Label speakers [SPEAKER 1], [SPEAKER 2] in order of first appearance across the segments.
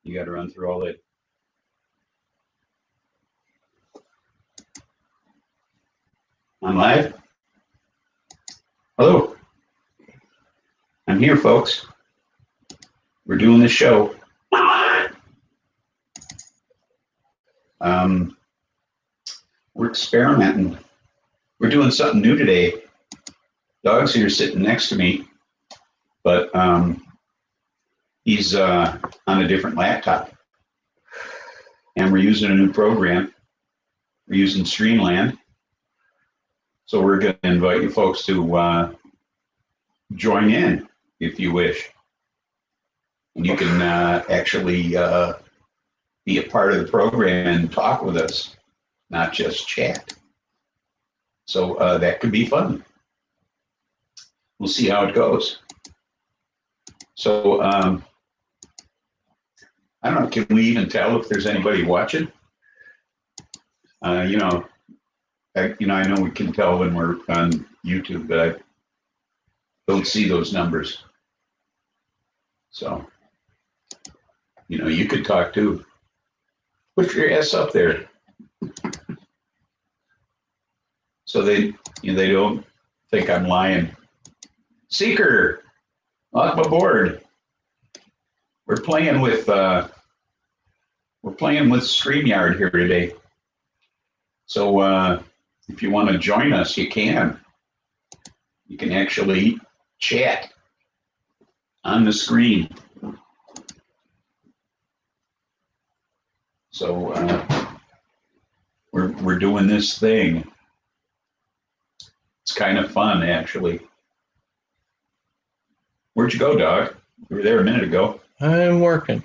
[SPEAKER 1] You got to run through all that. I'm live. Hello. I'm here, folks. We're doing the show. We're experimenting. We're doing something new today. Dog's here sitting next to me, but he's on a different laptop. And we're using a new program. We're using Streamland. So we're going to invite you folks to join in if you wish. And you can actually be a part of the program and talk with us, not just chat. So that could be fun. We'll see how it goes. So I don't know, can we even tell if there's anybody watching? I know we can tell when we're on YouTube, but I don't see those numbers. So, you could talk too. Put your ass up there. So they don't think I'm lying. Seeker, welcome aboard. We're playing with StreamYard here today. So if you want to join us, you can. You can actually chat on the screen. So we're doing this thing. It's kind of fun, actually. Where'd you go, dog? You were there a minute ago.
[SPEAKER 2] I'm working.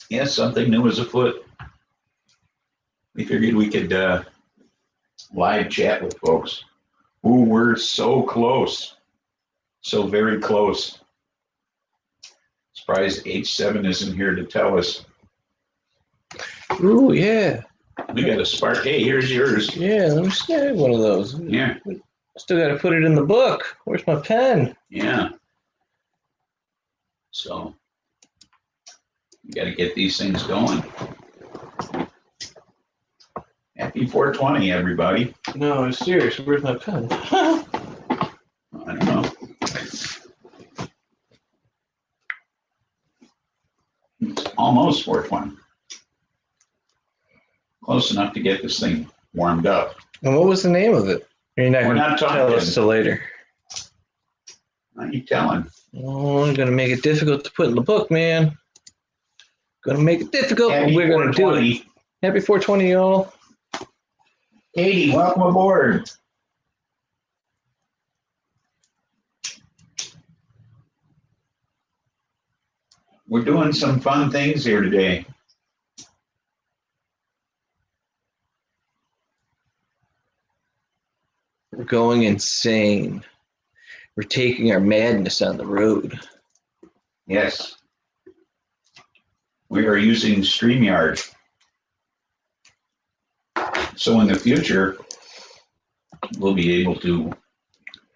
[SPEAKER 1] Yeah, something new is afoot. We figured we could live chat with folks. Ooh, we're so close. So very close. Surprised H7 isn't here to tell us.
[SPEAKER 2] Ooh, yeah.
[SPEAKER 1] We got a spark. Hey, here's yours.
[SPEAKER 2] Yeah, let me snag one of those.
[SPEAKER 1] Yeah.
[SPEAKER 2] Still got to put it in the book. Where's my pen?
[SPEAKER 1] Yeah. So you got to get these things going. Happy 420, everybody.
[SPEAKER 2] No, I'm serious. Where's my pen?
[SPEAKER 1] I don't know. It's almost 420. Close enough to get this thing warmed up.
[SPEAKER 2] And what was the name of it? You're not
[SPEAKER 1] We're
[SPEAKER 2] going
[SPEAKER 1] not
[SPEAKER 2] to
[SPEAKER 1] talking.
[SPEAKER 2] tell us till later.
[SPEAKER 1] Why are you telling?
[SPEAKER 2] Oh, I'm going to make it difficult to put in the book, man. Going to make it difficult, but we're going to do it. Happy 420, y'all.
[SPEAKER 1] Katie, welcome aboard. We're doing some fun things here today.
[SPEAKER 2] We're going insane. We're taking our madness on the road.
[SPEAKER 1] Yes. We are using StreamYard. So in the future, we'll be able to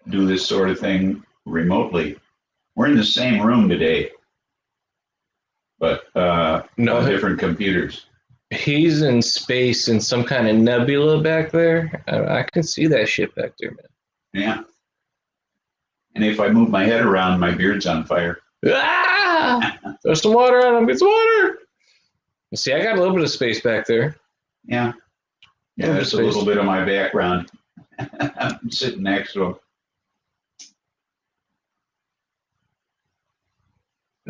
[SPEAKER 1] do this sort of thing remotely. We're in the same room today, but
[SPEAKER 2] No,
[SPEAKER 1] different computers.
[SPEAKER 2] he's in space in some kind of nebula back there. I can see that shit back there, man.
[SPEAKER 1] Yeah. And if I move my head around, my beard's on fire.
[SPEAKER 2] Ah! Throw some water on him. Get some water. See, I got a little bit of space back there.
[SPEAKER 1] Yeah. Yeah, that's a little bit of my background. I'm sitting next to him.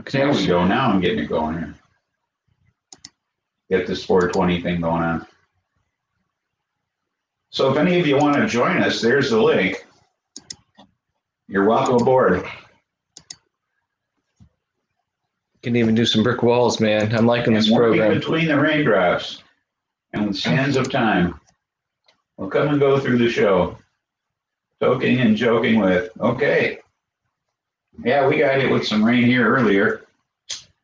[SPEAKER 1] There we go. Now I'm getting it going here. Get this 420 thing going on. So if any of you want to join us, there's the link. You're welcome aboard.
[SPEAKER 2] Can even do some brick walls, man. I'm liking this program.
[SPEAKER 1] Between the raindrops and with sands of time, we'll come and go through the show, toking and joking with. Okay. Yeah, we got hit with some rain here earlier,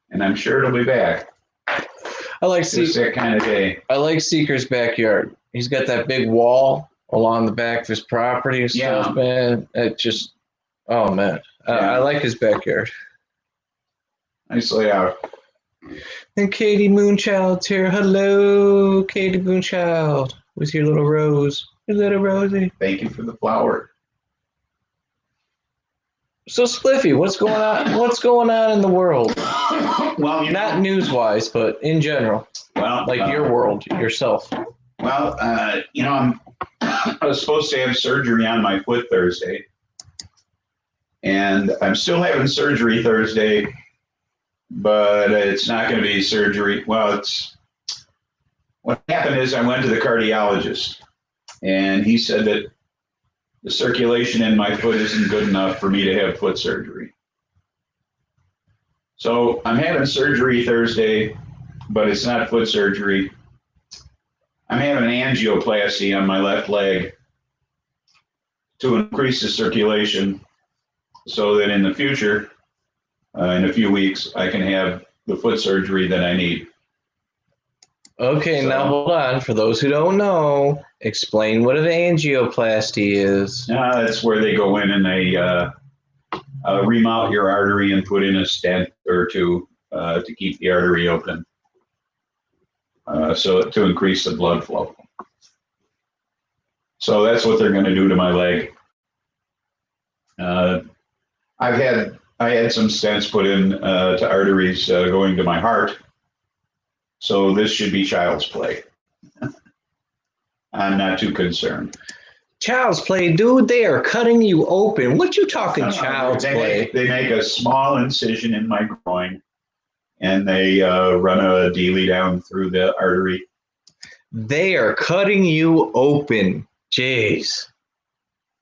[SPEAKER 1] and I'm sure it'll be back.
[SPEAKER 2] I like
[SPEAKER 1] that kind of day.
[SPEAKER 2] I like Seeker's backyard. He's got that big wall along the back of his property and stuff, man. Oh man, I like his backyard.
[SPEAKER 1] Nice layout.
[SPEAKER 2] And Katie Moonchild's here. Hello, Katie Moonchild. With your little rose. Your little Rosie.
[SPEAKER 1] Thank you for the flower.
[SPEAKER 2] So Spliffy, what's going on? What's going on in the world?
[SPEAKER 1] Well,
[SPEAKER 2] Not news-wise, but in general.
[SPEAKER 1] Well,
[SPEAKER 2] like your world, yourself.
[SPEAKER 1] Well, I was supposed to have surgery on my foot Thursday, and I'm still having surgery Thursday, but it's not going to be surgery. Well, what happened is I went to the cardiologist, and he said that the circulation in my foot isn't good enough for me to have foot surgery. So I'm having surgery Thursday, but it's not foot surgery. I'm having an angioplasty on my left leg to increase the circulation so that in the future, in a few weeks, I can have the foot surgery that I need.
[SPEAKER 2] Okay, now hold on. For those who don't know, explain what an angioplasty is.
[SPEAKER 1] That's where they go in and they remount your artery and put in a stent or two to keep the artery open. So to increase the blood flow. So that's what they're going to do to my leg. I had some stents put in to arteries going to my heart. So this should be child's play. I'm not too concerned.
[SPEAKER 2] Child's play, dude. They are cutting you open. What you talking child's play?
[SPEAKER 1] They make a small incision in my groin, and they run a dealie down through the artery.
[SPEAKER 2] They are cutting you open. Jeez.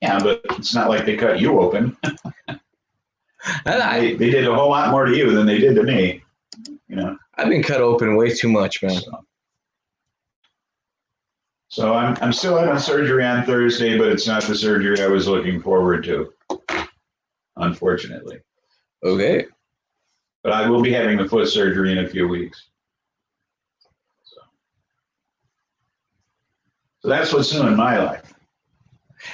[SPEAKER 1] Yeah, but it's not like they cut you open. They did a whole lot more to you than they did to me. You know.
[SPEAKER 2] I've been cut open way too much, man.
[SPEAKER 1] So I'm still having surgery on Thursday, but it's not the surgery I was looking forward to, unfortunately.
[SPEAKER 2] Okay.
[SPEAKER 1] But I will be having the foot surgery in a few weeks. So that's what's new in my life.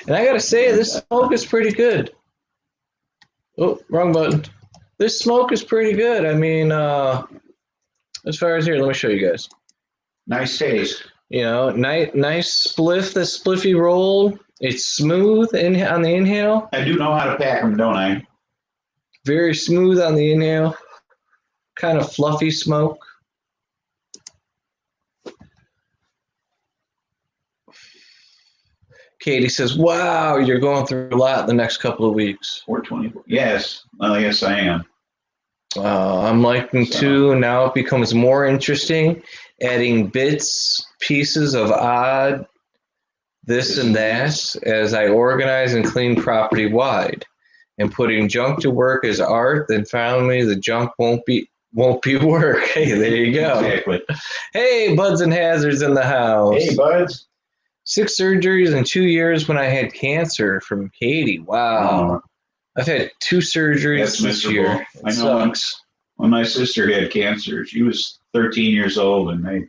[SPEAKER 2] And I got to say, this smoke is pretty good. Oh, wrong button. This smoke is pretty good. I mean, as far as here, let me show you guys.
[SPEAKER 1] Nice taste.
[SPEAKER 2] You know, nice spliff, the Spliffy roll. It's smooth on the inhale.
[SPEAKER 1] I do know how to pack them, don't I?
[SPEAKER 2] Very smooth on the inhale. Kind of fluffy smoke. Katie says, wow, you're going through a lot the next couple of weeks.
[SPEAKER 1] 424. Yes. Well, yes, I am.
[SPEAKER 2] I'm liking to. Now it becomes more interesting. Adding bits, pieces of odd, this and that, as I organize and clean property wide. And putting junk to work as art, then finally the junk won't be work. Hey, there you go.
[SPEAKER 1] Exactly.
[SPEAKER 2] Hey, Budz and Hazards in the house.
[SPEAKER 1] Hey, Budz.
[SPEAKER 2] 6 surgeries in 2 years when I had cancer from Katie. Wow. I've had 2 surgeries this year.
[SPEAKER 1] I know when my sister had cancer, she was 13 years old, and they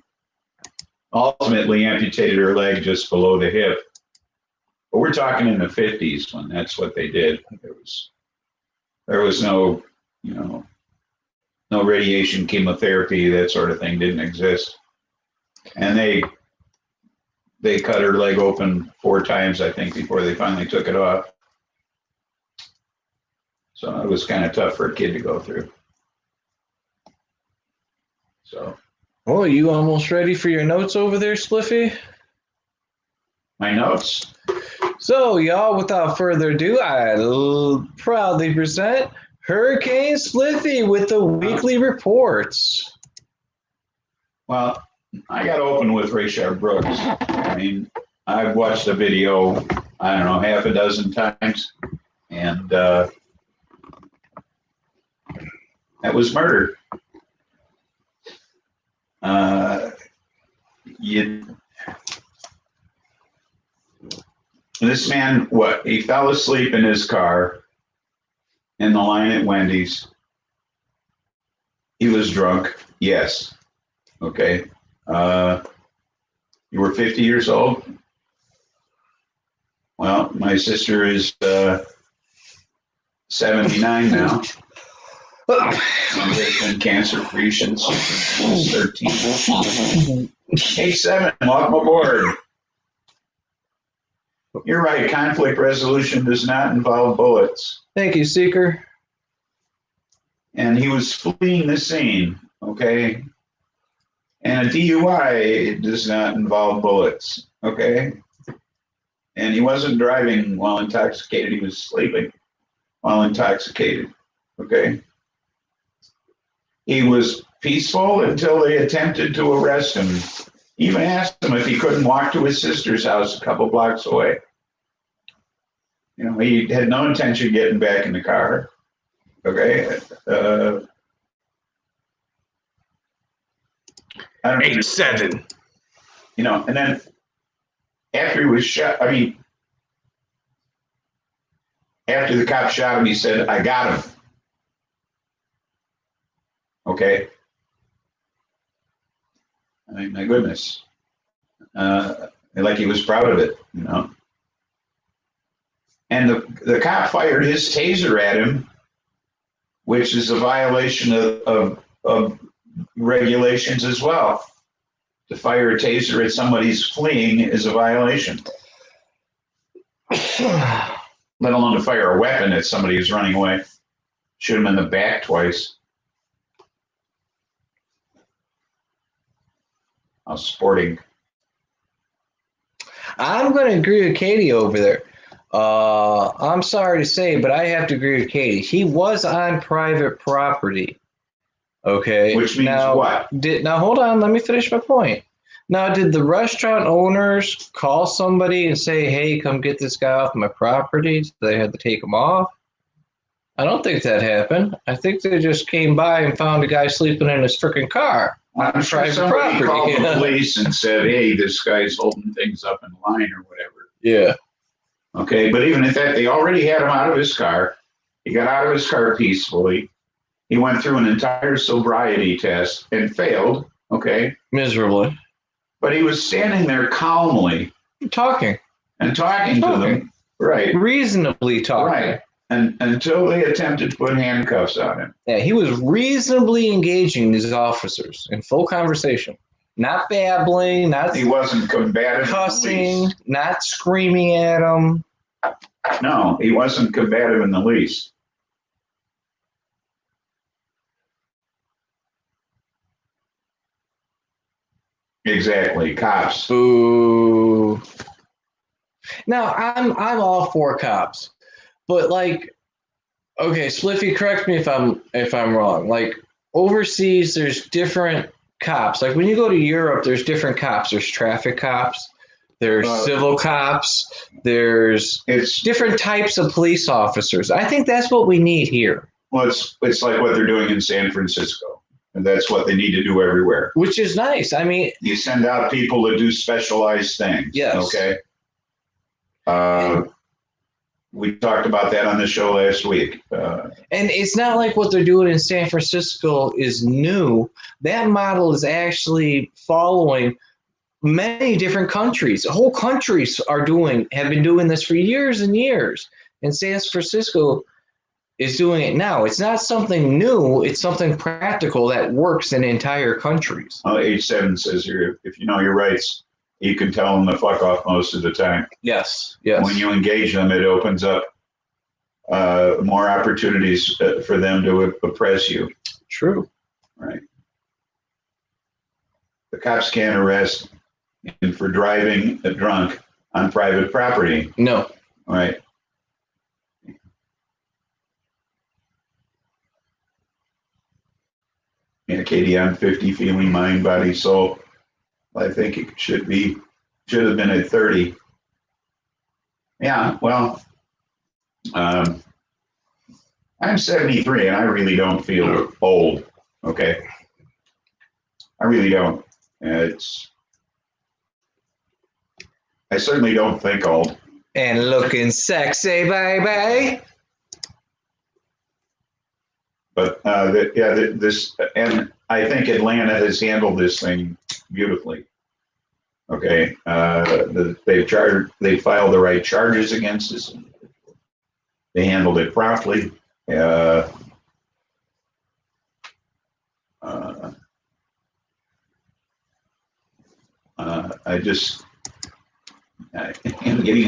[SPEAKER 1] ultimately amputated her leg just below the hip. But we're talking in the 50s when that's what they did. There was no, no radiation, chemotherapy, that sort of thing didn't exist. And they cut her leg open 4 times, I think, before they finally took it off. So it was kind of tough for a kid to go through. So.
[SPEAKER 2] Oh, are you almost ready for your notes over there, Spliffy?
[SPEAKER 1] My notes?
[SPEAKER 2] So, y'all, without further ado, I proudly present Hurricane Spliffy with the weekly reports.
[SPEAKER 1] Well, I got to open with Rayshard Brooks. I mean, I've watched the video, I don't know, half a dozen times, and that was murder. This man, he fell asleep in his car in the line at Wendy's. He was drunk, yes. Okay. You were 50 years old? Well, my sister is 79 now. And they've been cancer-free since 13. Hey, 7, welcome aboard. You're right. Conflict resolution does not involve bullets.
[SPEAKER 2] Thank you, Seeker.
[SPEAKER 1] And he was fleeing the scene, okay? And a DUI does not involve bullets, okay? And he wasn't driving while intoxicated. He was sleeping while intoxicated, okay? He was peaceful until they attempted to arrest him. Even asked him if he couldn't walk to his sister's house a couple blocks away. You know, he had no intention of getting back in the car. Okay. I don't know.
[SPEAKER 2] 8-7.
[SPEAKER 1] You know, and then after he was shot, I mean, after the cop shot him, he said, "I got him." Okay. I mean, my goodness. Like he was proud of it, you know. And the cop fired his taser at him, which is a violation of regulations as well. To fire a taser at somebody who's fleeing is a violation. Let alone to fire a weapon at somebody who's running away. Shoot him in the back twice. How sporting.
[SPEAKER 2] I'm going to agree with Katie over there. I'm sorry to say, but I have to agree with Katie. He was on private property. Okay.
[SPEAKER 1] Which means what?
[SPEAKER 2] Now, hold on. Let me finish my point. Now, did the restaurant owners call somebody and say, "Hey, come get this guy off my property"? So they had to take him off? I don't think that happened. I think they just came by and found a guy sleeping in his freaking car.
[SPEAKER 1] I'm sure somebody called the police and said, "Hey, this guy's holding things up in line," or whatever.
[SPEAKER 2] Yeah.
[SPEAKER 1] Okay, but even at that, they already had him out of his car. He got out of his car peacefully. He went through an entire sobriety test and failed, okay?
[SPEAKER 2] Miserably.
[SPEAKER 1] But he was standing there calmly.
[SPEAKER 2] Talking
[SPEAKER 1] to them. Right.
[SPEAKER 2] Reasonably talking.
[SPEAKER 1] Right. And until they attempted to put handcuffs on him.
[SPEAKER 2] Yeah, he was reasonably engaging these officers in full conversation. Not babbling,
[SPEAKER 1] He wasn't combative.
[SPEAKER 2] cussing, not screaming at them.
[SPEAKER 1] No, he wasn't combative in the least. Exactly, cops.
[SPEAKER 2] Boo. Now, I'm all for cops, but like, okay, Spliffy, correct me if I'm wrong. Like overseas, there's different cops. Like when you go to Europe, there's different cops. There's traffic cops. There's civil cops. It's different types of police officers. I think that's what we need here.
[SPEAKER 1] Well, it's like what they're doing in San Francisco. And that's what they need to do everywhere.
[SPEAKER 2] Which is nice. I mean,
[SPEAKER 1] you send out people to do specialized things.
[SPEAKER 2] Yes.
[SPEAKER 1] Okay. We talked about that on the show last week.
[SPEAKER 2] And it's not like what they're doing in San Francisco is new. That model is actually following many different countries. Whole countries have been doing this for years and years. And San Francisco is doing it now. It's not something new. It's something practical that works in entire countries.
[SPEAKER 1] H7 says here, if you know your rights, you can tell them to fuck off most of the time.
[SPEAKER 2] Yes, yes.
[SPEAKER 1] When you engage them, it opens up more opportunities for them to oppress you.
[SPEAKER 2] True.
[SPEAKER 1] Right. The cops can't arrest him for driving drunk on private property.
[SPEAKER 2] No.
[SPEAKER 1] Right. Yeah, Katie, I'm 50, feeling mind, body, soul. I think it should have been at 30. Yeah, well, I'm 73 and I really don't feel old. Okay. I really don't. I certainly don't think old.
[SPEAKER 2] And looking sexy, baby.
[SPEAKER 1] But this, and I think Atlanta has handled this thing beautifully. Okay, they filed the right charges against this individual. They handled it promptly. Getting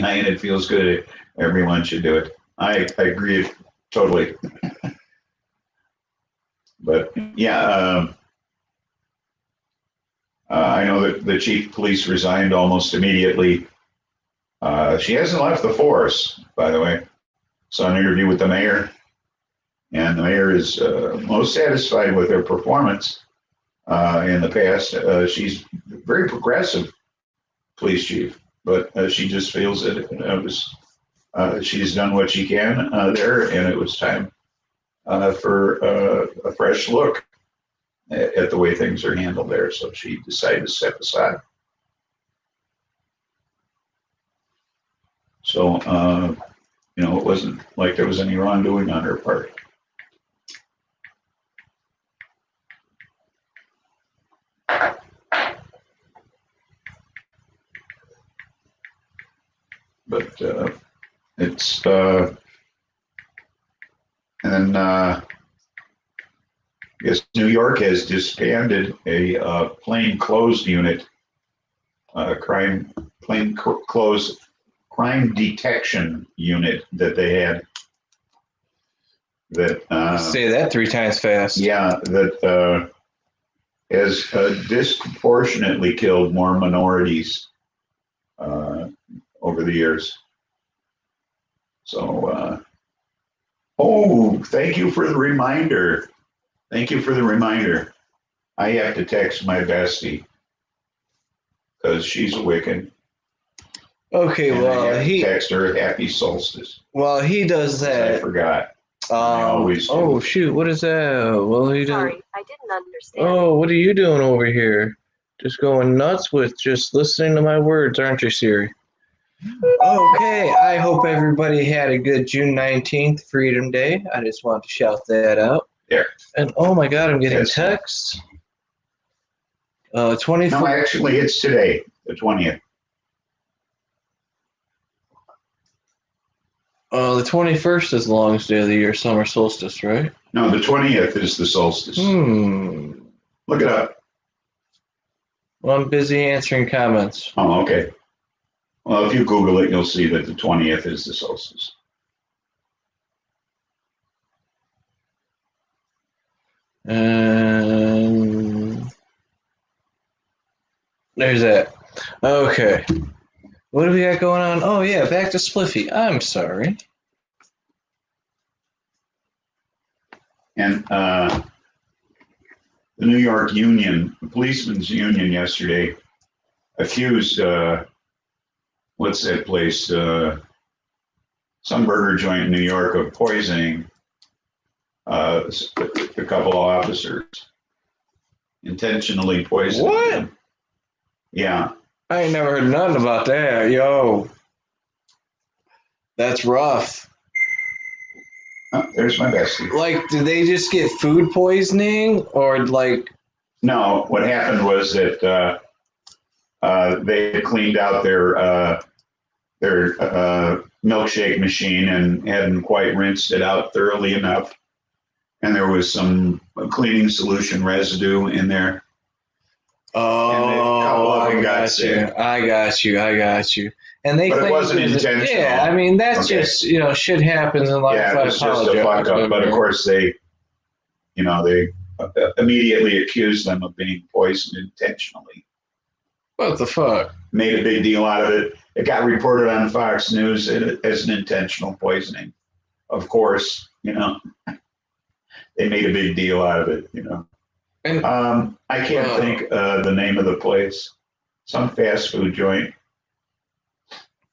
[SPEAKER 1] high and it feels good. Everyone should do it. I agree totally. But yeah, I know that the chief of police resigned almost immediately. She hasn't left the force, by the way. Saw an interview with the mayor, and the mayor is most satisfied with her performance in the past. She's very progressive police chief, but she just feels that she's done what she can there, and it was time for a fresh look at the way things are handled there. So she decided to step aside. So, it wasn't like there was any wrongdoing on her part. But it's, and then I guess New York has disbanded a plainclothes unit, crime detection unit that they had. That
[SPEAKER 2] say that 3 times fast.
[SPEAKER 1] Yeah, that has disproportionately killed more minorities over the years. So, thank you for the reminder. Thank you for the reminder. I have to text my bestie because she's a Wiccan.
[SPEAKER 2] Okay,
[SPEAKER 1] and
[SPEAKER 2] well,
[SPEAKER 1] I have to text her happy solstice.
[SPEAKER 2] Well, he does that.
[SPEAKER 1] I forgot.
[SPEAKER 2] Oh shoot! What is that? Well, he does.
[SPEAKER 3] Sorry, I didn't understand.
[SPEAKER 2] Oh, what are you doing over here? Just going nuts with just listening to my words, aren't you, Siri? Okay, I hope everybody had a good June 19th Freedom Day. I just want to shout that out.
[SPEAKER 1] There.
[SPEAKER 2] And oh my God, I'm getting texts. 24.
[SPEAKER 1] No, actually, it's today, the 20th.
[SPEAKER 2] The 21st is the longest day of the year, summer solstice, right?
[SPEAKER 1] No, the 20th is the solstice. Look it up.
[SPEAKER 2] Well, I'm busy answering comments.
[SPEAKER 1] Oh, okay. Well, if you Google it, you'll see that the 20th is the solstice.
[SPEAKER 2] And there's that. Okay. What do we got going on? Oh, yeah, back to Spliffy. I'm sorry.
[SPEAKER 1] And the New York Union, the policemen's union yesterday, accused, what's that place, some burger joint in New York of poisoning a couple of officers. Intentionally poisoning
[SPEAKER 2] What?
[SPEAKER 1] them. Yeah.
[SPEAKER 2] I ain't never heard nothing about that. Yo. That's rough.
[SPEAKER 1] Oh, there's my bestie.
[SPEAKER 2] Like, did they just get food poisoning? Or, like...
[SPEAKER 1] No, what happened was that they cleaned out their milkshake machine and hadn't quite rinsed it out thoroughly enough. And there was some cleaning solution residue in there.
[SPEAKER 2] Oh, I got you. And they
[SPEAKER 1] but
[SPEAKER 2] claim
[SPEAKER 1] it wasn't intentional.
[SPEAKER 2] Yeah, I mean, that's just, shit happens in life.
[SPEAKER 1] Yeah, it was just a fuck up. But of course, they immediately accused them of being poisoned intentionally.
[SPEAKER 2] What the fuck?
[SPEAKER 1] Made a big deal out of it. It got reported on Fox News as an intentional poisoning. Of course, they made a big deal out of it, And, I can't think the name of the place. Some fast food joint.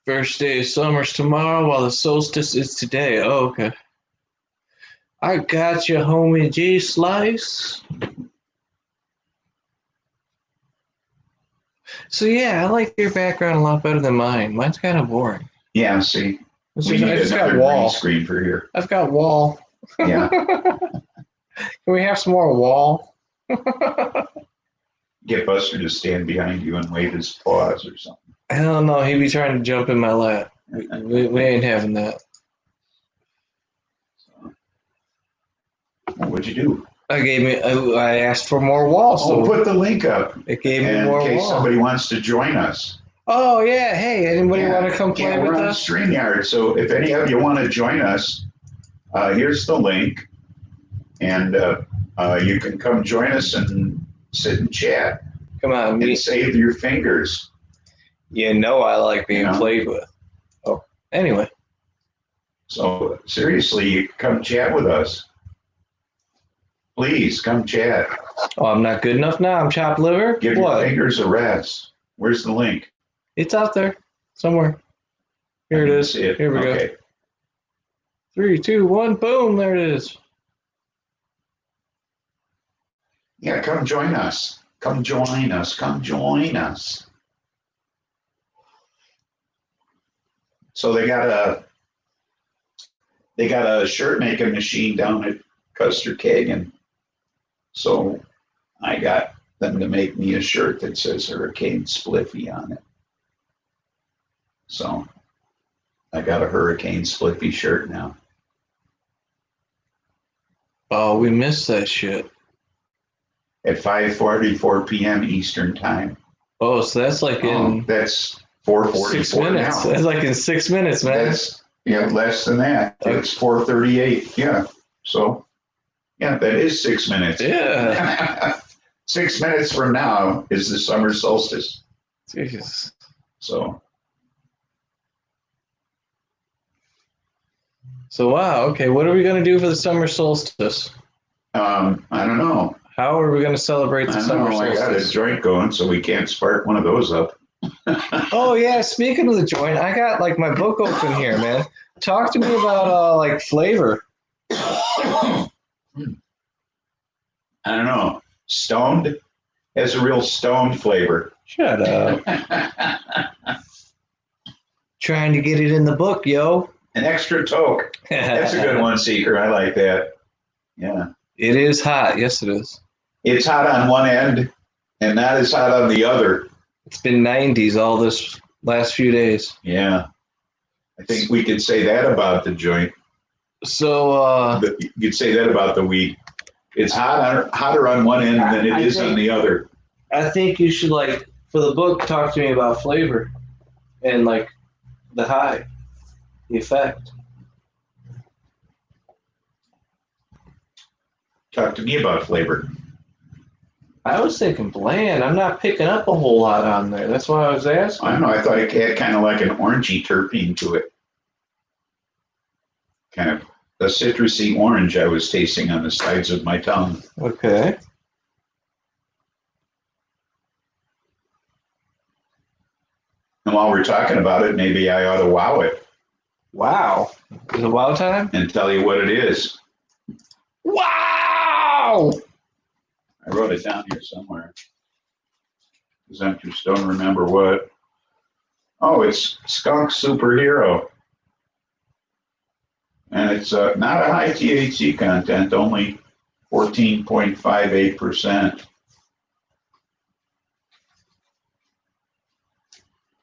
[SPEAKER 2] First day of summer's tomorrow, while the solstice is today. Oh, okay. I got you, homie G Slice. So yeah, I like your background a lot better than mine. Mine's kind of boring.
[SPEAKER 1] Yeah, see.
[SPEAKER 2] I just got wall.
[SPEAKER 1] Screen for here.
[SPEAKER 2] I've got wall.
[SPEAKER 1] Yeah.
[SPEAKER 2] Can we have some more wall?
[SPEAKER 1] Get Buster to stand behind you and wave his paws or something.
[SPEAKER 2] Hell no, he'd be trying to jump in my lap. We ain't having that.
[SPEAKER 1] What'd you do?
[SPEAKER 2] I asked for more walls,
[SPEAKER 1] Oh,
[SPEAKER 2] so
[SPEAKER 1] put the link up
[SPEAKER 2] it gave me
[SPEAKER 1] in
[SPEAKER 2] more
[SPEAKER 1] case
[SPEAKER 2] walls.
[SPEAKER 1] somebody wants to join us.
[SPEAKER 2] Oh yeah, hey, anybody want to come play
[SPEAKER 1] we're
[SPEAKER 2] with
[SPEAKER 1] on
[SPEAKER 2] us?
[SPEAKER 1] StreamYard, so if any of you want to join us, here's the link, and you can come join us and sit and chat
[SPEAKER 2] Come on,
[SPEAKER 1] and save your fingers.
[SPEAKER 2] you know I like being played with. Oh, anyway.
[SPEAKER 1] So seriously, come chat with us. Please come chat.
[SPEAKER 2] Oh, I'm not good enough now. I'm chopped liver.
[SPEAKER 1] Give your fingers a rest. Where's the link?
[SPEAKER 2] It's out there somewhere. Here it is. Here we go. 3, 2, 1, boom! There it is.
[SPEAKER 1] Yeah, come join us. Come join us. Come join us. So they got a shirt making machine down at Custer Kagan. So I got them to make me a shirt that says Hurricane Spliffy on it. So I got a Hurricane Spliffy shirt now.
[SPEAKER 2] Oh, we missed that shit.
[SPEAKER 1] At 5:44 p.m. Eastern time.
[SPEAKER 2] Oh, so that's like in
[SPEAKER 1] that's 4:44
[SPEAKER 2] 6 minutes.
[SPEAKER 1] now.
[SPEAKER 2] That's like in 6 minutes, man.
[SPEAKER 1] That's less than that. It's 4:38. Yeah. So that is 6 minutes.
[SPEAKER 2] Yeah.
[SPEAKER 1] 6 minutes from now is the summer solstice.
[SPEAKER 2] Jesus.
[SPEAKER 1] So
[SPEAKER 2] wow. Okay, what are we gonna do for the summer solstice?
[SPEAKER 1] I don't know.
[SPEAKER 2] How are we gonna celebrate the summer solstice?
[SPEAKER 1] I got a joint going, so we can't spark one of those up.
[SPEAKER 2] Oh yeah, speaking of the joint, I got like my book open here, man. Talk to me about like flavor.
[SPEAKER 1] I don't know. Stoned has a real stoned flavor.
[SPEAKER 2] Shut up. Trying to get it in the book, yo.
[SPEAKER 1] An extra toke. That's a good one, Seeker. I like that. Yeah.
[SPEAKER 2] It is hot. Yes, it is.
[SPEAKER 1] It's hot on one end and not as hot on the other.
[SPEAKER 2] It's been 90s all this last few days.
[SPEAKER 1] Yeah. I think we could say that about the joint.
[SPEAKER 2] So
[SPEAKER 1] you could say that about the weed. It's hotter on one end than it is on the other.
[SPEAKER 2] I think you should, like, for the book, talk to me about flavor and like the high, the effect.
[SPEAKER 1] Talk to me about flavor.
[SPEAKER 2] I was thinking bland. I'm not picking up a whole lot on there. That's why I was asking.
[SPEAKER 1] I don't know. I thought it had kind of like an orangey terpene to it. Kind of a citrusy orange I was tasting on the sides of my tongue.
[SPEAKER 2] Okay.
[SPEAKER 1] And while we're talking about it, maybe I ought to wow it.
[SPEAKER 2] Wow. Is it wow time?
[SPEAKER 1] And tell you what it is.
[SPEAKER 2] Wow!
[SPEAKER 1] I wrote it down here somewhere. Because I just don't remember what. Oh, it's Skunk Superhero. And it's not a high THC content, only 14.58%.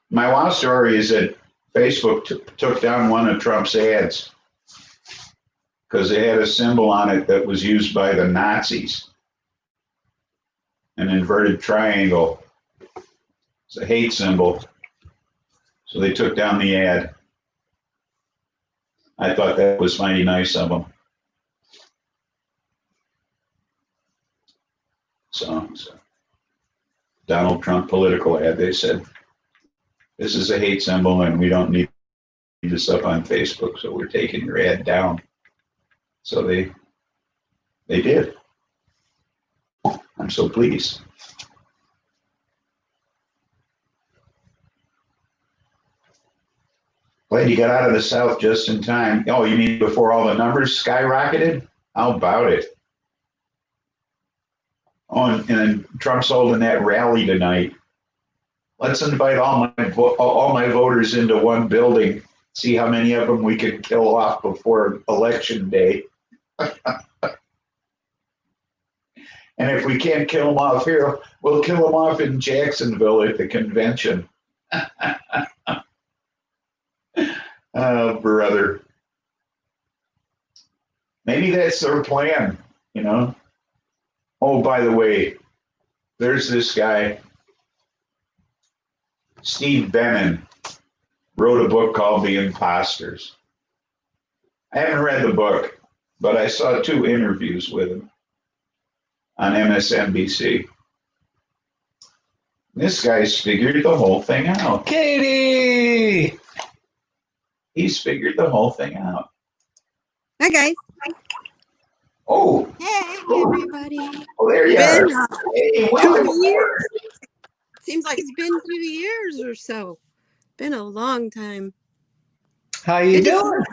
[SPEAKER 1] My wow story is that Facebook took down one of Trump's ads because it had a symbol on it that was used by the Nazis. An inverted triangle. It's a hate symbol. So they took down the ad. I thought that was mighty nice of them. So Donald Trump political ad, they said, this is a hate symbol and we don't need this up on Facebook, so we're taking your ad down. So they did. I'm so pleased. Glad you got out of the South just in time. Oh, you mean before all the numbers skyrocketed? How about it? Oh, and Trump's holding that rally tonight. Let's invite all my voters into one building. See how many of them we can kill off before Election Day. And if we can't kill them off here, we'll kill them off in Jacksonville at the convention. Oh, brother. Maybe that's their plan. you know. Oh, by the way, there's this guy, Steve Bannon, wrote a book called The Imposters. I haven't read the book, but I saw 2 interviews with him on MSNBC. This guy's figured the whole thing out.
[SPEAKER 2] Katie!
[SPEAKER 1] He's figured the whole thing out.
[SPEAKER 3] Hi, guys.
[SPEAKER 1] Oh,
[SPEAKER 3] Hey, everybody.
[SPEAKER 1] oh, there you are.
[SPEAKER 3] Been
[SPEAKER 1] Hey,
[SPEAKER 3] 2
[SPEAKER 1] welcome.
[SPEAKER 3] years. Seems like it's been 2 years or so. Been a long time.
[SPEAKER 2] How you
[SPEAKER 3] Good to
[SPEAKER 2] doing?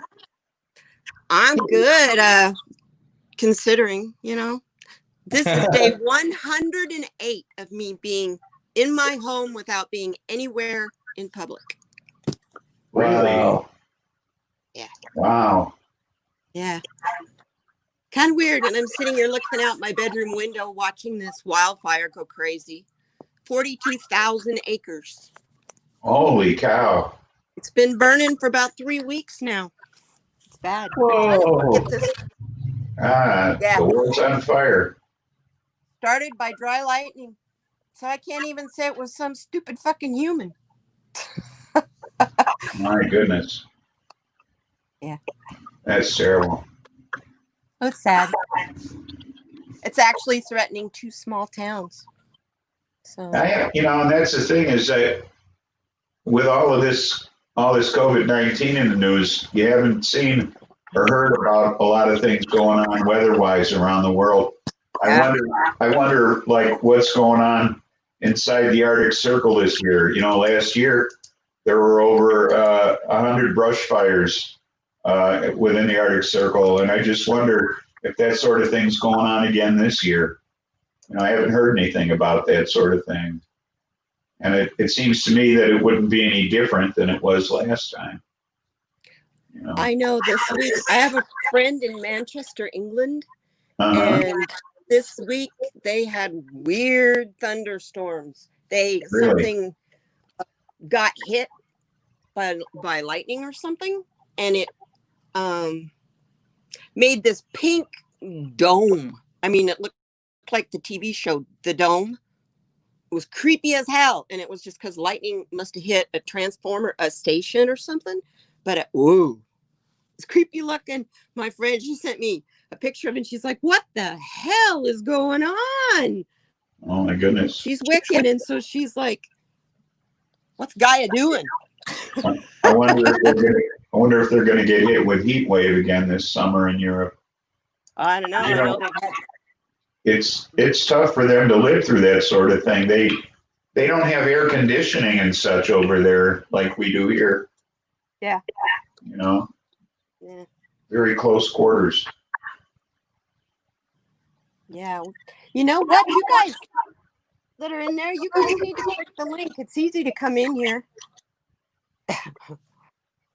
[SPEAKER 3] I'm good, considering, This is day 108 of me being in my home without being anywhere in public.
[SPEAKER 1] Really?
[SPEAKER 2] Wow.
[SPEAKER 3] Yeah.
[SPEAKER 1] Wow.
[SPEAKER 3] Yeah. Kind of weird. And I'm sitting here looking out my bedroom window watching this wildfire go crazy. 42,000 acres.
[SPEAKER 1] Holy cow.
[SPEAKER 3] It's been burning for about 3 weeks now. It's bad.
[SPEAKER 2] Whoa.
[SPEAKER 3] Get this
[SPEAKER 1] Ah,
[SPEAKER 3] Yeah.
[SPEAKER 1] the world's on fire.
[SPEAKER 3] started by dry lightning. So I can't even say it was some stupid fucking human.
[SPEAKER 1] My goodness.
[SPEAKER 3] Yeah.
[SPEAKER 1] That's terrible.
[SPEAKER 3] Oh, it's sad. It's actually threatening 2 small towns. So
[SPEAKER 1] And that's the thing is that with all this COVID-19 in the news, you haven't seen or heard about a lot of things going on weather-wise around the world.
[SPEAKER 3] Yeah.
[SPEAKER 1] I wonder, like, what's going on inside the Arctic Circle this year. Last year there were over 100 brush fires within the Arctic Circle, and I just wonder if that sort of thing's going on again this year. I haven't heard anything about that sort of thing, and it seems to me that it wouldn't be any different than it was last time.
[SPEAKER 3] I know this week I have a friend in Manchester, England,
[SPEAKER 1] Uh-huh.
[SPEAKER 3] and this week they had weird thunderstorms.
[SPEAKER 1] Really?
[SPEAKER 3] Something got hit by lightning or something, and it made this pink dome. I mean, it looked like the TV show The Dome. It was creepy as hell, and it was just because lightning must have hit a transformer, a station or something. But it's creepy looking. My friend, she sent me a picture of it, and she's like, "What the hell is going on?"
[SPEAKER 1] Oh my goodness.
[SPEAKER 3] She's Wiccan, and so she's like, "What's Gaia doing?"
[SPEAKER 1] I wonder if they're going to get hit with heat wave again this summer in Europe.
[SPEAKER 3] I don't know. I know they've had
[SPEAKER 1] It's tough for them to live through that sort of thing. They don't have air conditioning and such over there like we do here.
[SPEAKER 3] Yeah. Yeah.
[SPEAKER 1] Very close quarters.
[SPEAKER 3] Yeah. You know what? You guys that are in there, you guys need to click the link. It's easy to come in here.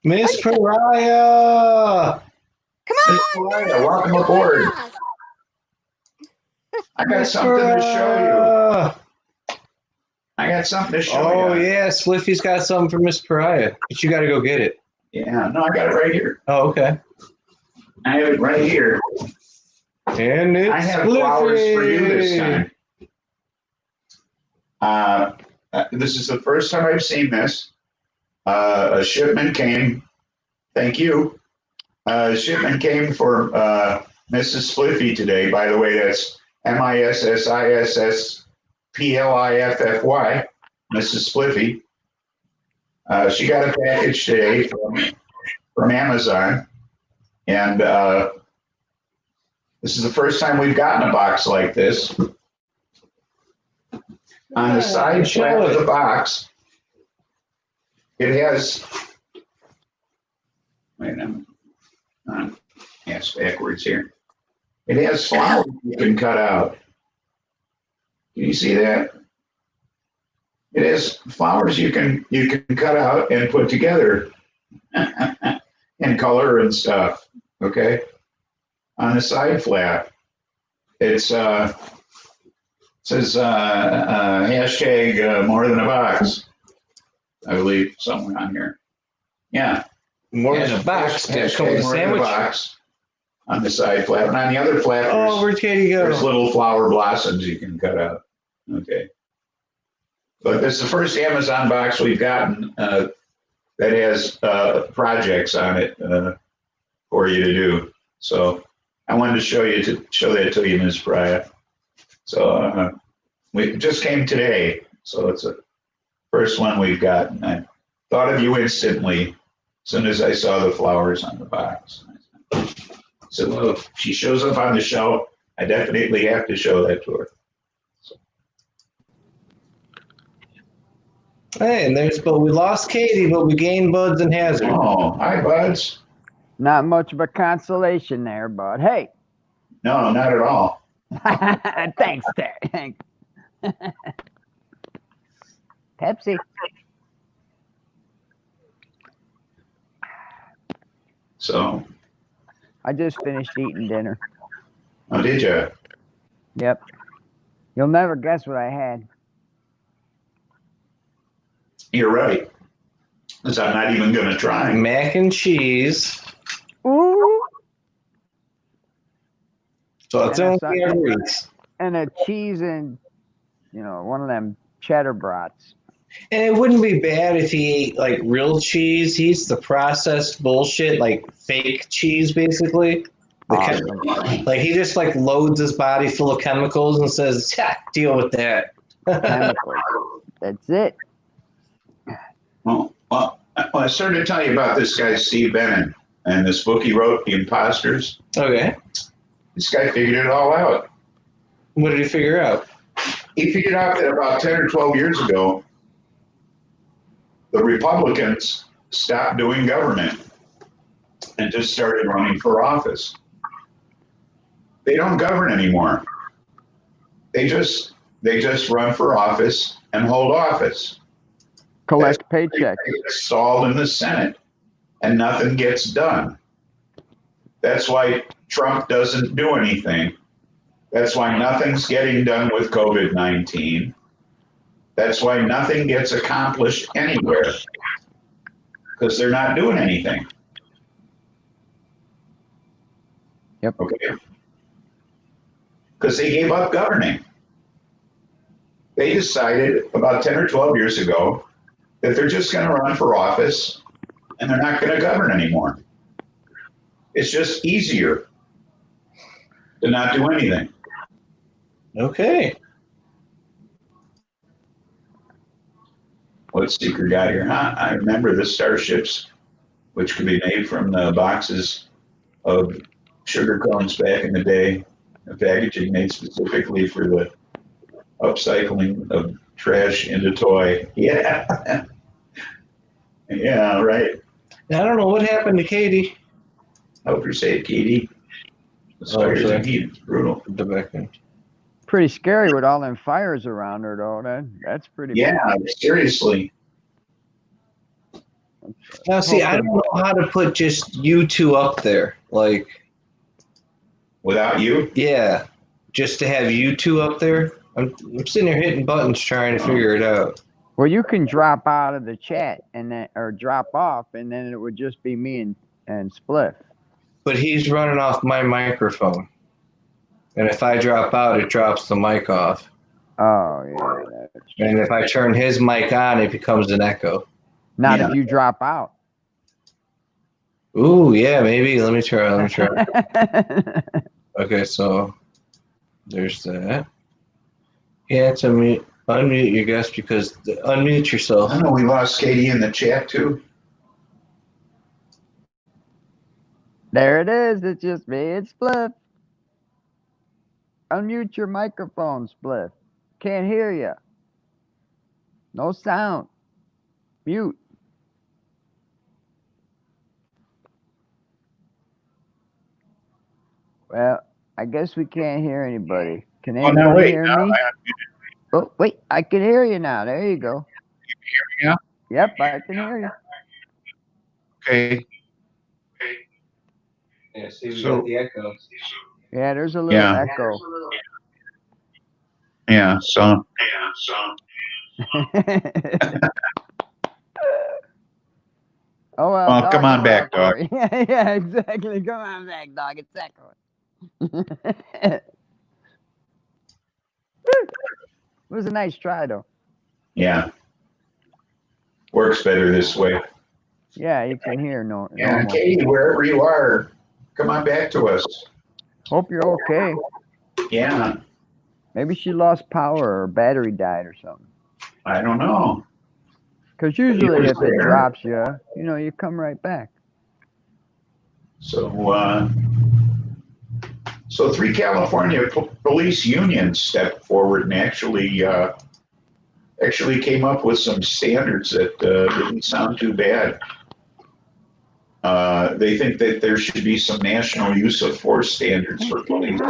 [SPEAKER 2] Miss Pariah!
[SPEAKER 3] Come
[SPEAKER 1] Miss
[SPEAKER 3] on.
[SPEAKER 1] Pariah, welcome aboard. I got something to show you. I got something to show you.
[SPEAKER 2] Oh, yeah. Spliffy's got something for Miss Pariah, but you got to go get it.
[SPEAKER 1] Yeah, no, I got it right here.
[SPEAKER 2] Oh, okay.
[SPEAKER 1] I have it right here.
[SPEAKER 2] And it's
[SPEAKER 1] I have flowers for you this time. This is the first time I've seen this. A shipment came. Thank you. A shipment came for Mrs. Spliffy today. By the way, that's MISSISSPLIFFY, Mrs. Spliffy. She got a package today from Amazon, and this is the first time we've gotten a box like this. On the side flap of the box, it has. Wait a minute. It's backwards here. It has flowers you can cut out. Can you see that? It has flowers you can cut out and put together and color and stuff. Okay. On the side flap, it says hashtag more than a box. I believe somewhere on here. Yeah.
[SPEAKER 2] More than a box. Did it come with a
[SPEAKER 1] Hashtag more than a
[SPEAKER 2] sandwich?
[SPEAKER 1] box. on the side flap. And on the other flap,
[SPEAKER 2] Oh, where'd Katie
[SPEAKER 1] there's
[SPEAKER 2] go?
[SPEAKER 1] little flower blossoms you can cut out. Okay. But this is the first Amazon box we've gotten that has projects on it for you to do. So I wanted to show that to you, Ms. Pryor. So we just came today. So it's the first one we've gotten. I thought of you instantly as soon as I saw the flowers on the box. So well, if she shows up on the show, I definitely have to show that to her.
[SPEAKER 2] Hey, and but we lost Katie, but we gained Budz and Hazard.
[SPEAKER 1] Oh, hi, Budz.
[SPEAKER 4] Not much of a consolation there, but hey.
[SPEAKER 1] No, not at all.
[SPEAKER 4] Thanks, Terry. Pepsi.
[SPEAKER 1] So,
[SPEAKER 4] I just finished eating dinner.
[SPEAKER 1] oh, did you?
[SPEAKER 4] Yep. You'll never guess what I had.
[SPEAKER 1] You're right. Because I'm not even going to try.
[SPEAKER 2] Mac and cheese.
[SPEAKER 4] Ooh.
[SPEAKER 2] So it's
[SPEAKER 4] And
[SPEAKER 2] only every week.
[SPEAKER 4] And a cheese and, one of them cheddar brats.
[SPEAKER 2] And it wouldn't be bad if he ate like real cheese. He eats the processed bullshit, like fake cheese, basically.
[SPEAKER 4] Awesome.
[SPEAKER 2] Like he just like loads his body full of chemicals and says, "Yeah, deal with that."
[SPEAKER 4] Chemicals. That's it.
[SPEAKER 1] Well, I started to tell you about this guy, Steve Bannon, and this book he wrote, The Imposters.
[SPEAKER 2] Okay.
[SPEAKER 1] This guy figured it all out.
[SPEAKER 2] What did he figure out?
[SPEAKER 1] He figured out that about 10 or 12 years ago, the Republicans stopped doing government and just started running for office. They don't govern anymore. They just run for office and hold office.
[SPEAKER 4] Collect paychecks.
[SPEAKER 1] They get stalled in the Senate and nothing gets done. That's why Trump doesn't do anything. That's why nothing's getting done with COVID-19. That's why nothing gets accomplished anywhere, because they're not doing anything.
[SPEAKER 4] Yep.
[SPEAKER 1] Okay. Because they gave up governing. They decided about 10 or 12 years ago that they're just going to run for office and they're not going to govern anymore. It's just easier to not do anything.
[SPEAKER 2] Okay.
[SPEAKER 1] What secret got here? I remember the starships, which could be made from the boxes of sugar cones back in the day, the packaging made specifically for the upcycling of trash into toy. Yeah. Yeah, right.
[SPEAKER 2] I don't know what happened to Katie.
[SPEAKER 1] Hope you're safe, Katie. The fires
[SPEAKER 2] sorry.
[SPEAKER 1] in heat, it's brutal.
[SPEAKER 2] The back end.
[SPEAKER 4] Pretty scary with all them fires around her, though. That's pretty.
[SPEAKER 1] Yeah, seriously.
[SPEAKER 2] Now, see, I don't know how to put just you two up there. Like,
[SPEAKER 1] Without you?
[SPEAKER 2] yeah, just to have you two up there. I'm sitting here hitting buttons trying to figure it out.
[SPEAKER 4] Well, you can drop out of the chat and then, or drop off, and then it would just be me and Spliff.
[SPEAKER 2] But he's running off my microphone. And if I drop out, it drops the mic off.
[SPEAKER 4] Oh, yeah.
[SPEAKER 2] And if I turn his mic on, it becomes an echo.
[SPEAKER 4] Not
[SPEAKER 1] Yeah.
[SPEAKER 4] if you drop out.
[SPEAKER 2] Ooh, yeah, maybe. Let me try. Okay, so there's that. Yeah, it's unmute your guest because unmute yourself.
[SPEAKER 1] I know we lost Katie in the chat too.
[SPEAKER 4] There it is. It's just me and Spliff. Unmute your microphone, Spliff. Can't hear you. No sound. Mute. Well, I guess we can't hear anybody. Can
[SPEAKER 1] Oh,
[SPEAKER 4] anybody
[SPEAKER 1] no, wait.
[SPEAKER 4] hear
[SPEAKER 1] No,
[SPEAKER 4] me? Oh, wait. I can hear you now. There you go.
[SPEAKER 1] hear me now?
[SPEAKER 4] Yep, I can hear you.
[SPEAKER 1] Okay.
[SPEAKER 2] Yeah, see, we
[SPEAKER 1] So-
[SPEAKER 2] got the echo.
[SPEAKER 4] Yeah, there's a little
[SPEAKER 1] Yeah.
[SPEAKER 4] echo.
[SPEAKER 1] Yeah, so.
[SPEAKER 4] Oh well.
[SPEAKER 1] Oh,
[SPEAKER 4] dog
[SPEAKER 1] come on
[SPEAKER 4] is
[SPEAKER 1] back, dog.
[SPEAKER 4] Corey. Yeah, exactly. Come on back, dog. It's Echo. It was a nice try, though.
[SPEAKER 1] Yeah. Works better this way.
[SPEAKER 4] Yeah, you can hear no.
[SPEAKER 1] Yeah,
[SPEAKER 4] normal.
[SPEAKER 1] Katie, wherever you are, come on back to us.
[SPEAKER 4] Hope you're okay.
[SPEAKER 1] Yeah,
[SPEAKER 4] Maybe she lost power or battery died or something.
[SPEAKER 1] I don't know.
[SPEAKER 4] Because usually
[SPEAKER 1] was
[SPEAKER 4] if it
[SPEAKER 1] there.
[SPEAKER 4] drops you, you come right back.
[SPEAKER 1] So, so 3 California police unions stepped forward and actually came up with some standards that didn't sound too bad. They think that there should be some national use of force standards for police.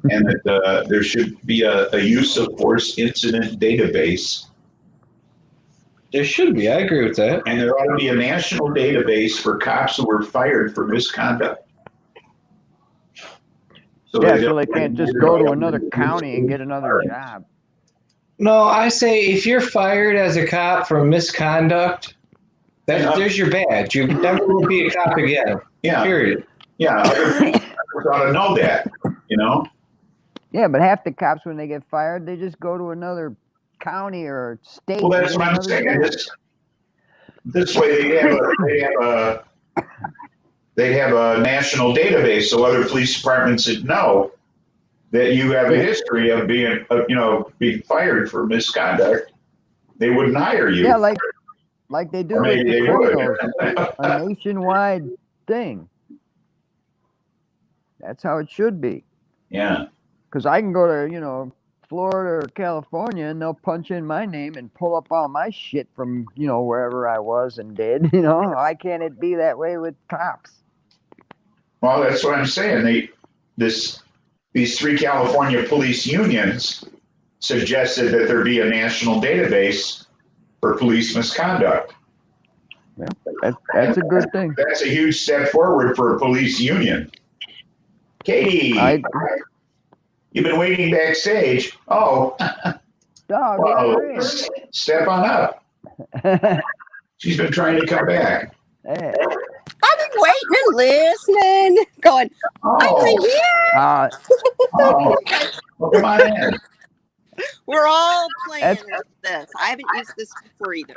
[SPEAKER 1] And that there should be a use of force incident database.
[SPEAKER 2] There should be. I agree with that.
[SPEAKER 1] And there ought to be a national database for cops who were fired for misconduct. So
[SPEAKER 4] they can't just go to another county and get another job.
[SPEAKER 2] No, I say if you're fired as a cop for misconduct, there's your badge. You never will be a cop again.
[SPEAKER 1] Yeah.
[SPEAKER 2] Period.
[SPEAKER 1] Yeah. Other people ought to know that,
[SPEAKER 4] Yeah, but half the cops, when they get fired, they just go to another county or state.
[SPEAKER 1] Well, that's what I'm saying. This way they have a national database, so other police departments would know that you have a history of being fired for misconduct. They wouldn't hire you.
[SPEAKER 4] Yeah, like they do with the criminals, a nationwide thing. That's how it should be.
[SPEAKER 1] Yeah.
[SPEAKER 4] Because I can go to, Florida or California, and they'll punch in my name and pull up all my shit from, wherever I was and did. Why can't it be that way with cops?
[SPEAKER 1] Well, that's what I'm saying. These 3 California police unions suggested that there be a national database for police misconduct.
[SPEAKER 4] Yeah, that's a good thing.
[SPEAKER 1] That's a huge step forward for a police union. Katie, you've been waiting backstage. Oh,
[SPEAKER 4] dog.
[SPEAKER 1] well, step on up. She's been trying to come back.
[SPEAKER 4] Hey.
[SPEAKER 3] I've been waiting and listening, going, I'm right here.
[SPEAKER 1] Well, come on in.
[SPEAKER 3] We're all playing with this. I haven't used this before either.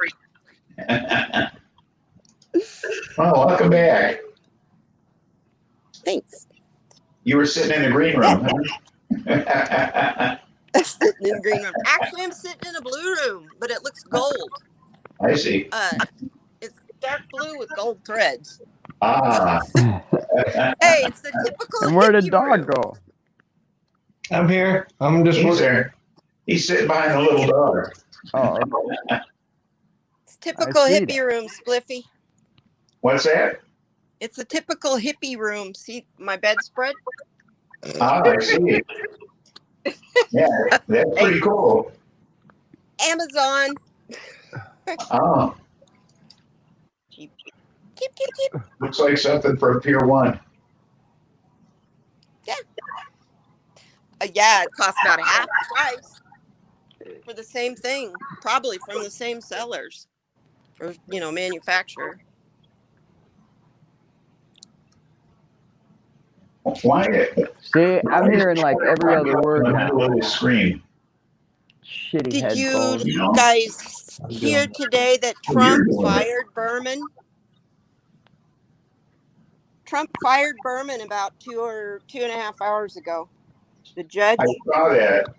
[SPEAKER 1] Well, welcome back.
[SPEAKER 3] Thanks.
[SPEAKER 1] You were sitting in the green room, huh?
[SPEAKER 3] Sitting in the green room. Actually, I'm sitting in a blue room, but it looks gold.
[SPEAKER 1] I see.
[SPEAKER 3] It's dark blue with gold threads.
[SPEAKER 1] Ah.
[SPEAKER 3] Hey, it's the typical.
[SPEAKER 4] And where did
[SPEAKER 3] hippie
[SPEAKER 4] dog
[SPEAKER 3] room.
[SPEAKER 4] go?
[SPEAKER 2] I'm here. I'm just
[SPEAKER 1] He's there. He's sitting behind the little dog.
[SPEAKER 4] Oh,
[SPEAKER 3] It's typical
[SPEAKER 4] I see
[SPEAKER 3] hippie room, Spliffy.
[SPEAKER 1] What's that?
[SPEAKER 3] It's a typical hippie room. See my bedspread?
[SPEAKER 1] Ah, I see. Yeah, that's pretty cool.
[SPEAKER 3] Amazon.
[SPEAKER 1] Oh,
[SPEAKER 3] Cheap.
[SPEAKER 1] looks like something from Pier 1.
[SPEAKER 3] Yeah, it costs about half the price for the same thing. Probably from the same sellers or manufacturer.
[SPEAKER 1] Why?
[SPEAKER 4] see, I'm hearing like every other word.
[SPEAKER 1] A little screen.
[SPEAKER 4] Shitty
[SPEAKER 3] Did
[SPEAKER 4] headphones.
[SPEAKER 3] you guys hear today that Trump fired Berman? Trump fired Berman about 2.5 hours ago. The judge.
[SPEAKER 1] I saw that.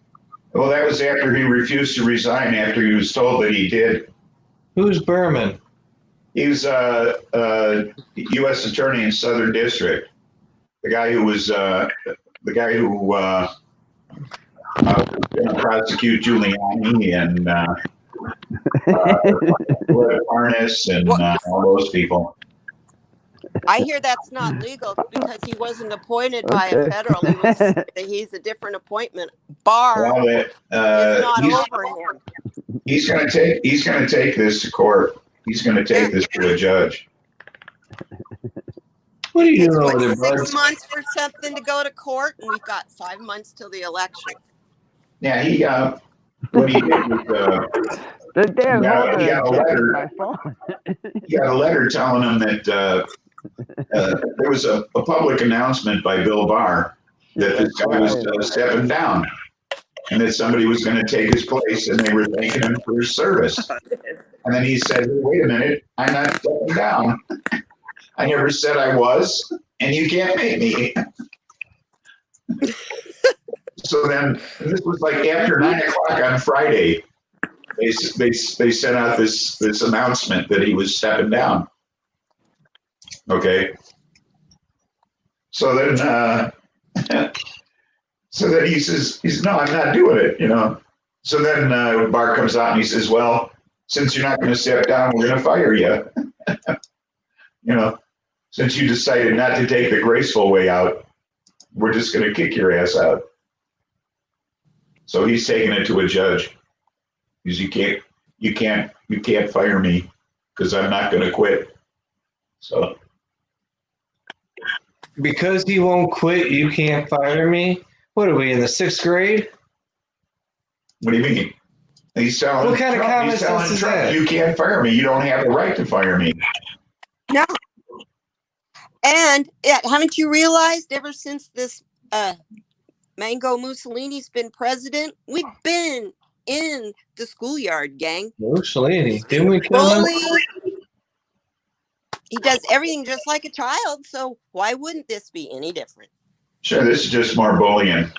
[SPEAKER 1] Well, that was after he refused to resign after he was told that he did.
[SPEAKER 2] Who's Berman?
[SPEAKER 1] He was a U.S. attorney in Southern District. The guy who was was going to prosecute Giuliani and Arness and all those people.
[SPEAKER 3] I hear that's not legal because he wasn't appointed by a federal. He's a different appointment. Barr is not over him.
[SPEAKER 1] He's going to take this to court. He's going to take this to a judge.
[SPEAKER 2] What are you
[SPEAKER 3] It's
[SPEAKER 2] doing
[SPEAKER 3] what,
[SPEAKER 2] over there,
[SPEAKER 3] 6
[SPEAKER 2] Budz?
[SPEAKER 3] months for something to go to court, and we've got 5 months till the election.
[SPEAKER 1] Yeah, what he did was
[SPEAKER 4] The damn
[SPEAKER 1] Yeah,
[SPEAKER 4] holder
[SPEAKER 1] he got a
[SPEAKER 4] ejected
[SPEAKER 1] letter.
[SPEAKER 4] my phone.
[SPEAKER 1] He got a letter telling him that there was a public announcement by Bill Barr that this guy was stepping down and that somebody was going to take his place and they were thanking him for his service. And then he said, wait a minute, I'm not stepping down. I never said I was, and you can't make me. So then, and this was like after 9 o'clock on Friday, they sent out this announcement that he was stepping down. Okay. So then, he says, no, I'm not doing it, you know. So then Barr comes out and he says, well, since you're not going to step down, we're going to fire you. You know, since you decided not to take the graceful way out, we're just going to kick your ass out. So he's taking it to a judge. Because you can't fire me because I'm not going to quit. So.
[SPEAKER 2] Because he won't quit, you can't fire me? What are we, in the 6th grade?
[SPEAKER 1] What do you mean? He's telling
[SPEAKER 2] What kind of
[SPEAKER 1] Trump,
[SPEAKER 2] common
[SPEAKER 1] he's telling
[SPEAKER 2] sense is
[SPEAKER 1] Trump,
[SPEAKER 2] that?
[SPEAKER 1] you can't fire me. You don't have the right to fire me.
[SPEAKER 3] No. And haven't you realized ever since this Mango Mussolini's been president, we've been in the schoolyard, gang.
[SPEAKER 2] Mussolini, didn't we kill him?
[SPEAKER 3] Bully. He does everything just like a child, so why wouldn't this be any different?
[SPEAKER 1] Sure, this is just more bullying.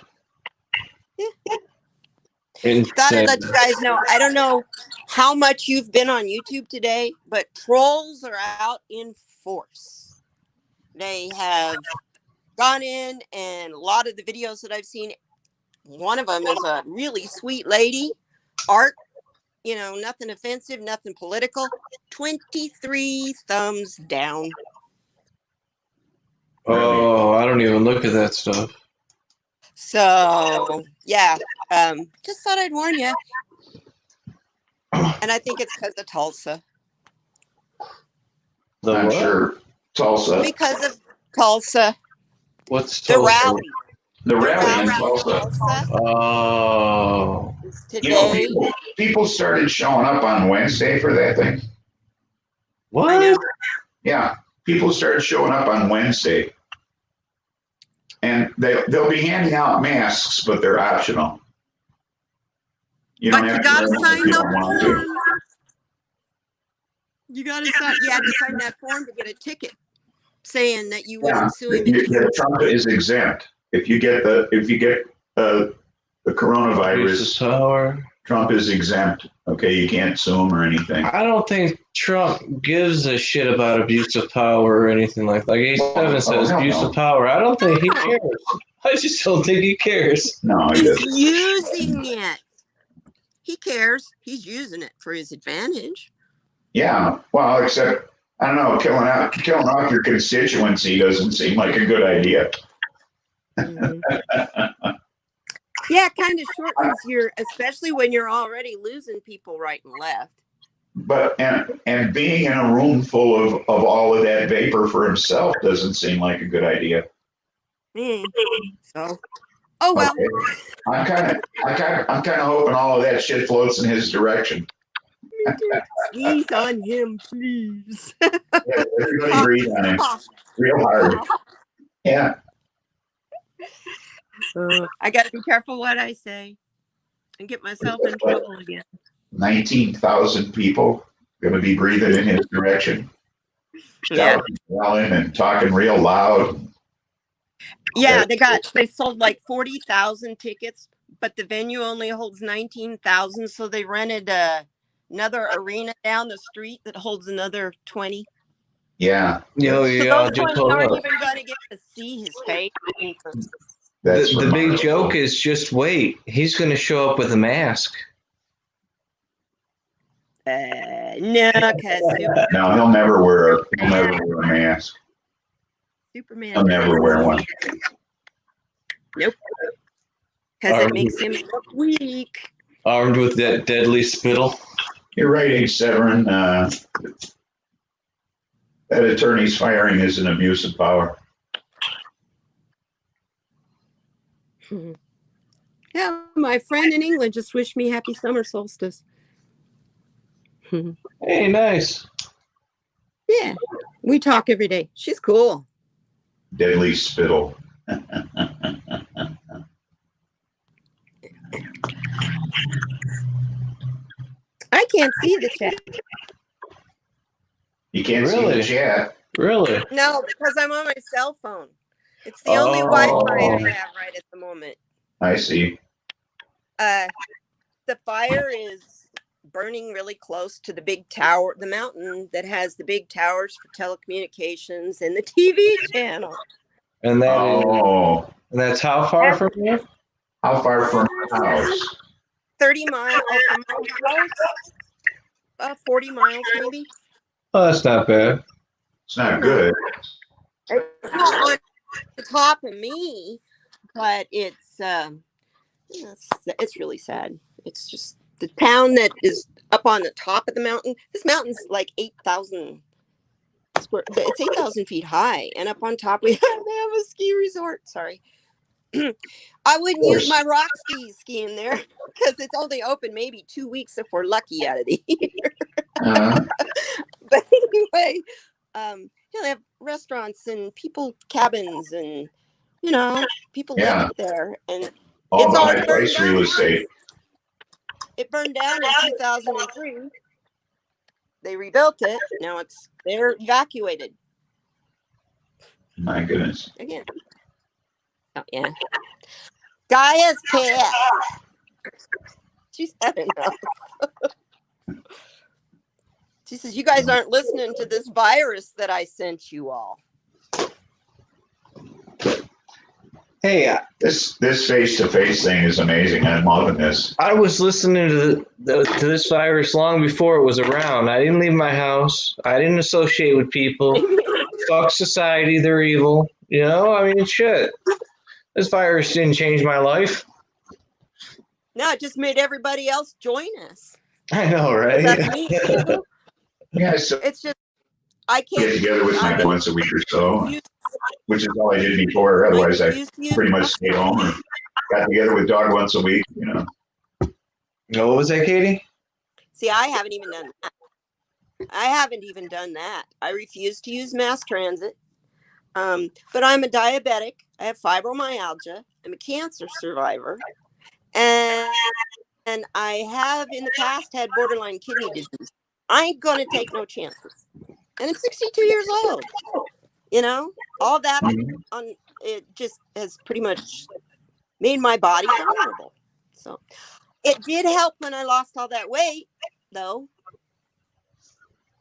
[SPEAKER 3] Thought I'd let you guys know. I don't know how much you've been on YouTube today, but trolls are out in force. They have gone in, and a lot of the videos that I've seen, one of them is a really sweet lady, art, you know, nothing offensive, nothing political. 23 thumbs down.
[SPEAKER 2] Oh, I don't even look at that stuff.
[SPEAKER 3] So, yeah, just thought I'd warn you. And I think it's because of Tulsa.
[SPEAKER 1] I'm sure Tulsa.
[SPEAKER 3] Because of Tulsa.
[SPEAKER 2] What's
[SPEAKER 3] the
[SPEAKER 2] Tulsa?
[SPEAKER 3] rally?
[SPEAKER 1] The rally in
[SPEAKER 3] in
[SPEAKER 1] Tulsa.
[SPEAKER 2] Oh.
[SPEAKER 3] Today.
[SPEAKER 1] You know, people started showing up on Wednesday for that thing.
[SPEAKER 2] What?
[SPEAKER 3] I know.
[SPEAKER 1] Yeah, people started showing up on Wednesday. And they'll be handing out masks, but they're optional. You don't
[SPEAKER 3] But
[SPEAKER 1] have
[SPEAKER 3] you
[SPEAKER 1] to
[SPEAKER 3] gotta
[SPEAKER 1] wear them if
[SPEAKER 3] sign
[SPEAKER 1] you
[SPEAKER 3] the
[SPEAKER 1] don't want to.
[SPEAKER 3] form. You had to sign that form to get a ticket saying that you wouldn't sue him.
[SPEAKER 1] Trump is exempt. If you get the coronavirus,
[SPEAKER 2] Power.
[SPEAKER 1] Trump is exempt. Okay, you can't sue him or anything.
[SPEAKER 2] I don't think Trump gives a shit about abuse of power or anything like that. Like E-7 says, abuse of power. I don't think he cares. I just don't think he cares.
[SPEAKER 1] No, he
[SPEAKER 3] He's
[SPEAKER 1] doesn't.
[SPEAKER 3] using it. He cares. He's using it for his advantage.
[SPEAKER 1] Yeah, well, except I don't know, killing off your constituency doesn't seem like a good idea.
[SPEAKER 3] Mm-hmm. Yeah, it kind of shortens especially when you're already losing people right and left.
[SPEAKER 1] But and being in a room full of all of that vapor for himself doesn't seem like a good idea.
[SPEAKER 3] So, oh well.
[SPEAKER 1] Okay. I'm kind of hoping all of that shit floats in his direction.
[SPEAKER 3] Sneeze on him, please.
[SPEAKER 1] Yeah, everybody breathe on him real hard. Yeah.
[SPEAKER 3] I got to be careful what I say and get myself in trouble again.
[SPEAKER 1] 19,000 people going to be breathing in his direction.
[SPEAKER 3] Yeah.
[SPEAKER 1] Yelling and talking real loud.
[SPEAKER 3] Yeah, they sold like 40,000 tickets, but the venue only holds 19,000, so they rented another arena down the street that holds another 20.
[SPEAKER 1] Yeah.
[SPEAKER 2] Yo,
[SPEAKER 3] So those 20 aren't even going to get to see his face.
[SPEAKER 2] The big joke is just wait. He's going to show up with a mask.
[SPEAKER 3] No, because
[SPEAKER 1] no, he'll never wear a mask.
[SPEAKER 3] Superman.
[SPEAKER 1] He'll never wear one.
[SPEAKER 3] Nope. Because it makes him look weak.
[SPEAKER 2] Armed with that deadly spittle.
[SPEAKER 1] You're right, H-Severin. That attorney's firing is an abuse of power.
[SPEAKER 3] Yeah, my friend in England just wished me happy summer solstice.
[SPEAKER 2] Hey, nice.
[SPEAKER 3] Yeah, we talk every day. She's cool.
[SPEAKER 1] Deadly spittle.
[SPEAKER 3] I can't see the chat.
[SPEAKER 1] You can't see
[SPEAKER 2] Really?
[SPEAKER 1] the chat.
[SPEAKER 2] Really?
[SPEAKER 3] No, because I'm on my cell phone. It's the only Wi-Fi I have right at the moment.
[SPEAKER 1] I see.
[SPEAKER 3] The fire is burning really close to the big tower, the mountain that has the big towers for telecommunications and the TV channel.
[SPEAKER 2] And
[SPEAKER 1] Oh,
[SPEAKER 2] and that's how far from you?
[SPEAKER 1] how far from the house?
[SPEAKER 3] 30 miles from my house. 40 miles maybe.
[SPEAKER 2] Oh, that's not bad.
[SPEAKER 1] It's not good.
[SPEAKER 3] It's not on the top of me, but it's really sad. It's just the town that is up on the top of the mountain. This mountain's like 8,000 square. It's 8,000 feet high, and up on top they have a ski resort. Sorry, I wouldn't use my rock skiing there because it's only open maybe 2 weeks if we're lucky out of the year. But anyway, they have restaurants and people cabins and people live there, and
[SPEAKER 1] All
[SPEAKER 3] it's all
[SPEAKER 1] about price
[SPEAKER 3] burned
[SPEAKER 1] real
[SPEAKER 3] down.
[SPEAKER 1] estate.
[SPEAKER 3] It burned down in 2003. They rebuilt it. Now they're evacuated
[SPEAKER 1] My goodness.
[SPEAKER 3] again. Oh yeah, Gaia's pissed. She's had enough. She says, "You guys aren't listening to this virus that I sent you all."
[SPEAKER 2] Hey,
[SPEAKER 1] This face-to-face thing is amazing. I'm loving this.
[SPEAKER 2] I was listening to this virus long before it was around. I didn't leave my house. I didn't associate with people. Fuck society, they're evil. I mean, shit. This virus didn't change my life.
[SPEAKER 3] No, it just made everybody else join us.
[SPEAKER 2] I know, right?
[SPEAKER 3] That's me too.
[SPEAKER 1] Yeah, so
[SPEAKER 3] It's just I can't
[SPEAKER 1] get together with Mike once a week or so, which is all I did before. Otherwise, I pretty much stayed home and got together with Dog once a week.
[SPEAKER 2] What was that, Katie?
[SPEAKER 3] See, I haven't even done that. I refuse to use mass transit. But I'm a diabetic. I have fibromyalgia. I'm a cancer survivor. And I have in the past had borderline kidney disease. I ain't going to take no chances. And I'm 62 years old. All that on it just has pretty much made my body vulnerable. So it did help when I lost all that weight, though.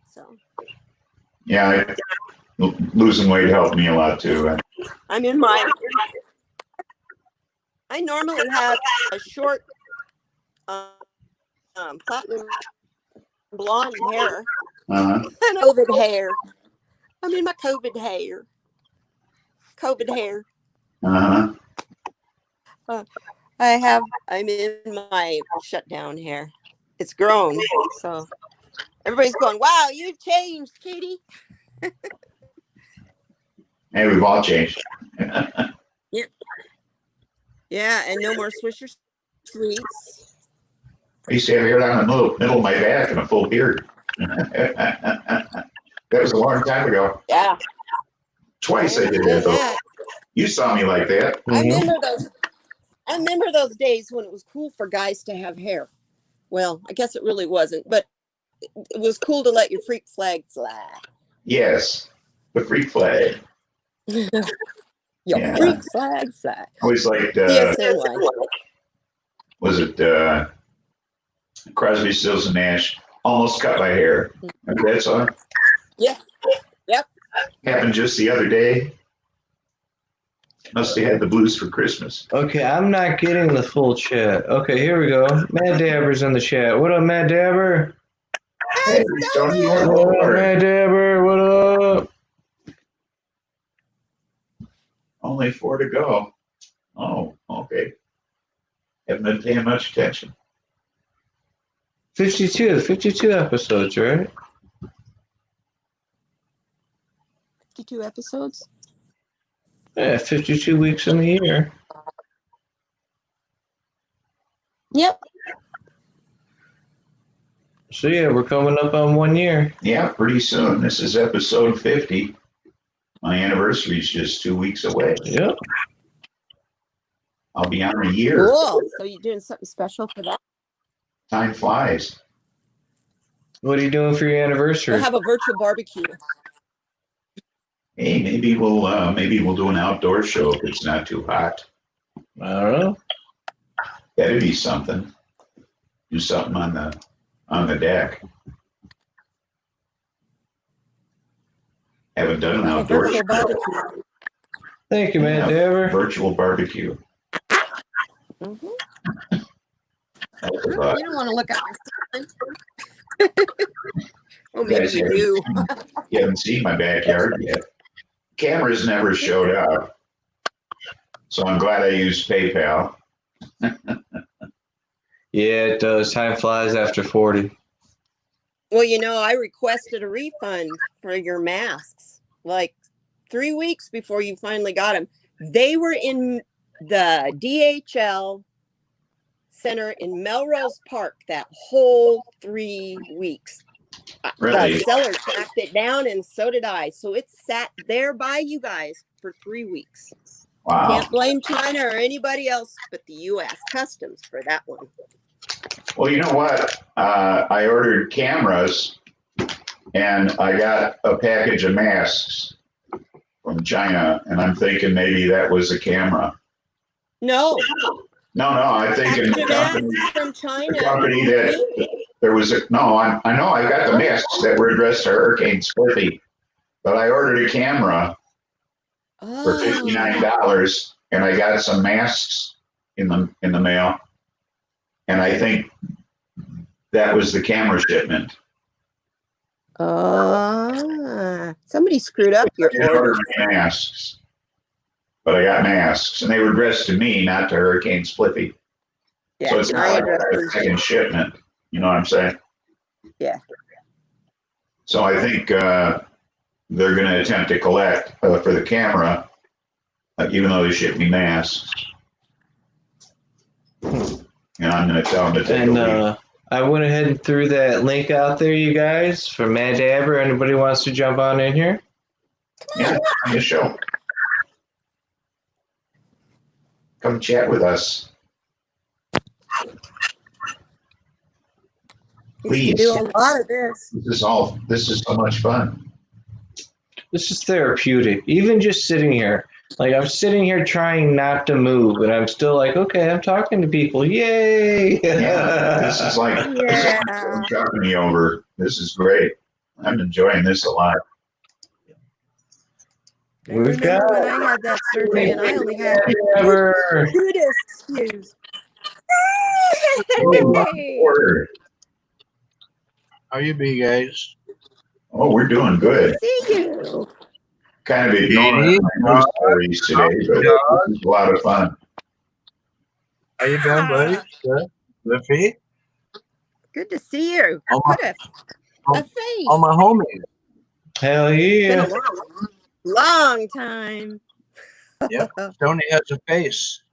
[SPEAKER 3] So
[SPEAKER 1] Yeah, losing weight helped me a lot too.
[SPEAKER 3] I normally have a short platinum blonde hair and COVID hair. I'm in my COVID hair. I'm in my shutdown hair. It's grown, so everybody's going, "Wow, you've changed, Katie."
[SPEAKER 1] Hey, we've all changed.
[SPEAKER 3] Yeah, and no more Swisher Sweets.
[SPEAKER 1] I used to have hair down the middle of my back and a full beard. That was a long time ago.
[SPEAKER 3] Yeah.
[SPEAKER 1] Twice I did that, though. You saw me like that.
[SPEAKER 3] I remember those days when it was cool for guys to have hair. Well, I guess it really wasn't, but it was cool to let your freak flag fly.
[SPEAKER 1] Yes, the freak flag.
[SPEAKER 3] Your freak flag fly.
[SPEAKER 1] I always liked, was it Crosby, Stills, and Nash? Almost Cut My Hair. Remember that song?
[SPEAKER 3] Yeah. Yep.
[SPEAKER 1] Happened just the other day. Must have had the blues for Christmas.
[SPEAKER 2] Okay, I'm not getting the full chat. Okay, here we go. Matt Dabber's in the chat. What up, Matt Dabber?
[SPEAKER 1] Hey, Tony,
[SPEAKER 2] What up, Matt Dabber? What up?
[SPEAKER 1] Only 4 to go. Oh, okay. Haven't been paying much attention.
[SPEAKER 2] 52 episodes, right?
[SPEAKER 3] 52 episodes.
[SPEAKER 2] Yeah, 52 weeks in the year.
[SPEAKER 3] Yep.
[SPEAKER 2] So yeah, we're coming up on 1 year.
[SPEAKER 1] Yeah, pretty soon. This is episode 50. My anniversary is just 2 weeks away.
[SPEAKER 2] Yep.
[SPEAKER 1] I'll be on a year.
[SPEAKER 3] Cool. So you're doing something special for that?
[SPEAKER 1] Time flies.
[SPEAKER 2] What are you doing for your anniversary?
[SPEAKER 3] We'll have a virtual barbecue.
[SPEAKER 1] Hey, maybe we'll do an outdoor show if it's not too hot.
[SPEAKER 2] I don't know.
[SPEAKER 1] That'd be something. Do something on the deck. Haven't done an
[SPEAKER 3] A
[SPEAKER 1] outdoor
[SPEAKER 3] virtual
[SPEAKER 1] show.
[SPEAKER 3] barbecue.
[SPEAKER 2] Thank you, Matt Dabber.
[SPEAKER 1] Virtual barbecue.
[SPEAKER 3] Mhm.
[SPEAKER 1] That's
[SPEAKER 3] You
[SPEAKER 1] about-
[SPEAKER 3] don't want to look at my son. Oh, maybe
[SPEAKER 1] guys
[SPEAKER 3] you
[SPEAKER 1] haven't
[SPEAKER 3] do.
[SPEAKER 1] seen- You haven't seen my backyard yet. Cameras never showed up. So I'm glad I used PayPal.
[SPEAKER 2] Yeah, it does. Time flies after 40.
[SPEAKER 3] Well, I requested a refund for your masks like 3 weeks before you finally got them. They were in the DHL center in Melrose Park that whole 3 weeks.
[SPEAKER 1] Really?
[SPEAKER 3] The seller tracked it down, and so did I. So it sat there by you guys for 3 weeks.
[SPEAKER 1] Wow.
[SPEAKER 3] Can't blame China or anybody else but the U.S. Customs for that one.
[SPEAKER 1] Well, you know what? I ordered cameras and I got a package of masks from China, and I'm thinking maybe that was a camera.
[SPEAKER 3] No,
[SPEAKER 1] No, I'm thinking
[SPEAKER 3] package of masks from China.
[SPEAKER 1] the company that there was a no. I know I got the masks that were addressed to Hurricane Spliffy, but I ordered a camera for
[SPEAKER 3] Oh.
[SPEAKER 1] $59, and I got some masks in the mail, and I think that was the camera shipment.
[SPEAKER 3] Somebody screwed up your
[SPEAKER 1] I didn't
[SPEAKER 3] order.
[SPEAKER 1] order any masks, but I got masks, and they were addressed to me, not to Hurricane Spliffy.
[SPEAKER 3] Yeah,
[SPEAKER 1] So it's not
[SPEAKER 3] my
[SPEAKER 1] like
[SPEAKER 3] address
[SPEAKER 1] a
[SPEAKER 3] is-
[SPEAKER 1] second shipment. You know what I'm saying?
[SPEAKER 3] Yeah.
[SPEAKER 1] So I think they're going to attempt to collect for the camera, even though they ship me masks. And I'm going to tell them to take a week.
[SPEAKER 2] And I went ahead and threw that link out there, you guys, for Matt Dabber. Anybody wants to jump on in here?
[SPEAKER 1] Yeah, on the show. Come chat with us.
[SPEAKER 3] Used to
[SPEAKER 1] Please.
[SPEAKER 3] do a lot of this.
[SPEAKER 1] This is so much fun.
[SPEAKER 2] This is therapeutic. Even just sitting here. Like, I'm sitting here trying not to move, and I'm still like, okay, I'm talking to people. Yay!
[SPEAKER 1] Yeah, this is like company over. This is great. I'm enjoying this a lot.
[SPEAKER 3] I
[SPEAKER 2] We've
[SPEAKER 3] remember
[SPEAKER 2] got
[SPEAKER 3] when I had that surgery and I only had
[SPEAKER 2] Dabber.
[SPEAKER 3] cutest excuse. Hey.
[SPEAKER 1] Order.
[SPEAKER 5] How you be, guys?
[SPEAKER 1] Oh, we're doing good.
[SPEAKER 3] See you.
[SPEAKER 1] Kind of ignoring my news stories today, but it's a lot of fun.
[SPEAKER 5] How you been, buddy? Good. Spliffy?
[SPEAKER 3] Good to see you.
[SPEAKER 5] Oh, my-
[SPEAKER 3] Put a face.
[SPEAKER 5] All my homies.
[SPEAKER 2] Hell
[SPEAKER 3] Been
[SPEAKER 2] yeah.
[SPEAKER 3] a long time.
[SPEAKER 5] Yep. Tony has a face.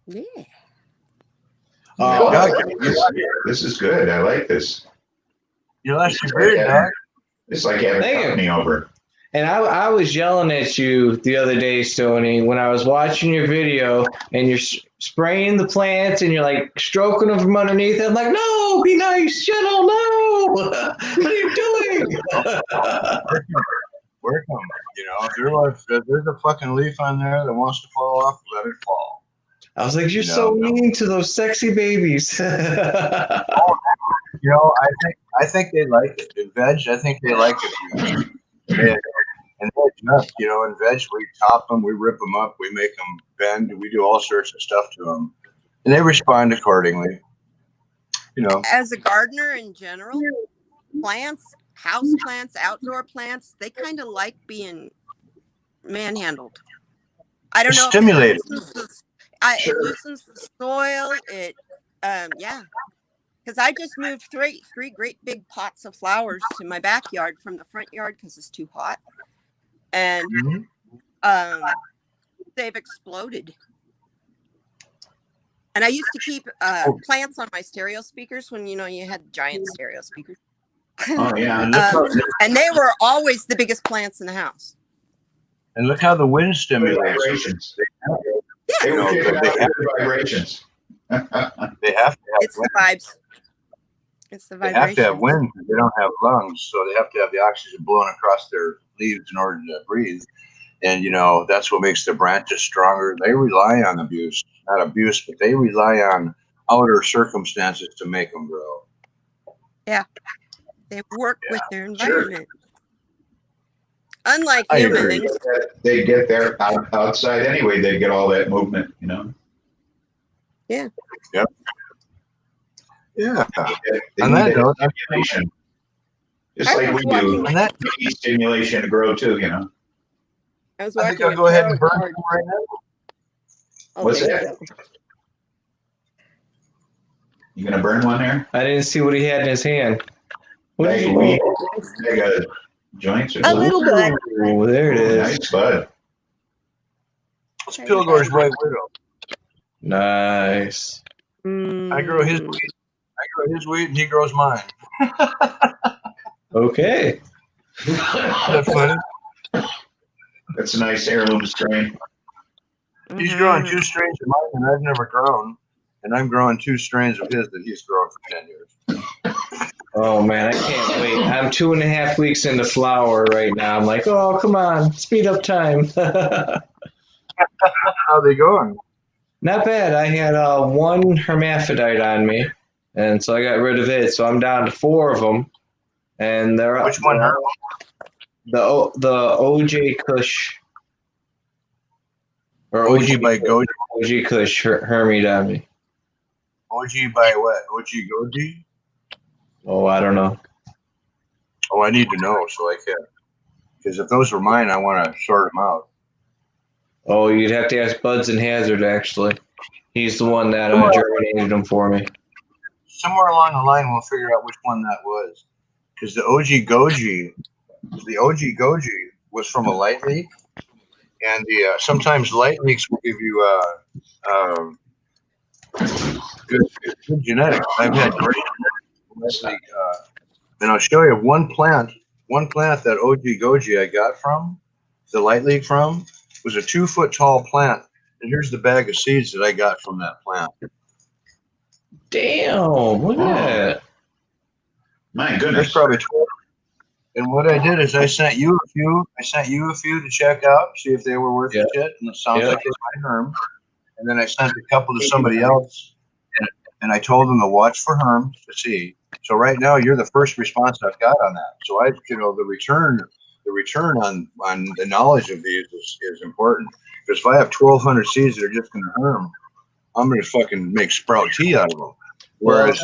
[SPEAKER 3] Yeah.
[SPEAKER 1] Oh,
[SPEAKER 5] Doug,
[SPEAKER 1] this is good. I like this.
[SPEAKER 5] you lost your beard, dog.
[SPEAKER 1] It's like having
[SPEAKER 2] Thank you.
[SPEAKER 1] company over.
[SPEAKER 2] And I was yelling at you the other day, Stoney, when I was watching your video and you're spraying the plants and you're like stroking them from underneath. I'm like, no, be nice, gentle, no. What are you doing?
[SPEAKER 5] Work them. If there's a fucking leaf on there that wants to fall off, let it fall.
[SPEAKER 2] I was like, you're so mean to those sexy babies.
[SPEAKER 5] I think they like it. In veg, I think they like it. And veg up, in veg, we top them, we rip them up, we make them bend, we do all sorts of stuff to them, and they respond accordingly.
[SPEAKER 3] As a gardener in general, plants, house plants, outdoor plants, they kind of like being manhandled. I don't know.
[SPEAKER 5] Stimulated.
[SPEAKER 3] It loosens the soil. Because I just moved three great big pots of flowers to my backyard from the front yard because it's too hot, and they've exploded. And I used to keep plants on my stereo speakers when you had giant stereo speakers.
[SPEAKER 1] Oh yeah.
[SPEAKER 3] And they were always the biggest plants in the house.
[SPEAKER 5] And look how the wind stimulates.
[SPEAKER 1] Vibrations.
[SPEAKER 3] Yeah.
[SPEAKER 1] They
[SPEAKER 5] You know,
[SPEAKER 1] were kicking
[SPEAKER 5] they
[SPEAKER 1] out
[SPEAKER 5] have-
[SPEAKER 1] good vibrations.
[SPEAKER 5] They have to have
[SPEAKER 3] It's the
[SPEAKER 5] wind.
[SPEAKER 3] vibes. It's the
[SPEAKER 5] They
[SPEAKER 3] vibration.
[SPEAKER 5] have to have wind because they don't have lungs, so they have to have the oxygen blowing across their leaves in order to breathe. And that's what makes the branches stronger. They rely on abuse, not abuse, but they rely on outer circumstances to make them grow.
[SPEAKER 3] They work with their
[SPEAKER 1] Sure.
[SPEAKER 3] environment. Unlike
[SPEAKER 5] I agree.
[SPEAKER 3] humans.
[SPEAKER 1] They get there outside anyway. They get all that movement,
[SPEAKER 5] Yeah.
[SPEAKER 1] They
[SPEAKER 5] On
[SPEAKER 1] need
[SPEAKER 5] that note,
[SPEAKER 1] stimulation. Just
[SPEAKER 3] I
[SPEAKER 1] like
[SPEAKER 3] was
[SPEAKER 1] we do.
[SPEAKER 3] watching-
[SPEAKER 5] on that,
[SPEAKER 1] We need stimulation to grow too,
[SPEAKER 3] I was
[SPEAKER 5] I
[SPEAKER 3] watching
[SPEAKER 5] think I'll
[SPEAKER 3] a
[SPEAKER 5] go ahead and
[SPEAKER 3] tarot
[SPEAKER 5] burn
[SPEAKER 3] card.
[SPEAKER 5] some right now.
[SPEAKER 1] What's
[SPEAKER 3] Okay,
[SPEAKER 1] that?
[SPEAKER 3] go.
[SPEAKER 1] You gonna burn one there?
[SPEAKER 2] I didn't see what he had in his hand. What
[SPEAKER 1] Bag
[SPEAKER 2] is
[SPEAKER 1] of weed, bag of joints or
[SPEAKER 3] A
[SPEAKER 1] something?
[SPEAKER 3] little bit.
[SPEAKER 2] Oh, there it is.
[SPEAKER 1] Nice bud.
[SPEAKER 5] It's Pilgor's White Widow.
[SPEAKER 2] Nice.
[SPEAKER 5] I grow his
[SPEAKER 3] Mm.
[SPEAKER 5] weed. I grow his weed, and he grows mine.
[SPEAKER 2] Okay.
[SPEAKER 5] Isn't that funny?
[SPEAKER 1] That's a nice heirloom strain.
[SPEAKER 5] He's
[SPEAKER 3] Mhm.
[SPEAKER 5] growing 2 strains of mine that I've never grown, and I'm growing 2 strains of his that he's grown for 10 years.
[SPEAKER 2] Oh man, I can't wait. I'm 2.5 weeks into flower right now. I'm like, oh come on, speed up time.
[SPEAKER 5] How they going?
[SPEAKER 2] Not bad. I had one hermaphrodite on me, and so I got rid of it. So I'm down to 4 of them, and they're
[SPEAKER 5] Which one hurt?
[SPEAKER 2] the OJ Kush or
[SPEAKER 5] OG by Goji?
[SPEAKER 2] OG Kush Hermit on me.
[SPEAKER 5] OG by what? OG Goji?
[SPEAKER 2] Oh, I don't know.
[SPEAKER 5] Oh, I need to know so I can. Because if those were mine, I want to sort them out.
[SPEAKER 2] Oh, you'd have to ask Budz and Hazard actually. He's the one that germinated them for me.
[SPEAKER 5] Somewhere along the line, we'll figure out which one that was. Because the OG Goji was from a light leak, and the sometimes light leaks will give you good genetics. I've had great genetics. And I'll show you one plant that OG Goji I got from the light leak from was a 2-foot tall plant, and here's the bag of seeds that I got from that plant.
[SPEAKER 2] Damn, look at that.
[SPEAKER 1] My
[SPEAKER 5] There's
[SPEAKER 1] goodness.
[SPEAKER 5] probably 12. And what I did is I sent you a few. I sent you a few to check out, see if they were worth a shit, and it sounds like they might herm. And then I sent a couple to somebody else, and I told them to watch for herms to see. So right now you're the first response I've got on that. So the return on the knowledge of these is important. Because if I have 1,200 seeds that are just going to herm, I'm going to fucking make sprout tea out of them. Whereas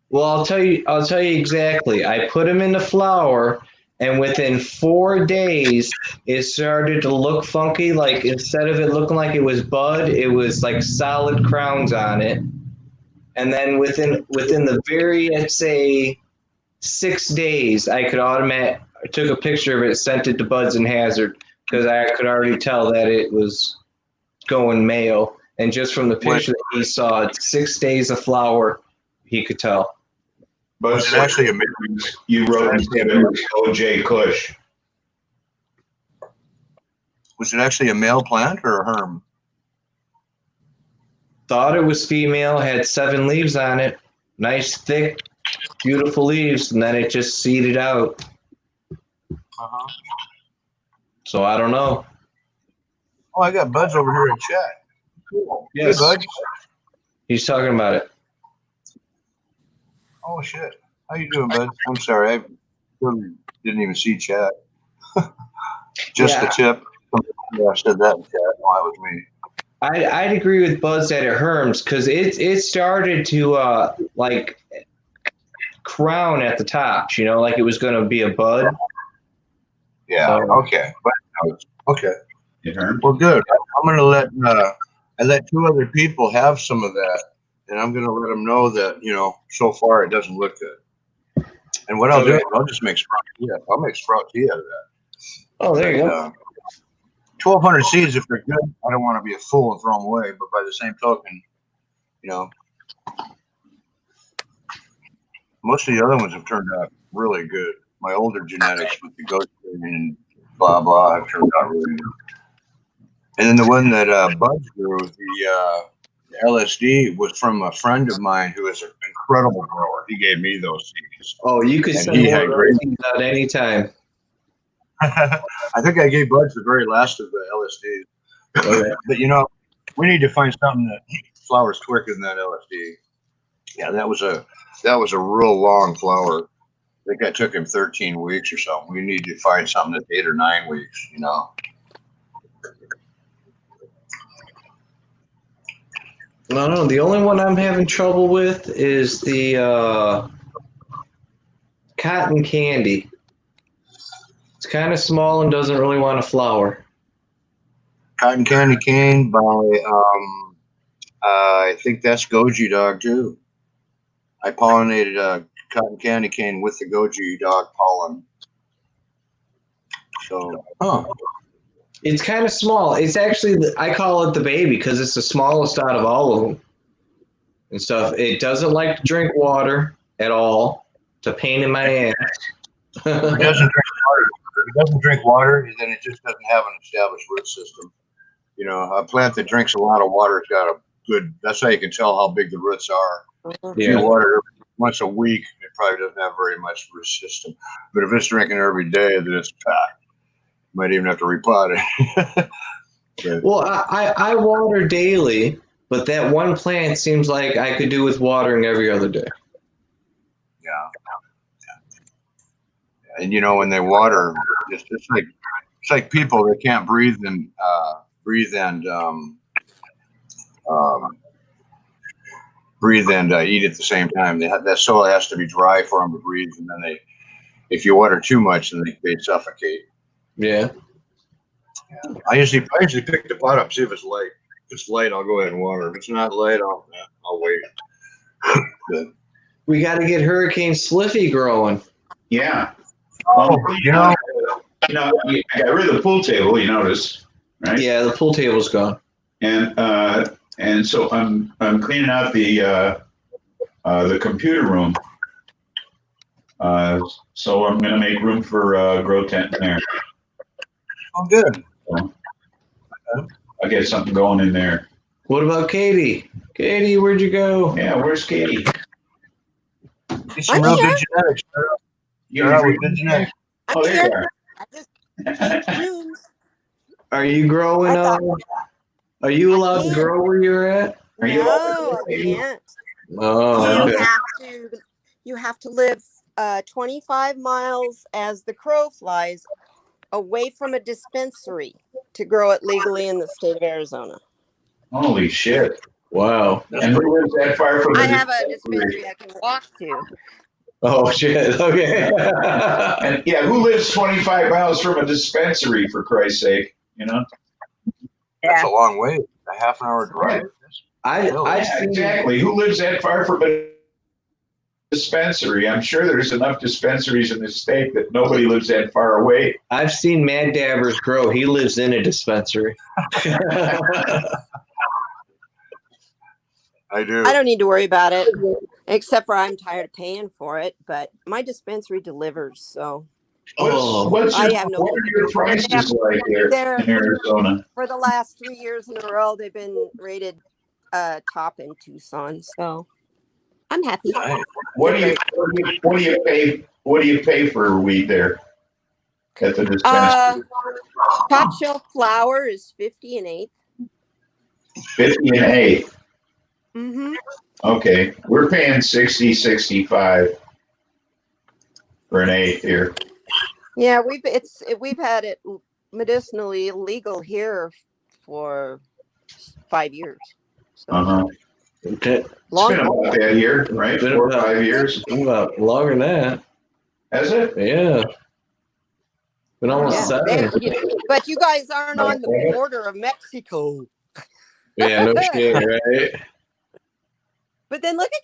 [SPEAKER 2] Well, I'll tell you exactly. I put them in the flower, and within 4 days, it started to look funky. Like instead of it looking like it was bud, it was like solid crowns on it. And then within the very, I'd say, 6 days, I took a picture of it, sent it to Budz and Hazard because I could already tell that it was going male. And just from the picture that he saw, 6 days of flower, he could tell.
[SPEAKER 1] But
[SPEAKER 5] was it actually a
[SPEAKER 1] you wrote and said it was OJ Kush.
[SPEAKER 5] Was it actually a male plant or a herm?
[SPEAKER 2] Thought it was female, had 7 leaves on it. Nice, thick, beautiful leaves, and then it just seeded out.
[SPEAKER 5] Uh-huh.
[SPEAKER 2] So I don't know.
[SPEAKER 5] Oh, I got Budz over here in chat. Cool.
[SPEAKER 2] Yes.
[SPEAKER 5] Hey, Budz.
[SPEAKER 2] He's talking about it.
[SPEAKER 5] Oh, shit. How you doing, Budz? I'm sorry. I really didn't even see chat. Just the tip. Yeah, I said that in chat. No, that was me.
[SPEAKER 2] I'd agree with Budz that it herms because it started to like crown at the top, like it was going to be a bud.
[SPEAKER 5] Yeah, okay. Okay.
[SPEAKER 1] It hermed.
[SPEAKER 5] Well, good. I'm going to let 2 other people have some of that, and I'm going to let them know that, so far it doesn't look good. And what I'll do is I'll just make sprout tea. I'll make sprout tea out of that.
[SPEAKER 2] Oh, there you go.
[SPEAKER 5] 1,200 seeds, if they're good, I don't want to be a fool and throw them away. But by the same token, You know, most of the other ones have turned out really good. My older genetics with the goat and blah blah have turned out really good. And then the one that Budz grew, the LSD, was from a friend of mine who is an incredible grower. He gave me those seeds.
[SPEAKER 2] Oh, you could
[SPEAKER 5] And
[SPEAKER 2] send
[SPEAKER 5] he
[SPEAKER 2] more
[SPEAKER 5] had great.
[SPEAKER 2] seeds out anytime.
[SPEAKER 5] I think I gave Budz the very last of the LSD.
[SPEAKER 2] Okay.
[SPEAKER 5] But you know, we need to find something that flowers quicker than that LSD. Yeah, that was a real long flower. I think that took him 13 weeks or so. We need to find something that's 8 or 9 weeks, you know.
[SPEAKER 2] No, the only one I'm having trouble with is the cotton candy. It's kind of small and doesn't really want to flower.
[SPEAKER 5] Cotton candy cane by I think that's goji dog too. I pollinated cotton candy cane with the goji dog pollen. So,
[SPEAKER 2] It's kind of small. It's actually, I call it the baby because it's the smallest out of all of them and stuff. It doesn't like to drink water at all. It's a pain in my ass.
[SPEAKER 5] if it doesn't drink water, then it just doesn't have an established root system. You know, a plant that drinks a lot of water has got a good. That's how you can tell how big the roots are. If you water once a week, it probably doesn't have very much root system. But if it's drinking every day, then it's packed. Might even have to repot it.
[SPEAKER 2] Well, I water daily, but that one plant seems like I could do with watering every other day.
[SPEAKER 5] Yeah. And you know, when they water, it's like people that can't breathe and eat at the same time. That soil has to be dry for them to breathe, and then if you water too much, then they suffocate.
[SPEAKER 2] Yeah.
[SPEAKER 5] I usually pick the pot up, see if it's light. If it's light, I'll go ahead and water. If it's not light, I'll wait. But,
[SPEAKER 2] We got to get Hurricane Spliffy growing.
[SPEAKER 1] Yeah.
[SPEAKER 5] you know,
[SPEAKER 1] I got rid of the pool table. You notice, right?
[SPEAKER 2] Yeah, the pool table's gone.
[SPEAKER 1] And so I'm cleaning out the computer room. So I'm gonna make room for grow tent in there.
[SPEAKER 5] oh, good.
[SPEAKER 1] So I'll get something going in there.
[SPEAKER 2] What about Katie? Katie, where'd you go?
[SPEAKER 1] Yeah, where's Katie?
[SPEAKER 5] Get some real good genetics. You're out with good genetics.
[SPEAKER 1] Oh, there you are.
[SPEAKER 3] I just rooms.
[SPEAKER 2] Are you growing up? Are you allowed to grow where you're at?
[SPEAKER 1] Are you
[SPEAKER 3] No, I can't.
[SPEAKER 2] Oh,
[SPEAKER 3] You
[SPEAKER 2] okay.
[SPEAKER 3] you have to live 25 miles as the crow flies away from a dispensary to grow it legally in the state of Arizona.
[SPEAKER 1] Holy shit!
[SPEAKER 2] Wow.
[SPEAKER 1] And who lives that far from?
[SPEAKER 3] I have a dispensary I can walk to.
[SPEAKER 2] Oh, shit. Okay.
[SPEAKER 1] And yeah, who lives 25 miles from a dispensary? For Christ's sake, you know.
[SPEAKER 5] That's a long way. A half an hour drive.
[SPEAKER 1] Yeah, exactly. Who lives that far from a dispensary? I'm sure there's enough dispensaries in the state that nobody lives that far away.
[SPEAKER 2] I've seen Mad Dabbers grow. He lives in a dispensary.
[SPEAKER 5] I do.
[SPEAKER 3] I don't need to worry about it, except for I'm tired of paying for it. But my dispensary delivers, so
[SPEAKER 1] What are your prices like there in Arizona?
[SPEAKER 3] for the last 3 years in a row, they've been rated top in Tucson. So I'm happy.
[SPEAKER 5] Nice.
[SPEAKER 1] What do you pay for weed there at the dispensary?
[SPEAKER 3] Top shelf flower is 50 an eighth.
[SPEAKER 1] 50 an eighth.
[SPEAKER 3] Mm-hmm.
[SPEAKER 1] Okay, we're paying 60-65 for an eighth here.
[SPEAKER 3] Yeah, we've had it medicinally legal here for 5 years. So
[SPEAKER 2] Okay.
[SPEAKER 3] long.
[SPEAKER 1] It's been about that year, right? 4 or 5 years.
[SPEAKER 2] About longer than that.
[SPEAKER 1] Has it?
[SPEAKER 2] Yeah. Been almost
[SPEAKER 3] Yeah,
[SPEAKER 2] 7.
[SPEAKER 3] but you guys aren't on the border of Mexico.
[SPEAKER 2] Yeah, no shit, right?
[SPEAKER 3] But then look at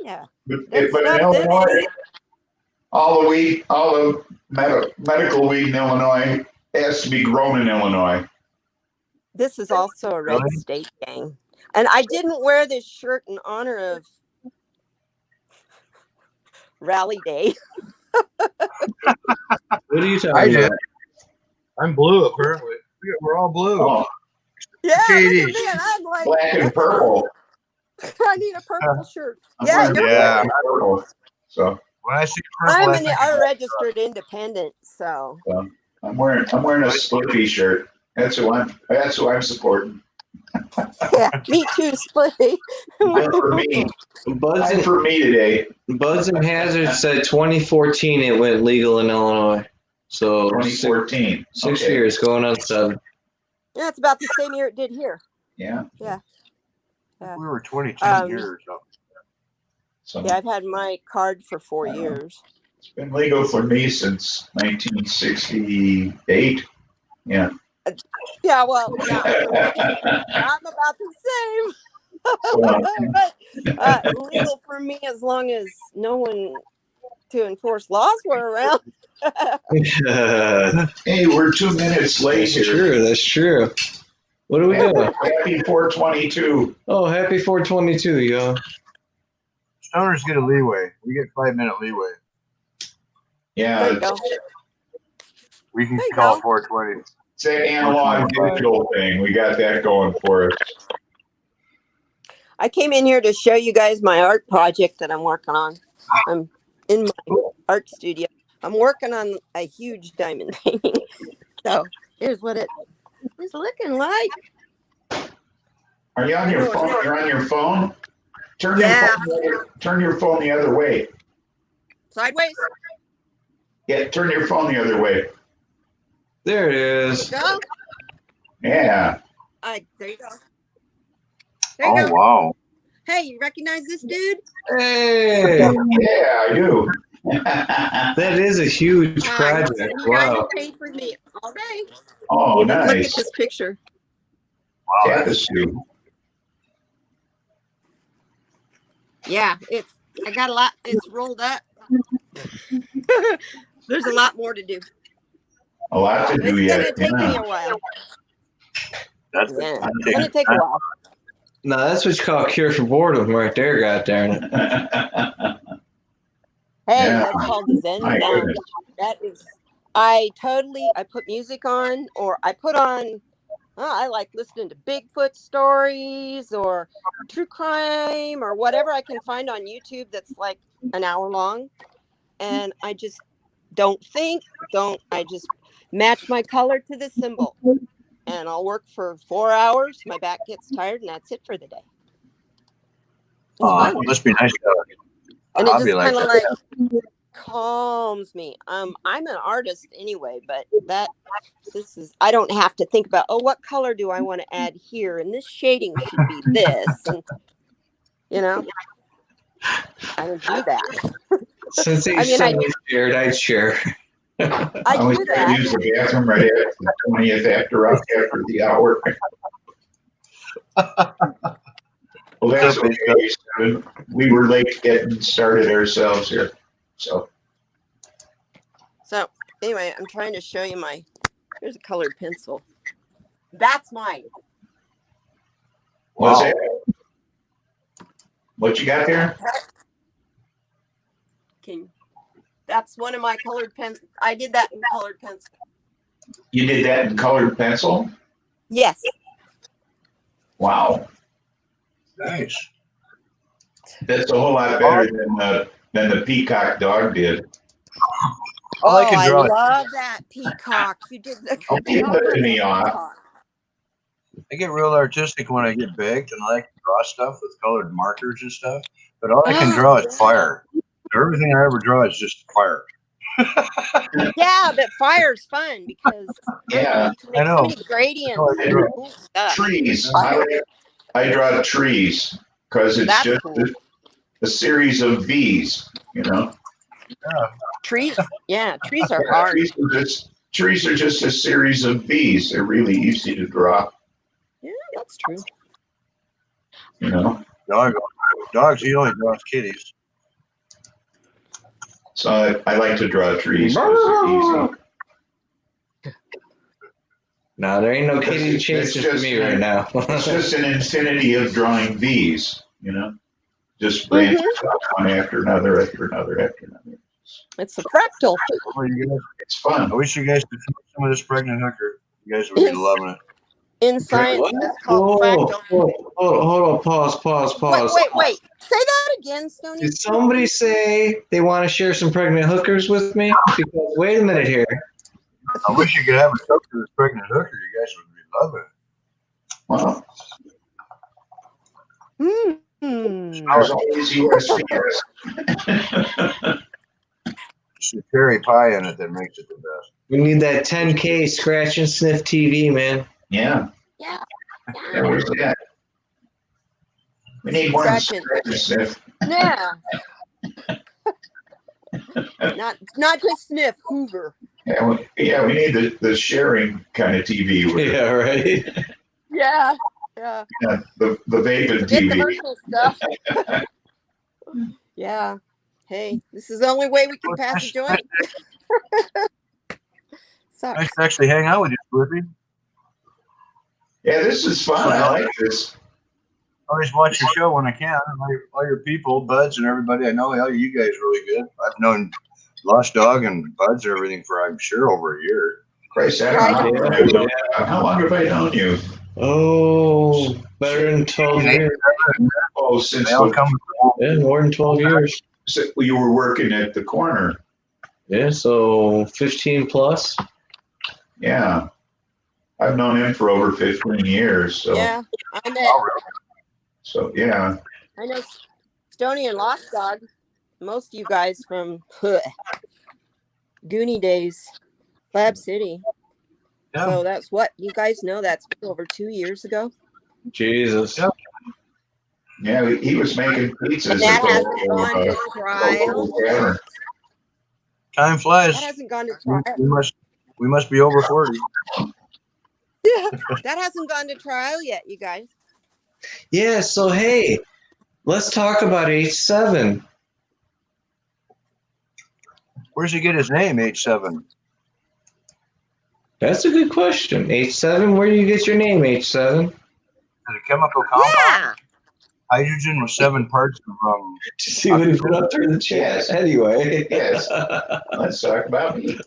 [SPEAKER 3] California.
[SPEAKER 1] But
[SPEAKER 3] That's
[SPEAKER 1] in
[SPEAKER 3] not
[SPEAKER 1] Illinois, all the medical weed in Illinois has to be grown in Illinois.
[SPEAKER 3] This is also a red
[SPEAKER 5] Really?
[SPEAKER 3] state, gang. And I didn't wear this shirt in honor of Rally Day.
[SPEAKER 2] What are you
[SPEAKER 5] I
[SPEAKER 2] talking
[SPEAKER 5] did.
[SPEAKER 2] about?
[SPEAKER 5] I'm blue, apparently. We're all blue.
[SPEAKER 1] Oh,
[SPEAKER 3] Yeah, look
[SPEAKER 5] Katie.
[SPEAKER 3] at me. And I'm like,
[SPEAKER 1] black and purple.
[SPEAKER 3] I need a purple shirt.
[SPEAKER 1] I'm
[SPEAKER 3] Yeah,
[SPEAKER 1] wearing
[SPEAKER 3] you're
[SPEAKER 5] Yeah.
[SPEAKER 1] black and purple. So
[SPEAKER 5] When I see purple,
[SPEAKER 3] I'm
[SPEAKER 5] I
[SPEAKER 3] an
[SPEAKER 5] think
[SPEAKER 3] unregistered independent, so
[SPEAKER 1] I'm wearing a Spliffy shirt. That's who I'm supporting.
[SPEAKER 3] yeah, me too, Spliffy.
[SPEAKER 1] I'm for me.
[SPEAKER 2] Budz
[SPEAKER 1] I'm
[SPEAKER 2] and,
[SPEAKER 1] for me today.
[SPEAKER 2] Budz and Hazard said 2014 it went legal in Illinois. So
[SPEAKER 1] 2014.
[SPEAKER 2] six
[SPEAKER 1] Okay.
[SPEAKER 2] years, going on 7.
[SPEAKER 3] Yeah, it's about the same year it did here.
[SPEAKER 1] Yeah.
[SPEAKER 5] we were 22 here or something.
[SPEAKER 1] So
[SPEAKER 3] Yeah, I've had my card for 4 years.
[SPEAKER 1] it's been legal for me since 1968. Yeah.
[SPEAKER 3] Yeah, well, yeah, for me, I'm about the same. But legal for me as long as no one to enforce laws were around.
[SPEAKER 1] Hey, we're 2 minutes late
[SPEAKER 2] That's
[SPEAKER 1] here.
[SPEAKER 2] true. That's true. What are we doing?
[SPEAKER 1] Happy 422.
[SPEAKER 2] Oh, happy 422, yo.
[SPEAKER 5] Stoners get a leeway. We get 5-minute leeway.
[SPEAKER 1] Yeah,
[SPEAKER 3] There you go.
[SPEAKER 5] We can
[SPEAKER 3] There you
[SPEAKER 5] call
[SPEAKER 3] go.
[SPEAKER 5] 420.
[SPEAKER 1] it's that analog digital thing. We got that going for us.
[SPEAKER 3] I came in here to show you guys my art project that I'm working on. I'm in my art studio. I'm working on a huge diamond painting. So here's what it is looking like.
[SPEAKER 1] Are you on your phone? You're on your phone? Turn your phone the other way.
[SPEAKER 3] Sideways.
[SPEAKER 1] Yeah, turn your phone the other way.
[SPEAKER 2] There it is.
[SPEAKER 3] Go.
[SPEAKER 1] Yeah.
[SPEAKER 3] There you go. There you
[SPEAKER 5] Oh,
[SPEAKER 3] go.
[SPEAKER 5] wow.
[SPEAKER 3] Hey, you recognize this dude?
[SPEAKER 2] Hey,
[SPEAKER 1] Yeah, I do.
[SPEAKER 2] that is a huge project.
[SPEAKER 3] He
[SPEAKER 2] Wow.
[SPEAKER 3] diamond paint for me all day.
[SPEAKER 1] Oh,
[SPEAKER 3] Look at
[SPEAKER 1] nice.
[SPEAKER 3] this picture.
[SPEAKER 5] Wow.
[SPEAKER 1] Tapestry.
[SPEAKER 3] Yeah, I got a lot. It's rolled up. There's a lot more to do.
[SPEAKER 1] A lot to do
[SPEAKER 3] It's
[SPEAKER 1] yet.
[SPEAKER 3] gonna take me a while.
[SPEAKER 5] That's
[SPEAKER 3] Yeah, it's gonna take a while.
[SPEAKER 2] No, that's what you call a cure for boredom right there, god darn it.
[SPEAKER 3] Hey,
[SPEAKER 1] Yeah.
[SPEAKER 3] that's called Zen
[SPEAKER 1] My
[SPEAKER 3] sound.
[SPEAKER 1] goodness.
[SPEAKER 3] That is, I put music on, or I put on, I like listening to Bigfoot stories or true crime or whatever I can find on YouTube that's like an hour long. And I just I just match my color to the symbol. And I'll work for 4 hours. My back gets tired, and that's it for the day. It's fun.
[SPEAKER 5] it must be nice to have
[SPEAKER 3] And
[SPEAKER 5] a
[SPEAKER 3] it
[SPEAKER 5] hobby
[SPEAKER 3] just
[SPEAKER 5] like
[SPEAKER 3] kind of
[SPEAKER 5] that.
[SPEAKER 3] like calms me. I'm an artist anyway, but I don't have to think about, what color do I want to add here, and this shading should be this, and I don't do that.
[SPEAKER 2] Since
[SPEAKER 3] I
[SPEAKER 2] each
[SPEAKER 3] mean,
[SPEAKER 2] time we shared, I'd share.
[SPEAKER 3] I
[SPEAKER 1] was
[SPEAKER 3] do
[SPEAKER 1] going to use
[SPEAKER 3] that.
[SPEAKER 1] the bathroom right after the 20th after the hour. Well, that's okay. We were late getting started ourselves here. So
[SPEAKER 3] Anyway, I'm trying to show you here's a colored pencil. That's mine.
[SPEAKER 1] what's
[SPEAKER 5] Wow.
[SPEAKER 1] it? What you got there?
[SPEAKER 3] That's one of my colored pens. I did that in colored pencil.
[SPEAKER 1] You did that in colored pencil?
[SPEAKER 3] Yes.
[SPEAKER 1] Wow.
[SPEAKER 5] Nice.
[SPEAKER 1] That's a whole lot better than the peacock dog did.
[SPEAKER 5] All I can draw.
[SPEAKER 3] I love that peacock. You did the
[SPEAKER 1] Oh, keep letting me off.
[SPEAKER 5] I get real artistic when I get baked, and I like to draw stuff with colored markers and stuff. But all I can draw is fire. Everything I ever draw is just fire.
[SPEAKER 3] Yeah, but fire's fun because
[SPEAKER 1] Yeah,
[SPEAKER 3] you can make
[SPEAKER 5] I know.
[SPEAKER 3] so many gradients and cool stuff.
[SPEAKER 1] trees.
[SPEAKER 3] Fire.
[SPEAKER 1] I draw trees because it's
[SPEAKER 3] That's
[SPEAKER 1] just
[SPEAKER 3] cool.
[SPEAKER 1] a series of V's,
[SPEAKER 3] Trees, trees are hard.
[SPEAKER 1] Trees are just a series of V's. They're really easy to draw.
[SPEAKER 3] Yeah, that's true.
[SPEAKER 5] Dogs, he only draws kitties.
[SPEAKER 1] So I like to draw trees because they're easy.
[SPEAKER 2] No, there ain't no
[SPEAKER 1] Because
[SPEAKER 2] kitty
[SPEAKER 1] it's
[SPEAKER 2] chasing for
[SPEAKER 1] just-
[SPEAKER 2] me right now.
[SPEAKER 1] It's just an infinity of drawing V's, you know, just branches off one after another, after another, after another.
[SPEAKER 3] It's a fractal.
[SPEAKER 5] Well, you guys,
[SPEAKER 1] It's fun.
[SPEAKER 5] I wish you guys could see some of this pregnant hooker. You guys would be loving it.
[SPEAKER 3] In science,
[SPEAKER 2] What?
[SPEAKER 3] that's called fractal.
[SPEAKER 2] Hold on, pause.
[SPEAKER 3] Wait. Say that again, Stony.
[SPEAKER 2] Did somebody say they want to share some pregnant hookers with me? Because wait a minute here.
[SPEAKER 5] I wish you could have a talk to this pregnant hooker. You guys would be loving it.
[SPEAKER 3] Hmm.
[SPEAKER 1] There's always USPS.
[SPEAKER 5] It's the cherry pie in it that makes it the best.
[SPEAKER 2] We need that 10K scratch and sniff TV, man.
[SPEAKER 1] Yeah.
[SPEAKER 3] Yeah.
[SPEAKER 1] Yeah, where's that? We need more
[SPEAKER 3] Scratch it.
[SPEAKER 1] sniff.
[SPEAKER 3] Yeah. not just sniff, Hoover.
[SPEAKER 1] Yeah, we need the sharing kind of TV. With
[SPEAKER 2] Yeah, right.
[SPEAKER 3] Yeah.
[SPEAKER 1] the vaping
[SPEAKER 3] Forget the
[SPEAKER 1] TV.
[SPEAKER 3] virtual stuff. Yeah. Hey, this is the only way we can pass a joint. Sucks.
[SPEAKER 5] Nice to actually hang out with you, Spliffy.
[SPEAKER 1] Yeah, this is fun. I like this.
[SPEAKER 5] I always watch your show when I can. All your people, Budz and everybody. I know all you guys really good. I've known Lost Dog and Budz and everything for, I'm sure, over a year.
[SPEAKER 1] Christ, I don't know. How long have I known you?
[SPEAKER 2] Oh, better than 12 years.
[SPEAKER 1] Oh, since
[SPEAKER 5] They all come
[SPEAKER 2] Yeah, more than 12 years.
[SPEAKER 1] you were working at the corner.
[SPEAKER 2] Yeah, so 15 plus.
[SPEAKER 1] Yeah. I've known him for over 15 years. So,
[SPEAKER 3] Yeah. I met.
[SPEAKER 1] So yeah.
[SPEAKER 3] I know Stony and Lost Dog. Most of you guys from Goonie days, Lab City.
[SPEAKER 5] Yeah.
[SPEAKER 3] So that's what you guys know. That's over 2 years ago.
[SPEAKER 2] Jesus.
[SPEAKER 5] Yep.
[SPEAKER 1] Yeah, he was making pizzas.
[SPEAKER 3] And that
[SPEAKER 1] at
[SPEAKER 3] hasn't
[SPEAKER 1] the
[SPEAKER 3] gone to
[SPEAKER 1] local
[SPEAKER 3] trial.
[SPEAKER 1] tavern.
[SPEAKER 5] Time flies.
[SPEAKER 3] That hasn't gone to trial.
[SPEAKER 5] We must be over 40.
[SPEAKER 3] Yeah, that hasn't gone to trial yet, you guys.
[SPEAKER 2] Yeah, so hey, let's talk about H7.
[SPEAKER 5] Where's he get his name, H7?
[SPEAKER 2] That's a good question. H7, where do you get your name, H7?
[SPEAKER 5] Is it a chemical compound?
[SPEAKER 3] Yeah.
[SPEAKER 5] Hydrogen with 7 parts of
[SPEAKER 2] See what he put up there in the chat.
[SPEAKER 1] Yes.
[SPEAKER 2] Anyway.
[SPEAKER 1] Yes. Let's talk about me.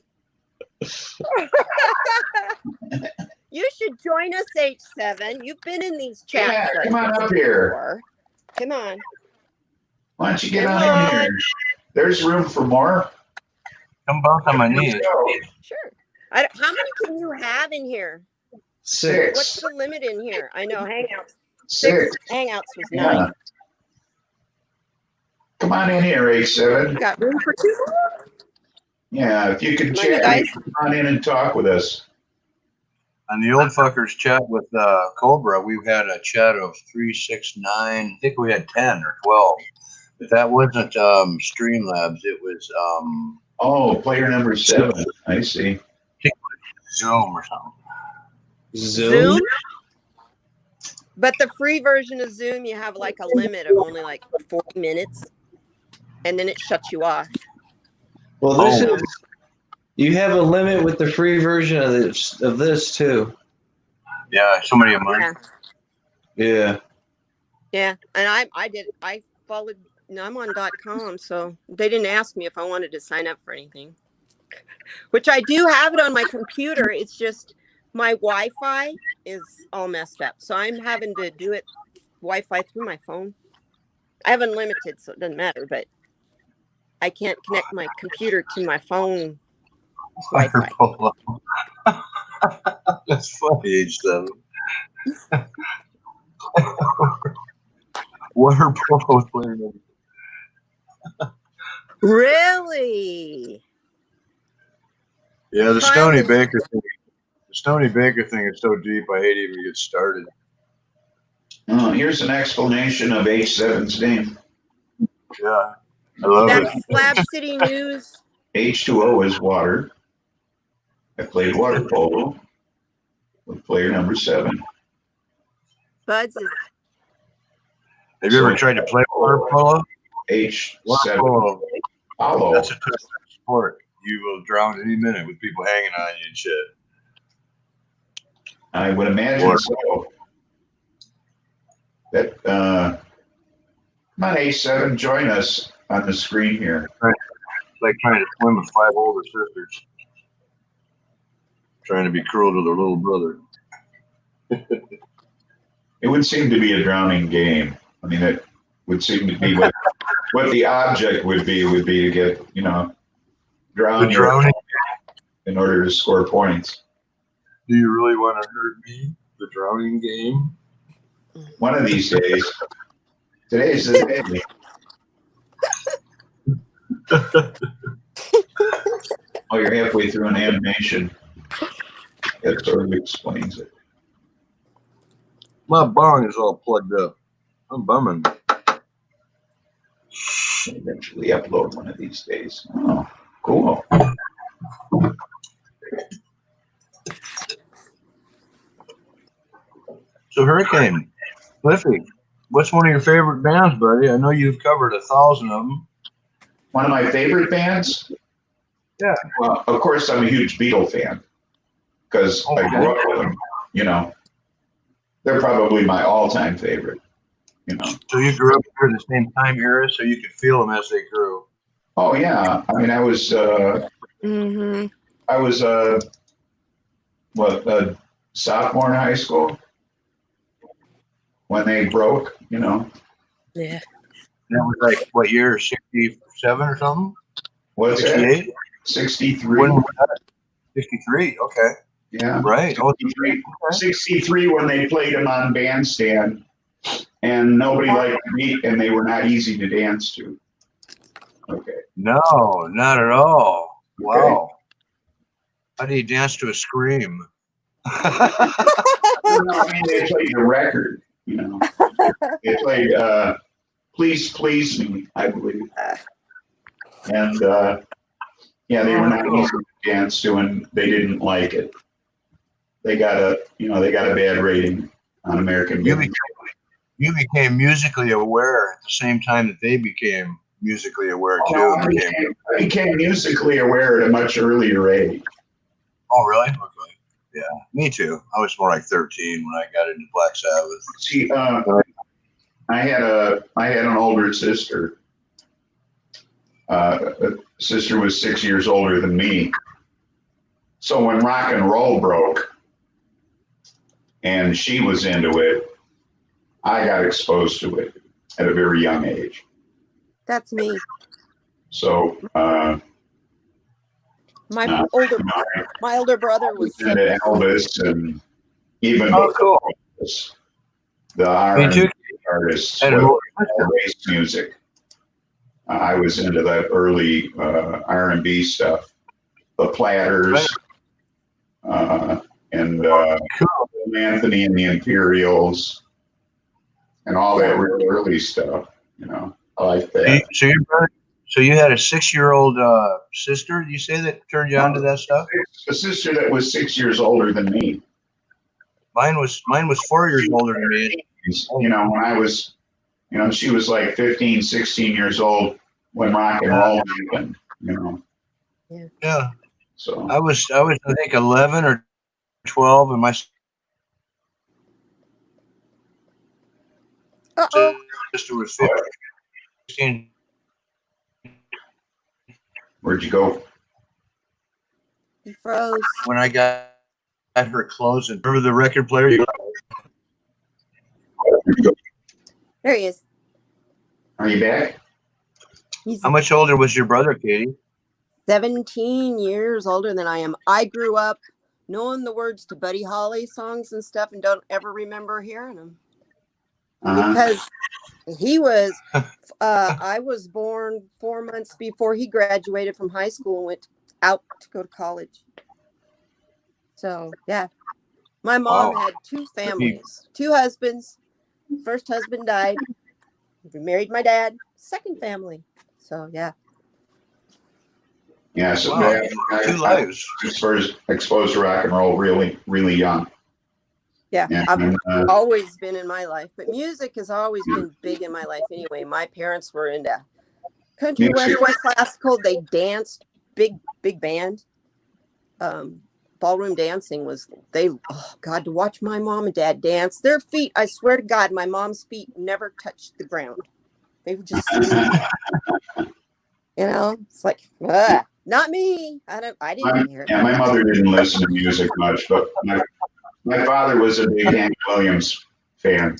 [SPEAKER 3] You should join us, H7. You've been in these chats.
[SPEAKER 1] Yeah,
[SPEAKER 3] like
[SPEAKER 1] come on
[SPEAKER 3] this
[SPEAKER 1] up here.
[SPEAKER 3] before. Come on.
[SPEAKER 1] Why don't you get
[SPEAKER 3] Come
[SPEAKER 1] on in
[SPEAKER 3] on.
[SPEAKER 1] here? There's room for more.
[SPEAKER 5] come bounce on my knees.
[SPEAKER 3] Sure. How many can you have in here? What's
[SPEAKER 1] Six.
[SPEAKER 3] the limit in here? I know Hangouts.
[SPEAKER 1] Six.
[SPEAKER 3] Hangouts was
[SPEAKER 1] Yeah.
[SPEAKER 3] 9.
[SPEAKER 1] Come on in here, A7.
[SPEAKER 3] You got room for 2 more?
[SPEAKER 1] Yeah, if you could
[SPEAKER 3] Come on, you
[SPEAKER 1] chat,
[SPEAKER 3] guys.
[SPEAKER 1] come on in and talk with us.
[SPEAKER 5] On the old fuckers chat with Cobra, we had a chat of 3, 6, 9. I think we had 10 or 12. But that wasn't Streamlabs. It was
[SPEAKER 1] Oh, player number 7. I see.
[SPEAKER 5] Zoom or something.
[SPEAKER 2] Zoom?
[SPEAKER 3] But the free version of Zoom, you have like a limit of only like 40 minutes. And then it shuts you off.
[SPEAKER 2] Well, this is. You have a limit with the free version of this too.
[SPEAKER 5] Yeah, somebody a month.
[SPEAKER 3] Yeah.
[SPEAKER 2] Yeah.
[SPEAKER 3] And I followed, I'm on .com, so they didn't ask me if I wanted to sign up for anything. Which I do have it on my computer. It's just my Wi-Fi is all messed up. So I'm having to do it Wi-Fi through my phone. I have unlimited, so it doesn't matter, but I can't connect my computer to my phone Wi-Fi.
[SPEAKER 5] That's funny, H7. Water polo player number.
[SPEAKER 3] Really?
[SPEAKER 5] Yeah, the
[SPEAKER 3] Trial
[SPEAKER 5] Stony
[SPEAKER 3] is-
[SPEAKER 5] Baker thing. The Stony Baker thing is so deep. I hate even to get started.
[SPEAKER 1] Oh, here's an explanation of H7's name.
[SPEAKER 5] Yeah, I love
[SPEAKER 3] That's
[SPEAKER 5] it.
[SPEAKER 3] Slab City News.
[SPEAKER 1] H2O is water. I played water polo with player number 7.
[SPEAKER 3] Budz is
[SPEAKER 5] Have you ever tried to play water polo?
[SPEAKER 1] H7
[SPEAKER 5] Water polo.
[SPEAKER 1] Hollow.
[SPEAKER 5] That's a tough sport. You will drown any minute with people hanging on you and shit.
[SPEAKER 1] I would imagine so. That come on, A7, join us on the screen here.
[SPEAKER 5] It's like trying to swim with 5 older sisters, trying to be cruel to their little brother.
[SPEAKER 1] It would seem to be a drowning game. I mean, it would seem to be what the object would be to get, you know, drown
[SPEAKER 5] The drowning.
[SPEAKER 1] in order to score points.
[SPEAKER 5] Do you really want to hurt me? The drowning game?
[SPEAKER 1] One of these days. Today's the day. Oh, you're halfway through an animation. That sort of explains it.
[SPEAKER 5] My bong is all plugged up. I'm bumming.
[SPEAKER 1] I'll eventually upload one of these days. Oh, cool.
[SPEAKER 5] So Hurricane, Spliffy, what's one of your favorite bands, buddy? I know you've covered 1,000 of them.
[SPEAKER 1] One of my favorite bands?
[SPEAKER 5] Yeah.
[SPEAKER 1] Well, of course, I'm a huge Beatle fan because I grew up with them, you know. They're probably my all-time favorite, you know.
[SPEAKER 5] So you grew up during the same time era, so you could feel them as they grew.
[SPEAKER 1] Oh, yeah. I mean, I was a sophomore in high school when they broke, you know.
[SPEAKER 3] Yeah.
[SPEAKER 5] That was like, what year, 67 or something?
[SPEAKER 1] What's
[SPEAKER 5] 68?
[SPEAKER 1] that? 63.
[SPEAKER 5] When was that? 63, okay.
[SPEAKER 1] Yeah.
[SPEAKER 5] Right.
[SPEAKER 1] 63. 63 when they played them on Bandstand, and nobody liked the beat, and they were not easy to dance to. Okay.
[SPEAKER 5] No, not at all. Wow. How do you dance to a scream?
[SPEAKER 1] I mean, they played the record, you know. They played Please Please Me, I believe. And yeah, they were not easy to dance to, and they didn't like it. They got a bad rating on American Music.
[SPEAKER 5] You became musically aware at the same time that they became musically aware too.
[SPEAKER 1] Oh, I became musically aware at a much earlier age.
[SPEAKER 5] Oh, really? Okay. Yeah, me too. I was more like 13 when I got into Black Sabbath.
[SPEAKER 1] See, I had an older sister. A sister was 6 years older than me. So when rock and roll broke, and she was into it, I got exposed to it at a very young age.
[SPEAKER 3] That's me.
[SPEAKER 1] So
[SPEAKER 3] My older brother was
[SPEAKER 1] into Elvis, and even
[SPEAKER 5] cool.
[SPEAKER 1] Elvis, the R&B artists, race music. I was into that early R&B stuff, the Platters, and Anthony and the Imperials, and all that real early stuff. You know, I like that.
[SPEAKER 5] So you had a 6-year-old sister, you say, that turned you on to that stuff?
[SPEAKER 1] A sister that was 6 years older than me.
[SPEAKER 5] Mine was 4 years older than me.
[SPEAKER 1] You know, when I was, you know, she was like 15, 16 years old when rock and roll happened, you know.
[SPEAKER 5] Yeah.
[SPEAKER 1] So
[SPEAKER 5] I was I think 11 or 12, and my sister was 15.
[SPEAKER 1] where'd you go?
[SPEAKER 3] He froze.
[SPEAKER 5] When I got her clothes, and remember the record player?
[SPEAKER 3] There he is.
[SPEAKER 1] Are you back?
[SPEAKER 3] He's
[SPEAKER 5] How much older was your brother, Katie?
[SPEAKER 3] 17 years older than I am. I grew up knowing the words to Buddy Holly songs and stuff and don't ever remember hearing them. Because he was, I was born 4 months before he graduated from high school and went out to go to college. So, yeah. My mom had 2 families, 2 husbands. First husband died. We married my dad. Second family. So, yeah.
[SPEAKER 1] Yeah, so
[SPEAKER 5] Wow.
[SPEAKER 1] I
[SPEAKER 5] 2 lives.
[SPEAKER 1] was exposed to rock and roll really, really young.
[SPEAKER 3] Yeah,
[SPEAKER 1] And,
[SPEAKER 3] I've always been in my life, but music has always been big in my life anyway. My parents were into country, western, classical. They danced, big band. ballroom dancing was oh God, to watch my mom and dad dance, their feet, I swear to God, my mom's feet never touched the ground. They were just, it's like, not me. I didn't hear it.
[SPEAKER 1] Yeah, my mother didn't listen to music much, but my father was a big Hank Williams fan.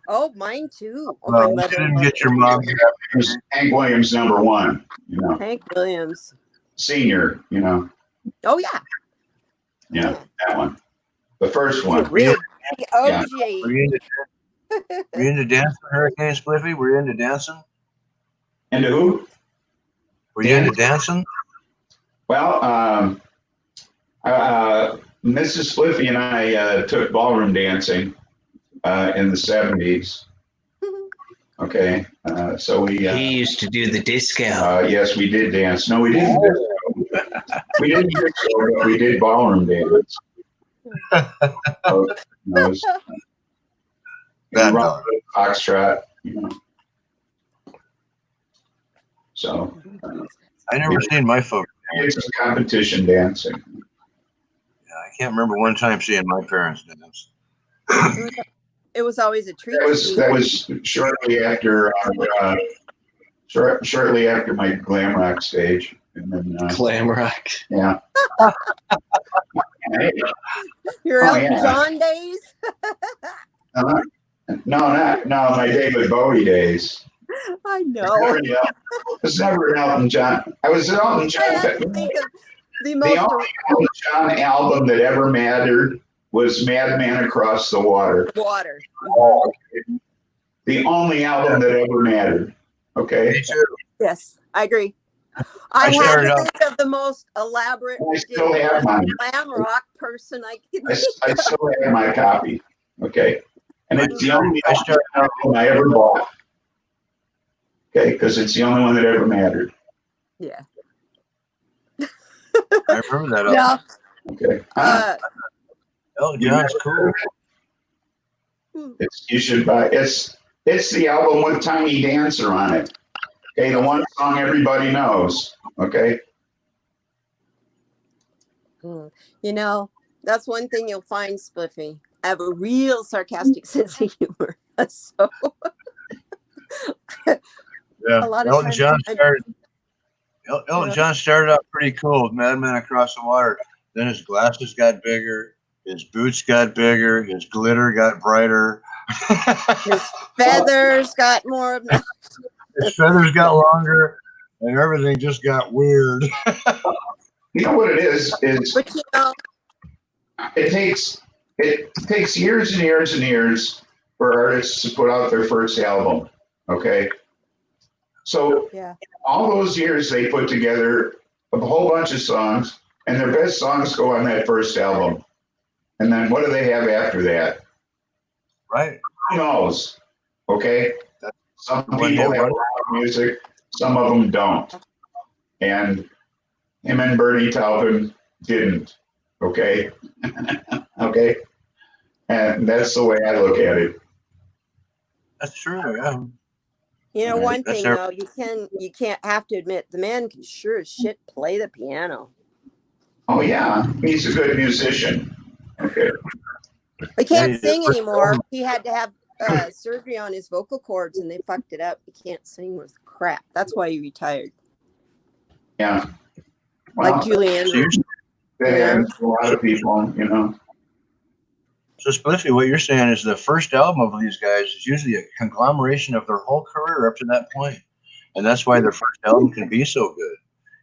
[SPEAKER 3] Oh, mine too. Oh,
[SPEAKER 5] Well,
[SPEAKER 3] my
[SPEAKER 5] you
[SPEAKER 3] mother
[SPEAKER 5] didn't
[SPEAKER 3] loved
[SPEAKER 5] get your mom.
[SPEAKER 1] It was Hank Williams #1.
[SPEAKER 3] Hank Williams.
[SPEAKER 1] Senior.
[SPEAKER 3] Oh yeah.
[SPEAKER 1] Yeah, that one. The first
[SPEAKER 3] He's a
[SPEAKER 1] one.
[SPEAKER 3] real big OG.
[SPEAKER 5] Were you into dancing, Hurricane Spliffy? Were you into dancing?
[SPEAKER 1] Into who?
[SPEAKER 5] Were you into dancing?
[SPEAKER 1] Well, Mrs. Spliffy and I took ballroom dancing in the 70s. Okay, so we.
[SPEAKER 2] He used to do the disco.
[SPEAKER 1] Yes, we did dance. No, we didn't. We didn't disco, but we did ballroom dance.
[SPEAKER 5] Bad
[SPEAKER 1] rock,
[SPEAKER 5] dog.
[SPEAKER 1] foxtrot, So.
[SPEAKER 5] I never seen my folks.
[SPEAKER 1] It's competition dancing.
[SPEAKER 5] Yeah, I can't remember one time seeing my parents dance.
[SPEAKER 3] It was always a treat.
[SPEAKER 1] That was shortly after shortly after my glam rock stage, and then
[SPEAKER 2] Glam rock.
[SPEAKER 1] yeah.
[SPEAKER 3] Your
[SPEAKER 1] Oh,
[SPEAKER 3] Elton
[SPEAKER 1] yeah.
[SPEAKER 3] John days.
[SPEAKER 1] No, my David Bowie days.
[SPEAKER 3] I know.
[SPEAKER 1] It was never an Elton John. I was an Elton John.
[SPEAKER 3] I had to think of the
[SPEAKER 1] The
[SPEAKER 3] most.
[SPEAKER 1] only Elton John album that ever mattered was Madman Across the Water.
[SPEAKER 3] Water.
[SPEAKER 1] The only album that ever mattered. Okay.
[SPEAKER 5] Me too.
[SPEAKER 3] Yes, I agree.
[SPEAKER 5] I
[SPEAKER 3] I had
[SPEAKER 5] started
[SPEAKER 3] to
[SPEAKER 5] out-
[SPEAKER 3] think of the most elaborate,
[SPEAKER 1] I still have mine.
[SPEAKER 3] glam rock person I could
[SPEAKER 1] I
[SPEAKER 3] think of.
[SPEAKER 1] still have my copy. Okay. And it's the only
[SPEAKER 5] I started out-
[SPEAKER 1] album I ever bought. Okay, because it's the only one that ever mattered.
[SPEAKER 3] Yeah.
[SPEAKER 5] I remember that.
[SPEAKER 3] Yeah.
[SPEAKER 1] Okay.
[SPEAKER 5] Elton John's cool.
[SPEAKER 1] You should buy it's the album with Tiny Dancer on it. Okay, the one song everybody knows. Okay.
[SPEAKER 3] That's one thing you'll find, Spliffy. I have a real sarcastic sense of humor. So
[SPEAKER 5] Yeah,
[SPEAKER 3] a lot of
[SPEAKER 5] Elton
[SPEAKER 3] times
[SPEAKER 5] John
[SPEAKER 3] I-
[SPEAKER 5] started. Elton John started out pretty cool with Madman Across the Water. Then his glasses got bigger, his boots got bigger, his glitter got brighter.
[SPEAKER 3] his feathers got more of
[SPEAKER 5] His feathers got longer, and everything just got weird.
[SPEAKER 1] You know what it is
[SPEAKER 3] but
[SPEAKER 1] it takes years and years and years for artists to put out their first album. Okay. So
[SPEAKER 3] yeah.
[SPEAKER 1] all those years they put together a whole bunch of songs, and their best songs go on that first album. And then what do they have after that?
[SPEAKER 5] Right.
[SPEAKER 1] Who knows? Okay. Some
[SPEAKER 5] When
[SPEAKER 1] people
[SPEAKER 5] they
[SPEAKER 1] have
[SPEAKER 5] run-
[SPEAKER 1] rock music, some of them don't. And him and Bernie Taupin didn't. Okay. Okay. And that's the way I look at it.
[SPEAKER 5] That's true. Yeah.
[SPEAKER 3] One
[SPEAKER 5] Right,
[SPEAKER 3] thing
[SPEAKER 5] that's
[SPEAKER 3] though, you can't have to admit the man can sure as shit play the piano.
[SPEAKER 1] Oh yeah, he's a good musician. Okay.
[SPEAKER 3] He can't
[SPEAKER 5] Yeah,
[SPEAKER 3] sing
[SPEAKER 5] yeah.
[SPEAKER 3] anymore. He had to have surgery on his vocal cords, and they fucked it up. He can't sing worth crap. That's why he retired.
[SPEAKER 1] Yeah. Well,
[SPEAKER 3] Like Julie Andrews.
[SPEAKER 1] that happens to a lot of people.
[SPEAKER 5] So, Spliffy, what you're saying is the first album of these guys is usually a conglomeration of their whole career up to that point, and that's why their first album can be so good.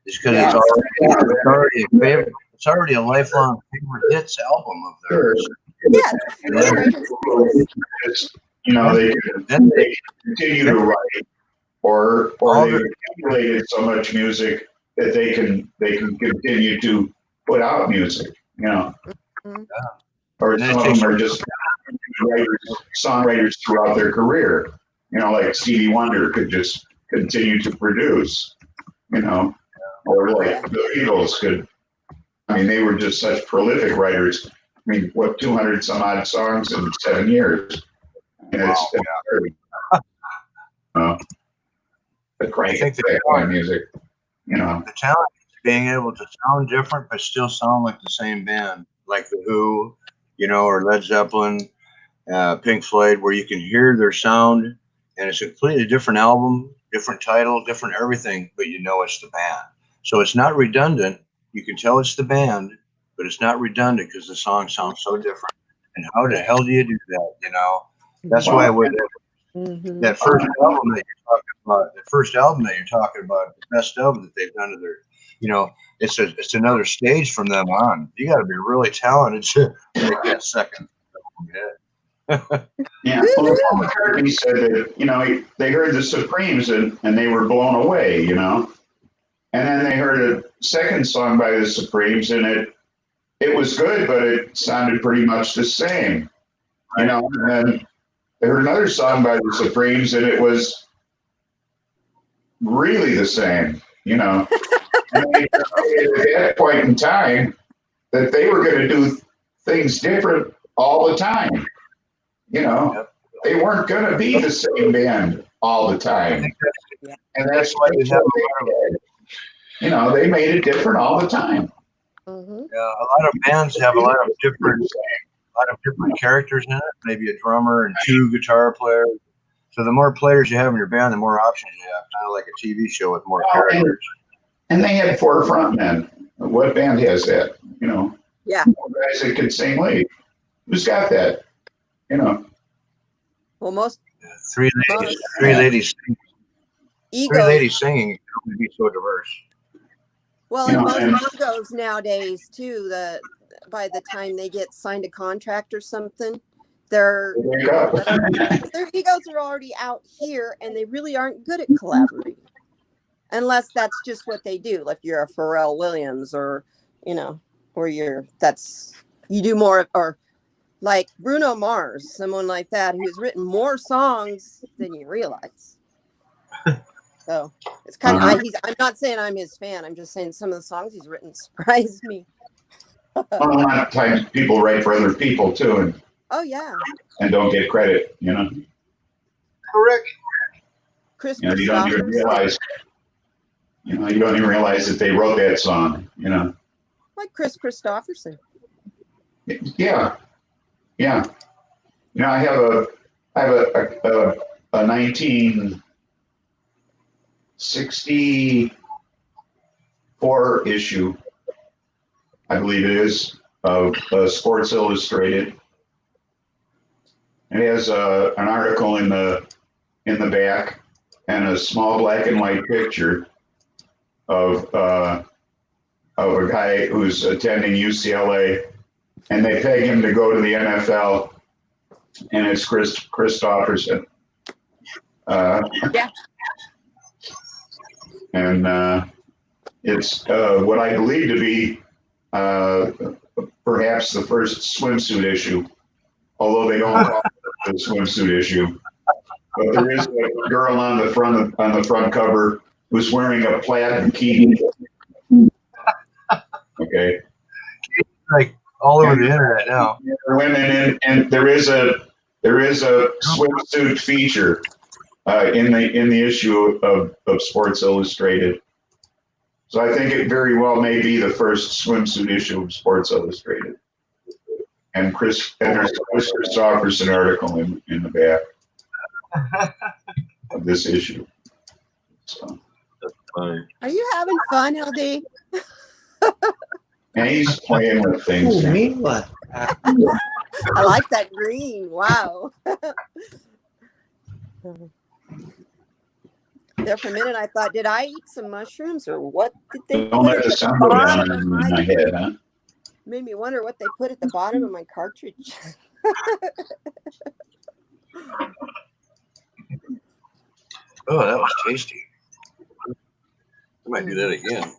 [SPEAKER 5] It's because
[SPEAKER 3] Yes.
[SPEAKER 5] it's already a favorite. It's already a lifelong favorite hits album of theirs.
[SPEAKER 3] Yeah.
[SPEAKER 5] And then,
[SPEAKER 1] They continue to write, or they've accumulated so much music that they can continue to put out music.
[SPEAKER 3] Mhm.
[SPEAKER 1] Or some of them are just songwriters throughout their career. Like Stevie Wonder could just continue to produce. Or like the Beatles could. I mean, they were just such prolific writers. I mean, 200 some odd songs in 7 years. And it's the crank
[SPEAKER 5] I think
[SPEAKER 1] effect on music.
[SPEAKER 5] the talent being able to sound different but still sound like the same band, like the Who, you know, or Led Zeppelin, Pink Floyd, where you can hear their sound and it's a completely different album, different title, different everything, but you know it's the band. So it's not redundant. You can tell it's the band, but it's not redundant because the song sounds so different. And how the hell do you do that? You know, that's why with that first album that you're talking about, the best of that they've done to their, you know, it's another stage from them on. You got to be really talented to make that second hit.
[SPEAKER 1] Yeah, well, Paul McCartney said that, you know, they heard the Supremes and they were blown away, you know. And then they heard a second song by the Supremes and it was good, but it sounded pretty much the same, you know. And then they heard another song by the Supremes and it was really the same, you know. And they decided at that point in time that they were going to do things different all the time. You know, they weren't going to be the same band all the time. And that's why you know, they made it different all the time.
[SPEAKER 5] Yeah, a lot of bands have a lot of different characters in it. Maybe a drummer and 2 guitar players. So the more players you have in your band, the more options you have. Kind of like a TV show with more characters.
[SPEAKER 1] And they had 4 frontmen. What band has that? You know,
[SPEAKER 3] Yeah.
[SPEAKER 1] Guys that can sing lead. Who's got that? You know.
[SPEAKER 3] Well, most
[SPEAKER 5] 3 ladies singing can only be so diverse.
[SPEAKER 3] Well,
[SPEAKER 1] You
[SPEAKER 3] and
[SPEAKER 1] know,
[SPEAKER 3] most egos nowadays too, by the time they get signed a contract or something, their egos are already out here and they really aren't good at collaborating. Unless that's just what they do. Like you're a Pharrell Williams or, you know, or you do more, or like Bruno Mars, someone like that who's written more songs than you realize. So it's kind of, I'm not saying I'm his fan. I'm just saying some of the songs he's written surprised me.
[SPEAKER 1] Well, a lot of times people write for other people too, and don't get credit. You know.
[SPEAKER 5] Correct.
[SPEAKER 3] Chris,
[SPEAKER 1] you know, you don't even realize. You know, you don't even realize that they wrote that song. You know.
[SPEAKER 3] Like Chris Christopherson.
[SPEAKER 1] Yeah. You know, I have a 1964 issue, I believe it is, of Sports Illustrated. It has an article in the back and a small black and white picture of a guy who's attending UCLA, and they peg him to go to the NFL, and it's Chris Christopherson. And it's what I believe to be perhaps the first swimsuit issue, although they don't call it the swimsuit issue. But there is a girl on the front cover who's wearing a plaid bikini. Okay.
[SPEAKER 5] Like all over the internet now.
[SPEAKER 1] Women and there is a swimsuit feature in the issue of Sports Illustrated. So I think it very well may be the first swimsuit issue of Sports Illustrated. And there's a Chris Christopherson article in the back of this issue. So.
[SPEAKER 5] That's funny.
[SPEAKER 3] Are you having fun, LD?
[SPEAKER 1] And he's playing with things.
[SPEAKER 2] Ooh, me what?
[SPEAKER 3] I like that green. Wow. There for a minute, I thought, did I eat some mushrooms or what did they
[SPEAKER 1] Don't
[SPEAKER 3] put
[SPEAKER 1] let
[SPEAKER 3] at
[SPEAKER 1] the
[SPEAKER 3] the
[SPEAKER 1] sun go down
[SPEAKER 3] bottom of
[SPEAKER 1] in
[SPEAKER 3] my
[SPEAKER 1] my head, huh?
[SPEAKER 3] Made me wonder what they put at the bottom of my cartridge.
[SPEAKER 5] Oh, that was tasty. I might do that again.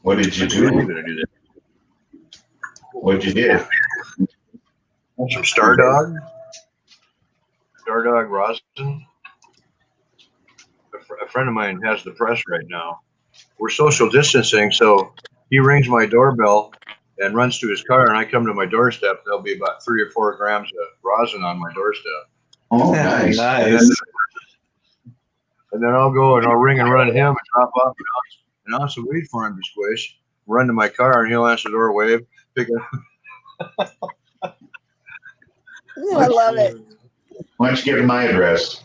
[SPEAKER 1] What did you
[SPEAKER 5] I'm
[SPEAKER 1] do?
[SPEAKER 5] gonna do that.
[SPEAKER 1] What'd you do?
[SPEAKER 5] Some Stardog rosin. A friend of mine has the press right now. We're social distancing, so he rings my doorbell and runs to his car, and I come to my doorstep. There'll be about 3 or 4 grams of rosin on my doorstep.
[SPEAKER 1] Oh, nice.
[SPEAKER 2] Nice.
[SPEAKER 5] And then I'll go and I'll ring and run him and drop off. an ounce of weed for him to squish. Run to my car, and he'll answer the door, wave, pick it up.
[SPEAKER 3] I love it.
[SPEAKER 1] Why don't you give him my address?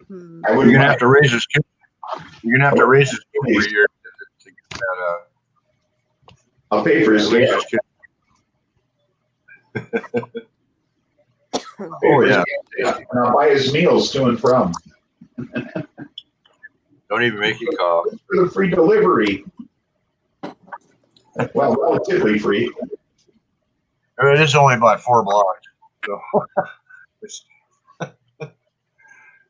[SPEAKER 5] You're gonna have to raise his kid. You're gonna have to raise his kid every year to get that.
[SPEAKER 1] I'll pay for his
[SPEAKER 5] raise
[SPEAKER 1] gas.
[SPEAKER 5] his kid. Oh yeah.
[SPEAKER 1] And I'll buy his meals to and from.
[SPEAKER 5] Don't even make you call.
[SPEAKER 1] For the free delivery. Well, relatively free.
[SPEAKER 5] It is only about 4 blocks, so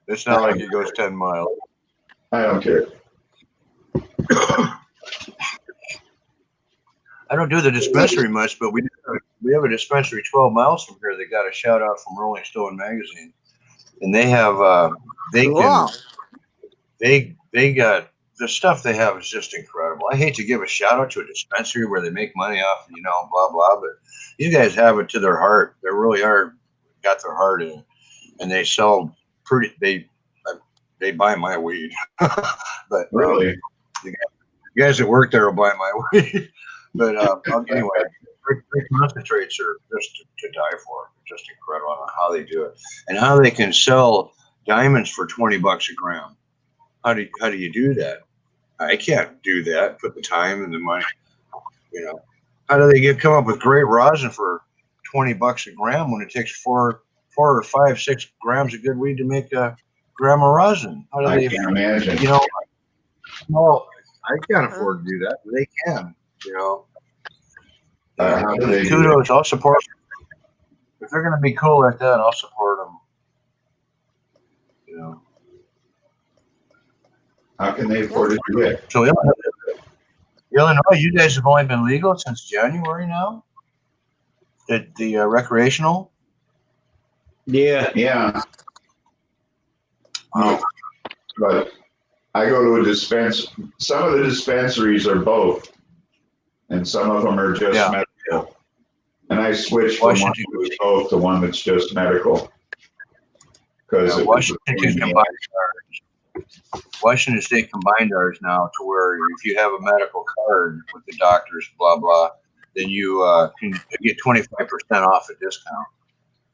[SPEAKER 5] it's not like it goes 10 miles.
[SPEAKER 1] I don't care.
[SPEAKER 5] I don't do the dispensary much, but we have a dispensary 12 miles from here that got a shout out from Rolling Stone magazine, and they have they got the stuff they have is just incredible. I hate to give a shout out to a dispensary where they make money off, blah blah, but these guys have it to their heart. They really got their heart in it, and they sell pretty. They buy my weed, but
[SPEAKER 1] Really?
[SPEAKER 5] The guys that work there will buy my weed. But anyway, their concentrates are just to die for. They're just incredible on how they do it and how they can sell diamonds for $20 a gram. How do you do that? I can't do that. Put the time and the money. How do they come up with great rosin for $20 a gram when it takes 4 or 5, 6 grams of good weed to make a gram of rosin? How do
[SPEAKER 1] I
[SPEAKER 5] they?
[SPEAKER 1] can't imagine.
[SPEAKER 5] Well, I can't afford to do that. But they can.
[SPEAKER 1] How do they do
[SPEAKER 5] Kudos. I'll support them. If they're going to be cool like that, I'll support them.
[SPEAKER 1] How can they afford to do it?
[SPEAKER 5] So Illinois, you guys have only been legal since January now? The recreational?
[SPEAKER 1] Yeah.
[SPEAKER 5] Wow.
[SPEAKER 1] But I go to a some of the dispensaries are both, and some of them are just medical. And I switched from one that was both to one that's just medical. Because
[SPEAKER 5] Washington State combined ours now to where if you have a medical card with the doctors, blah blah, then you can get 25% off a discount.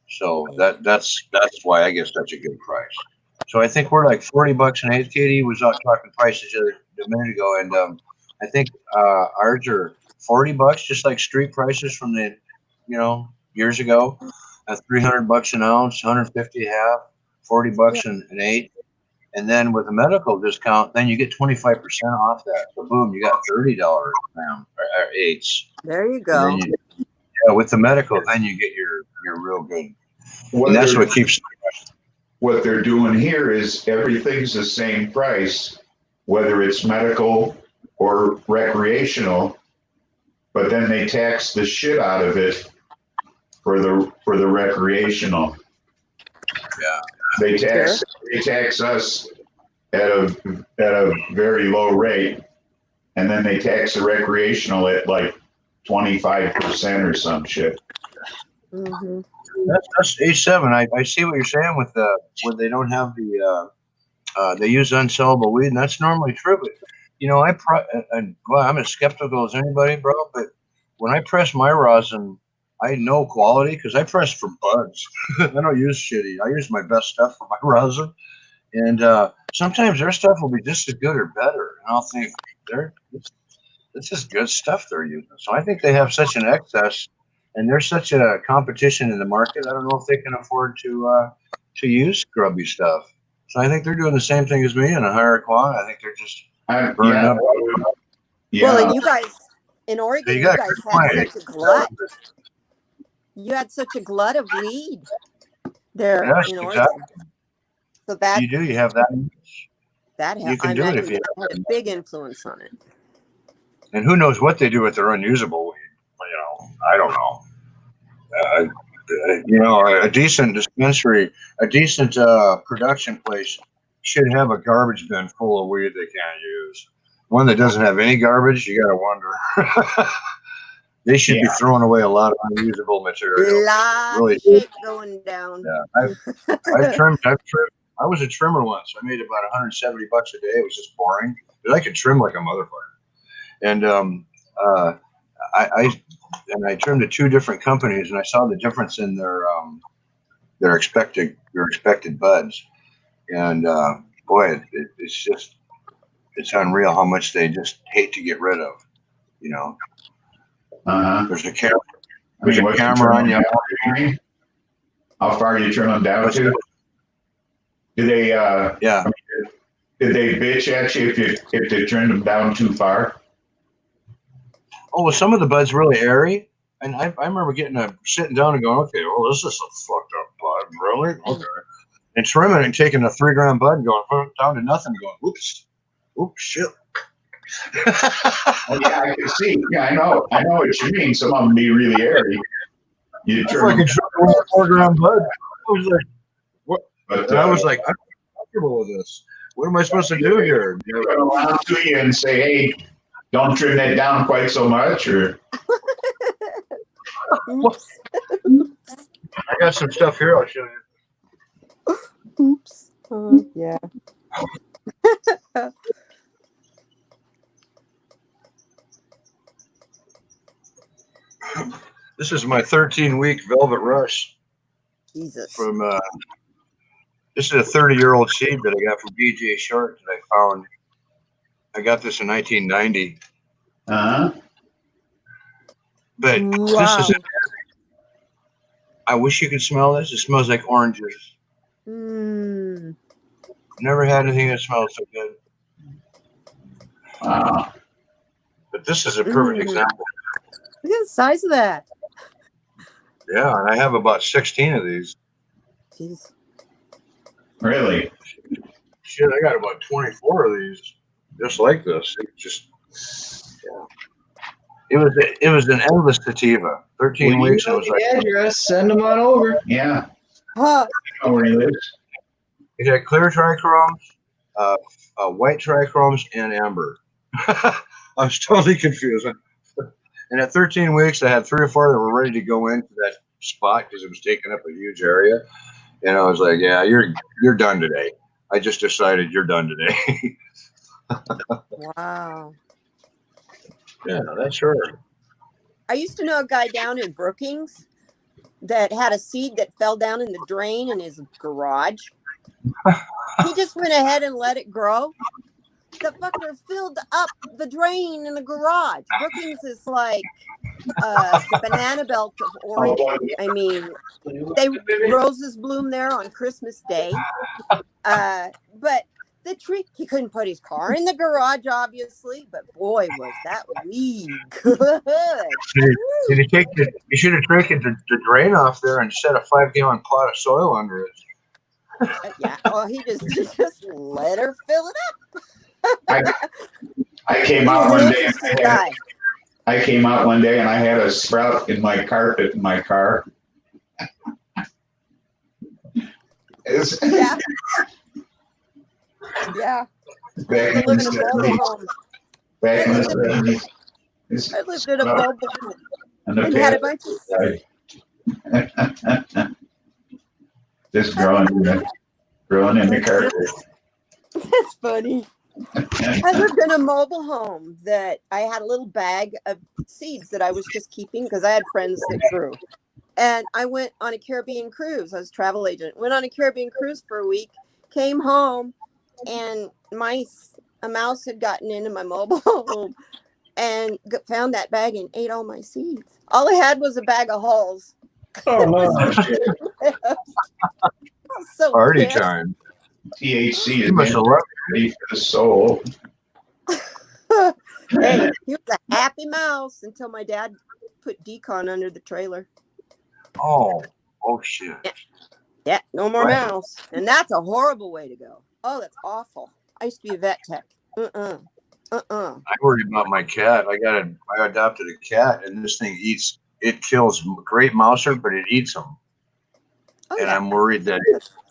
[SPEAKER 5] So that's why I get such a good price. So I think we're like $40 an eighth. Katie was out talking prices a minute ago, and I think ours are $40, just like street prices from the years ago. $300 an ounce, 150 a half, $40 an eighth. And then with a medical discount, then you get 25% off that. So boom, you got $30 a gram or eighths.
[SPEAKER 3] There you go.
[SPEAKER 5] With the medical, then you get your real good. And that's what keeps.
[SPEAKER 1] What they're doing here is everything's the same price, whether it's medical or recreational, but then they tax the shit out of it for the recreational.
[SPEAKER 5] Yeah.
[SPEAKER 1] They tax us at a very low rate, and then they tax the recreational at like 25% or some shit.
[SPEAKER 3] Mm-hmm.
[SPEAKER 5] That's A7. I see what you're saying with when they don't have they use unsellable weed, and that's normally true. But I'm as skeptical as anybody, bro. But when I press my rosin, I know quality because I press for Budz. I don't use shitty. I use my best stuff for my rosin, and sometimes their stuff will be just as good or better. And I'll think this is good stuff they're using. So I think they have such an excess, and there's such a competition in the market. I don't know if they can afford to use scrubby stuff. So I think they're doing the same thing as me in a higher quantity. I think they're just burning up.
[SPEAKER 1] Yeah.
[SPEAKER 3] Well, and you guys in Oregon, you guys had such a glut. You had such a glut of weed there in Oregon.
[SPEAKER 5] Exactly.
[SPEAKER 3] So that
[SPEAKER 5] you do. You have that.
[SPEAKER 3] That
[SPEAKER 5] you can do it if you
[SPEAKER 3] had a big influence on it.
[SPEAKER 5] And who knows what they do with their unusable weed? I don't know. A decent dispensary, a decent production place should have a garbage bin full of weed they can't use. One that doesn't have any garbage, you got to wonder. They should be throwing away a lot of unusable material.
[SPEAKER 3] Lot of shit going down.
[SPEAKER 5] Yeah, I was a trimmer once. I made about $170 a day. It was just boring, but I could trim like a motherfucker. And I trimmed at 2 different companies, and I saw the difference in their expected buds. And boy, it's unreal how much they just hate to get rid of. You know, there's a camera. There's a camera on you.
[SPEAKER 1] How far do you trim them down to? Do they?
[SPEAKER 5] Yeah.
[SPEAKER 1] Did they bitch at you if they trimmed them down too far?
[SPEAKER 5] Oh, well, some of the buds really airy, and I remember sitting down and going, okay, well, this is a fucked up bud, really? Okay. And trimming and taking a 3 gram bud and going down to nothing, going, oops, shit.
[SPEAKER 1] Oh, yeah, I can see. Yeah, I know what you mean. Some of them be really airy. You trim them.
[SPEAKER 5] 4 gram bud. I was like, what? But I was like, I'm comfortable with this. What am I supposed to do here?
[SPEAKER 1] You're going to run up to you and say, hey, don't trim that down quite so much, or.
[SPEAKER 5] I got some stuff here. I'll show you.
[SPEAKER 3] Oops. Yeah.
[SPEAKER 5] This is my 13-week Velvet Rush.
[SPEAKER 3] Jesus.
[SPEAKER 5] From this is a 30-year-old seed that I got from BJ Short that I found. I got this in 1990. But this is I wish you could smell this. It smells like oranges. Never had anything that smells so good. But this is a perfect example.
[SPEAKER 3] Look at the size of that.
[SPEAKER 5] Yeah, and I have about 16 of these.
[SPEAKER 3] Jeez.
[SPEAKER 1] Really?
[SPEAKER 5] Shit, I got about 24 of these, just like this. It just, yeah. It was an endless sativa. 13 weeks.
[SPEAKER 2] You know
[SPEAKER 5] It was like
[SPEAKER 2] address. Send them on over.
[SPEAKER 1] Yeah.
[SPEAKER 3] Huh.
[SPEAKER 1] I know where he lives.
[SPEAKER 5] it had clear trichromes, white trichromes, and amber. I was totally confused. And at 13 weeks, I had 3 or 4 that were ready to go into that spot because it was taking up a huge area. And I was like, yeah, you're done today. I just decided you're done today.
[SPEAKER 3] Wow.
[SPEAKER 5] Yeah, that's her.
[SPEAKER 3] I used to know a guy down in Brookings that had a seed that fell down in the drain in his garage. He just went ahead and let it grow. The fucker filled up the drain in the garage. Brookings is like the banana belt of Oregon. I mean, roses bloom there on Christmas Day. But the trick, he couldn't put his car in the garage, obviously. But boy, was that weed good.
[SPEAKER 5] You should have taken the drain off there and set a 5-gallon pot of soil under it.
[SPEAKER 3] Yeah. Oh, he just let her fill it up.
[SPEAKER 1] I came out one day. I came out one day and I had a sprout in my carpet in my car.
[SPEAKER 3] Yeah. Yeah.
[SPEAKER 1] Back in the 70s.
[SPEAKER 3] I lived in a mobile home.
[SPEAKER 1] And
[SPEAKER 3] had a bunch
[SPEAKER 1] of just growing in the carpet.
[SPEAKER 3] That's funny. I lived in a mobile home that I had a little bag of seeds that I was just keeping because I had friends that grew. And I went on a Caribbean cruise. I was a travel agent. Went on a Caribbean cruise for a week, came home, and a mouse had gotten into my mobile home and found that bag and ate all my seeds. All I had was a bag of hulls.
[SPEAKER 2] Oh, no.
[SPEAKER 3] So
[SPEAKER 5] Party
[SPEAKER 3] pissed.
[SPEAKER 5] time.
[SPEAKER 1] THC
[SPEAKER 5] You must have loved
[SPEAKER 1] is for the soul.
[SPEAKER 3] Hey, he was a happy mouse until my dad put decon under the trailer.
[SPEAKER 5] Oh shit.
[SPEAKER 3] Yeah, no more
[SPEAKER 5] Right.
[SPEAKER 3] mouse. And that's a horrible way to go. Oh, that's awful. I used to be a vet tech.
[SPEAKER 5] I worried about my cat. I adopted a cat, and this thing it kills great mouser, but it eats them.
[SPEAKER 3] Oh,
[SPEAKER 5] And
[SPEAKER 3] yeah.
[SPEAKER 5] I'm worried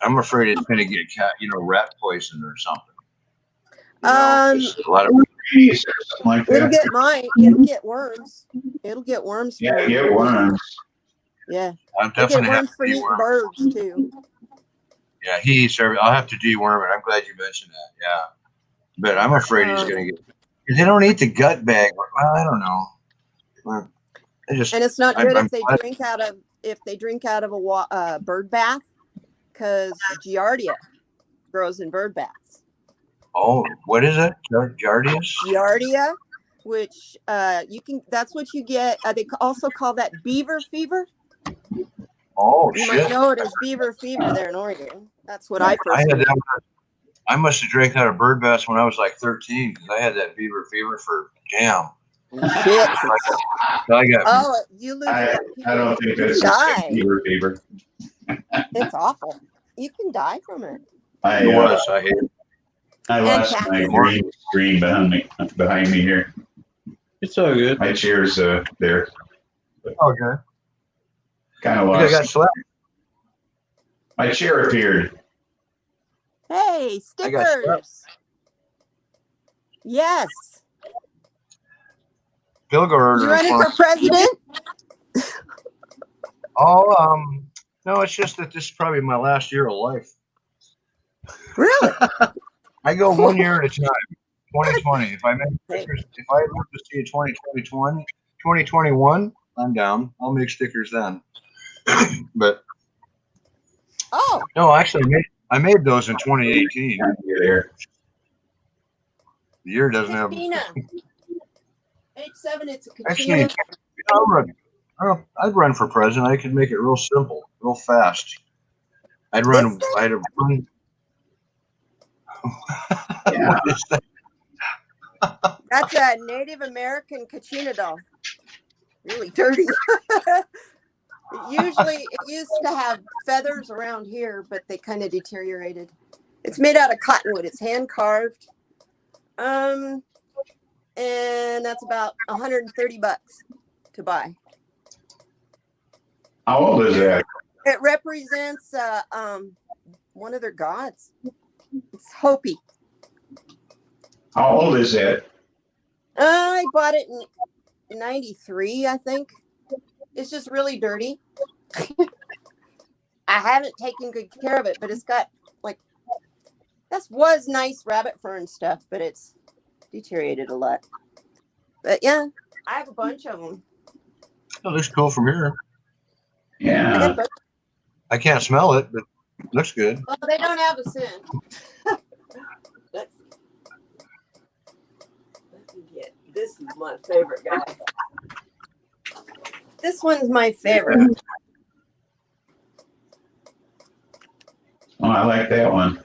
[SPEAKER 5] I'm afraid it's going to get rat poison or something. There's a lot of
[SPEAKER 1] Or something like
[SPEAKER 3] It'll
[SPEAKER 1] that.
[SPEAKER 3] it'll get worms. It'll get worms.
[SPEAKER 1] Yeah,
[SPEAKER 3] for
[SPEAKER 1] get worms.
[SPEAKER 3] Yeah.
[SPEAKER 5] I'm
[SPEAKER 3] It'll get
[SPEAKER 5] definitely
[SPEAKER 3] worms
[SPEAKER 5] have
[SPEAKER 3] for
[SPEAKER 5] to eat
[SPEAKER 3] eating
[SPEAKER 5] worms.
[SPEAKER 3] birds too.
[SPEAKER 5] Yeah, he eats every. I'll have to deworm it. I'm glad you mentioned that. Yeah, but I'm afraid he's gonna get. Because they don't eat the gut bag. Well, I don't know. Well, they just.
[SPEAKER 3] And it's not
[SPEAKER 5] I'm
[SPEAKER 3] good if
[SPEAKER 5] glad-
[SPEAKER 3] they drink out of a bird bath, because giardia grows in bird baths.
[SPEAKER 5] Oh, what is it? Giardias?
[SPEAKER 3] Giardia, which that's what you get. They also call that beaver fever.
[SPEAKER 5] Oh
[SPEAKER 3] You
[SPEAKER 5] shit!
[SPEAKER 3] might know it as beaver fever there in Oregon. That's what I
[SPEAKER 5] I
[SPEAKER 3] first
[SPEAKER 5] had
[SPEAKER 3] knew.
[SPEAKER 5] that. I must have drank out of bird baths when I was like 13 because I had that beaver fever for damn.
[SPEAKER 3] Shit.
[SPEAKER 5] I got.
[SPEAKER 3] Oh, you lose.
[SPEAKER 1] I don't think
[SPEAKER 3] you
[SPEAKER 1] that's
[SPEAKER 3] can
[SPEAKER 1] the
[SPEAKER 3] die.
[SPEAKER 1] same fever.
[SPEAKER 3] It's awful. You can die from it.
[SPEAKER 5] It was. I hate it.
[SPEAKER 1] I
[SPEAKER 3] And
[SPEAKER 1] lost
[SPEAKER 3] cats.
[SPEAKER 1] my green screen behind me here.
[SPEAKER 2] It's all good.
[SPEAKER 1] My chair's there.
[SPEAKER 5] Okay.
[SPEAKER 1] Kind of
[SPEAKER 5] I
[SPEAKER 1] lost.
[SPEAKER 5] got slapped.
[SPEAKER 1] My chair appeared.
[SPEAKER 3] Hey,
[SPEAKER 5] I got
[SPEAKER 3] stickers. Yes.
[SPEAKER 5] Pilgor.
[SPEAKER 3] You running for president?
[SPEAKER 5] Oh, no, it's just that this is probably my last year of life.
[SPEAKER 3] Really?
[SPEAKER 5] I go 1 year at a time. 2020. If I live to see 2021, I'm down. I'll make stickers then. But
[SPEAKER 3] Oh,
[SPEAKER 5] no, actually, I made those in 2018.
[SPEAKER 1] You're there.
[SPEAKER 5] The year doesn't have.
[SPEAKER 3] Kachina. H7, it's a
[SPEAKER 5] Actually,
[SPEAKER 3] Kachina.
[SPEAKER 5] I'd run for president. I could make it real simple, real fast. I'd run. I'd run.
[SPEAKER 1] Yeah.
[SPEAKER 5] What is that?
[SPEAKER 3] That's a Native American Kachina doll. Really dirty. It used to have feathers around here, but they kind of deteriorated. It's made out of cottonwood. It's hand carved. And that's about $130 to buy.
[SPEAKER 1] How old is that?
[SPEAKER 3] It represents one of their gods. It's Hopi.
[SPEAKER 1] How old is that?
[SPEAKER 3] I bought it in 93, I think. It's just really dirty. I haven't taken good care of it, but it's got was nice rabbit fur and stuff, but it's deteriorated a lot. But yeah, I have a bunch of them.
[SPEAKER 5] It looks cool from here.
[SPEAKER 1] Yeah.
[SPEAKER 5] I can't smell it, but it looks good.
[SPEAKER 3] Well, they don't have a scent. Let's see. Let me get. This is my favorite guy. This one's my favorite.
[SPEAKER 1] Oh, I like that one.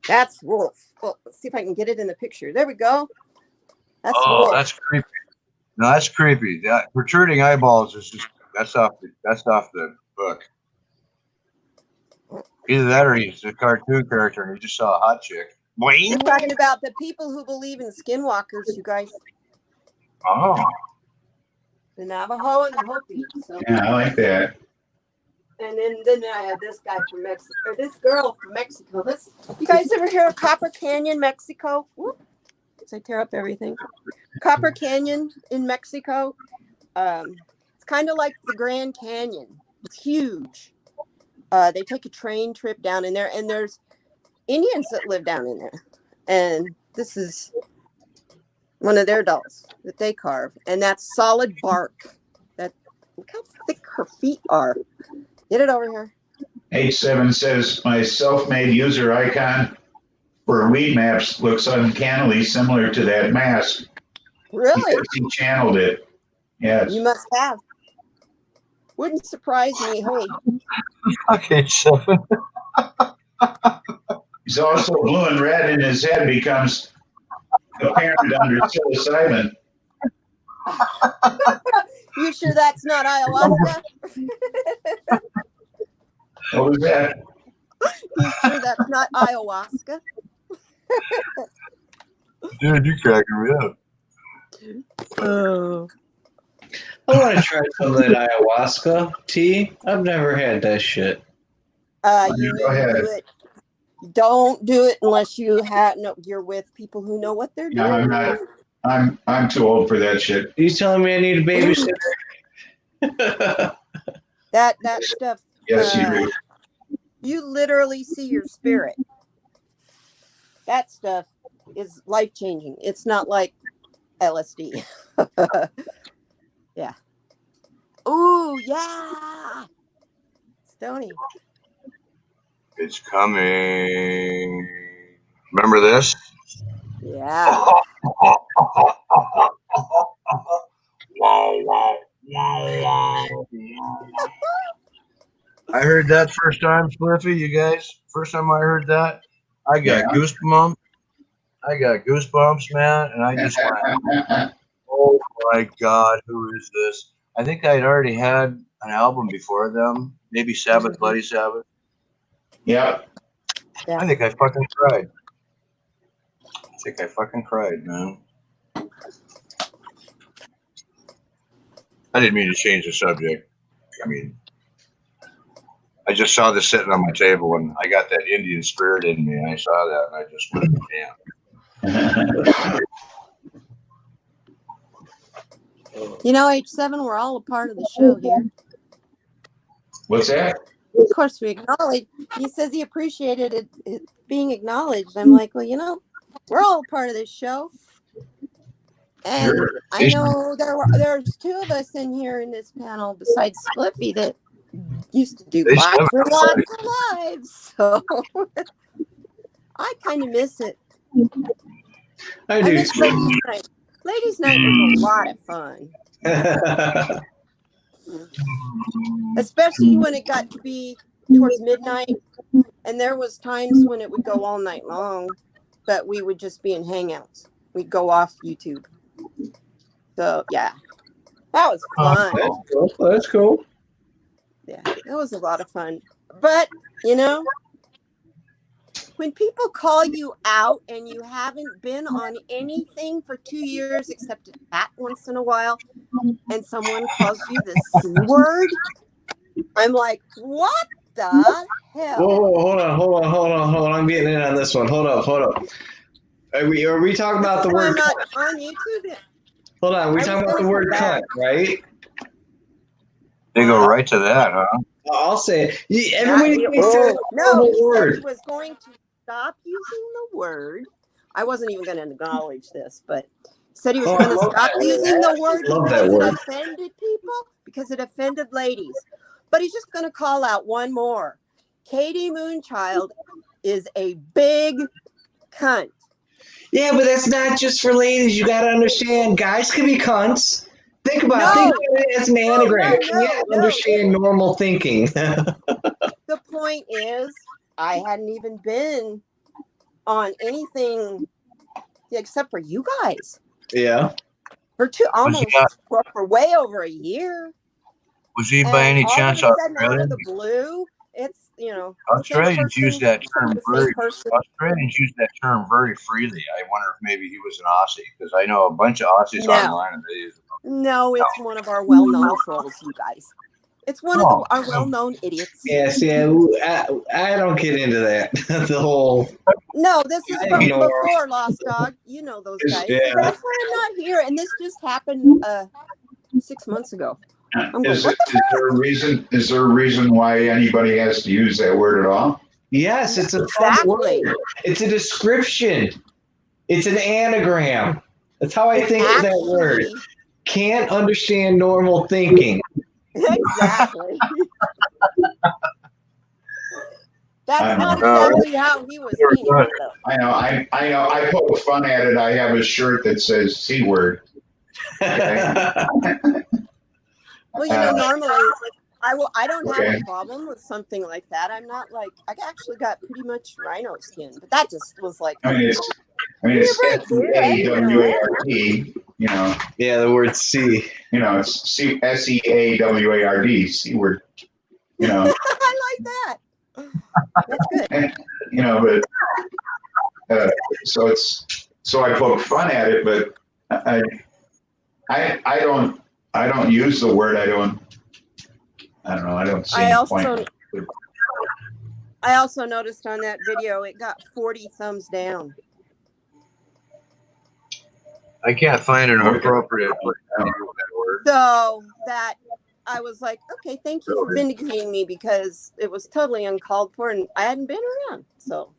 [SPEAKER 3] That's Wolf. Well, let's see if I can get it in the picture. There we go. That's
[SPEAKER 5] Oh,
[SPEAKER 3] Wolf.
[SPEAKER 5] that's creepy. No, that's creepy. That protruding eyeballs is just that's off the book. Either that or he's a cartoon character and he just saw a hot chick.
[SPEAKER 3] We're talking about the people who believe in skinwalkers, you guys.
[SPEAKER 5] Oh.
[SPEAKER 3] The Navajo and the Hopi. So.
[SPEAKER 1] Yeah, I like that.
[SPEAKER 3] And then I have this guy from Mexico, or this girl from Mexico. You guys ever hear of Copper Canyon, Mexico? Whoop. I tear up everything. Copper Canyon in Mexico. It's kind of like the Grand Canyon. It's huge. They take a train trip down in there, and there's Indians that live down in there. And this is one of their dolls that they carve, and that's solid bark. Look how thick her feet are. Get it over here.
[SPEAKER 1] H7 says my self-made user icon for weed maps looks uncannily similar to that mask.
[SPEAKER 3] Really?
[SPEAKER 1] He channeled it. Yes.
[SPEAKER 3] You must have. Wouldn't surprise me. Hey.
[SPEAKER 5] Okay, so
[SPEAKER 1] He's also blue and red, and his head becomes apparent under psilocybin.
[SPEAKER 3] You sure that's not ayahuasca?
[SPEAKER 1] What was that?
[SPEAKER 3] You sure that's not ayahuasca?
[SPEAKER 5] dude, you cracking me up.
[SPEAKER 3] Oh.
[SPEAKER 2] I want to try some of that ayahuasca tea. I've never had that shit.
[SPEAKER 3] You
[SPEAKER 1] Go ahead.
[SPEAKER 3] do it. Don't do it unless you're with people who know what they're doing.
[SPEAKER 1] No, I'm not. I'm too old for that shit.
[SPEAKER 2] You telling me I need a babysitter?
[SPEAKER 3] That stuff.
[SPEAKER 1] Yes, you do.
[SPEAKER 3] You literally see your spirit. That stuff is life-changing. It's not like LSD. Yeah. Ooh, yeah. Stony.
[SPEAKER 5] It's coming. Remember this?
[SPEAKER 3] Yeah.
[SPEAKER 5] I heard that first time, Spliffy. You guys, first time I heard that, I got goosebumps. I got goosebumps, man, and I just went, "Oh my God, who is this?" I think I'd already had an album before them, maybe Sabbath, Bloody Sabbath.
[SPEAKER 1] Yep.
[SPEAKER 5] I think I fucking cried. Man. I didn't mean to change the subject. I mean, I just saw this sitting on my table, and I got that Indian spirit in me, and I saw that, and I just went, damn.
[SPEAKER 3] You know, H7, we're all a part of the show here.
[SPEAKER 1] What's that?
[SPEAKER 3] Of course, we acknowledge. He says he appreciated it being acknowledged. I'm like, well, you know, we're all a part of this show. And I know there's two of us in here in this panel besides Spliffy that used to do lots and lots of lives. So I kind of miss it.
[SPEAKER 2] I do.
[SPEAKER 3] Miss Ladies Night. Ladies Night was a lot of fun. Especially when it got to be towards midnight. And there was times when it would go all night long, but we would just be in hangouts. We'd go off YouTube. So yeah, that was fun.
[SPEAKER 2] That's cool.
[SPEAKER 3] Yeah, it was a lot of fun. But you know, when people call you out and you haven't been on anything for 2 years except a chat once in a while, and someone calls you the C word, I'm like, what the hell?
[SPEAKER 2] Whoa, hold on. I'm getting in on this one. Hold up. Are we talking about the word?
[SPEAKER 3] I'm not on YouTube.
[SPEAKER 2] Hold on, we talking about the word cunt, right?
[SPEAKER 5] They go right to that, huh?
[SPEAKER 2] I'll say it. Everybody says
[SPEAKER 3] no, he
[SPEAKER 2] word.
[SPEAKER 3] said he was going to stop using the word. I wasn't even going to acknowledge this, but said he was going to stop using the word because it offended people, because it offended ladies. But he's just going to call out one more. Katie Moonchild is a big cunt.
[SPEAKER 2] Yeah, but that's not just for ladies. You got to understand, guys can be cunts. Think about it as an anagram. You can't understand normal thinking.
[SPEAKER 3] The point is, I hadn't even been on anything except for you guys.
[SPEAKER 2] Yeah.
[SPEAKER 3] For way over a year.
[SPEAKER 5] Was he by any chance
[SPEAKER 3] Australian? Out of the blue, it's, you know,
[SPEAKER 5] Australians use that term very freely. I wonder if maybe he was an Aussie, because I know a bunch of Aussies online and they use it.
[SPEAKER 3] No, it's one of our well-known trolls, you guys. It's one of our well-known idiots.
[SPEAKER 2] Yes, yeah. I don't get into that. The whole.
[SPEAKER 3] No, this is from before Lost Dog. You know those guys.
[SPEAKER 2] Yeah.
[SPEAKER 3] So that's why I'm not here, and this just happened 6 months ago.
[SPEAKER 1] Is there a reason? Is there a reason why anybody has to use that word at all?
[SPEAKER 2] Yes, it's a fun word. It's a description. It's an anagram. That's how I think of that word. Can't understand normal thinking.
[SPEAKER 3] Exactly. That's not exactly how he was meaning it, though.
[SPEAKER 1] I know. I poke fun at it. I have a shirt that says C word. Okay.
[SPEAKER 3] Well, you know, normally I don't have a problem with something like that. I'm not like, I actually got pretty much rhino skin, but that just was like.
[SPEAKER 1] I mean, it's S-E-A-W-A-R-D, you know.
[SPEAKER 2] Yeah, the word C.
[SPEAKER 1] You know, it's S-E-A-W-A-R-D, C word. You know.
[SPEAKER 3] I like that. That's good.
[SPEAKER 1] And, you know, but so I poke fun at it, but I don't use the word. I don't know. I don't see any point.
[SPEAKER 3] I also noticed on that video it got 40 thumbs down.
[SPEAKER 5] I can't find an appropriate word.
[SPEAKER 3] So that I was like, okay, thank you for vindicating me, because it was totally uncalled for and I hadn't been around. So,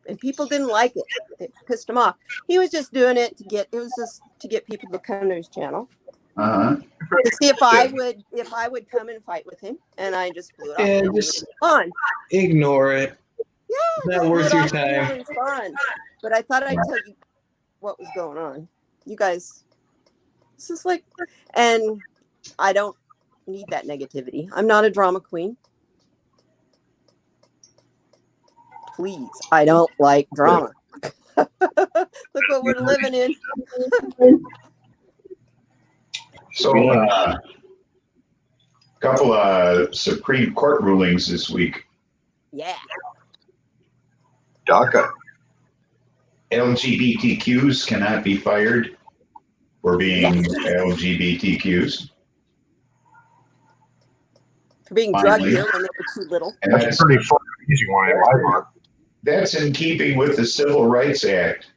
[SPEAKER 3] and people didn't like it. It pissed him off. He was just doing it to get people to come to his channel. To see if I would come and fight with him, and I just blew it off.
[SPEAKER 2] Yeah,
[SPEAKER 3] And
[SPEAKER 2] just
[SPEAKER 3] fun.
[SPEAKER 2] ignore it.
[SPEAKER 3] Yeah,
[SPEAKER 2] Not
[SPEAKER 3] just
[SPEAKER 2] worth
[SPEAKER 3] blew it
[SPEAKER 2] your
[SPEAKER 3] off and
[SPEAKER 2] time.
[SPEAKER 3] having fun. But I thought I'd tell you what was going on. You guys, this is like, and I don't need that negativity. I'm not a drama queen. Please, I don't like drama. Look what we're living in.
[SPEAKER 1] So, a couple of Supreme Court rulings this week.
[SPEAKER 3] Yeah.
[SPEAKER 5] DACA.
[SPEAKER 1] LGBTQs cannot be fired for being LGBTQs.
[SPEAKER 3] For being
[SPEAKER 1] Finally.
[SPEAKER 3] druggier when they were too little.
[SPEAKER 1] And
[SPEAKER 5] That's a pretty fucking easy one in my book.
[SPEAKER 1] that's in keeping with the Civil Rights Act.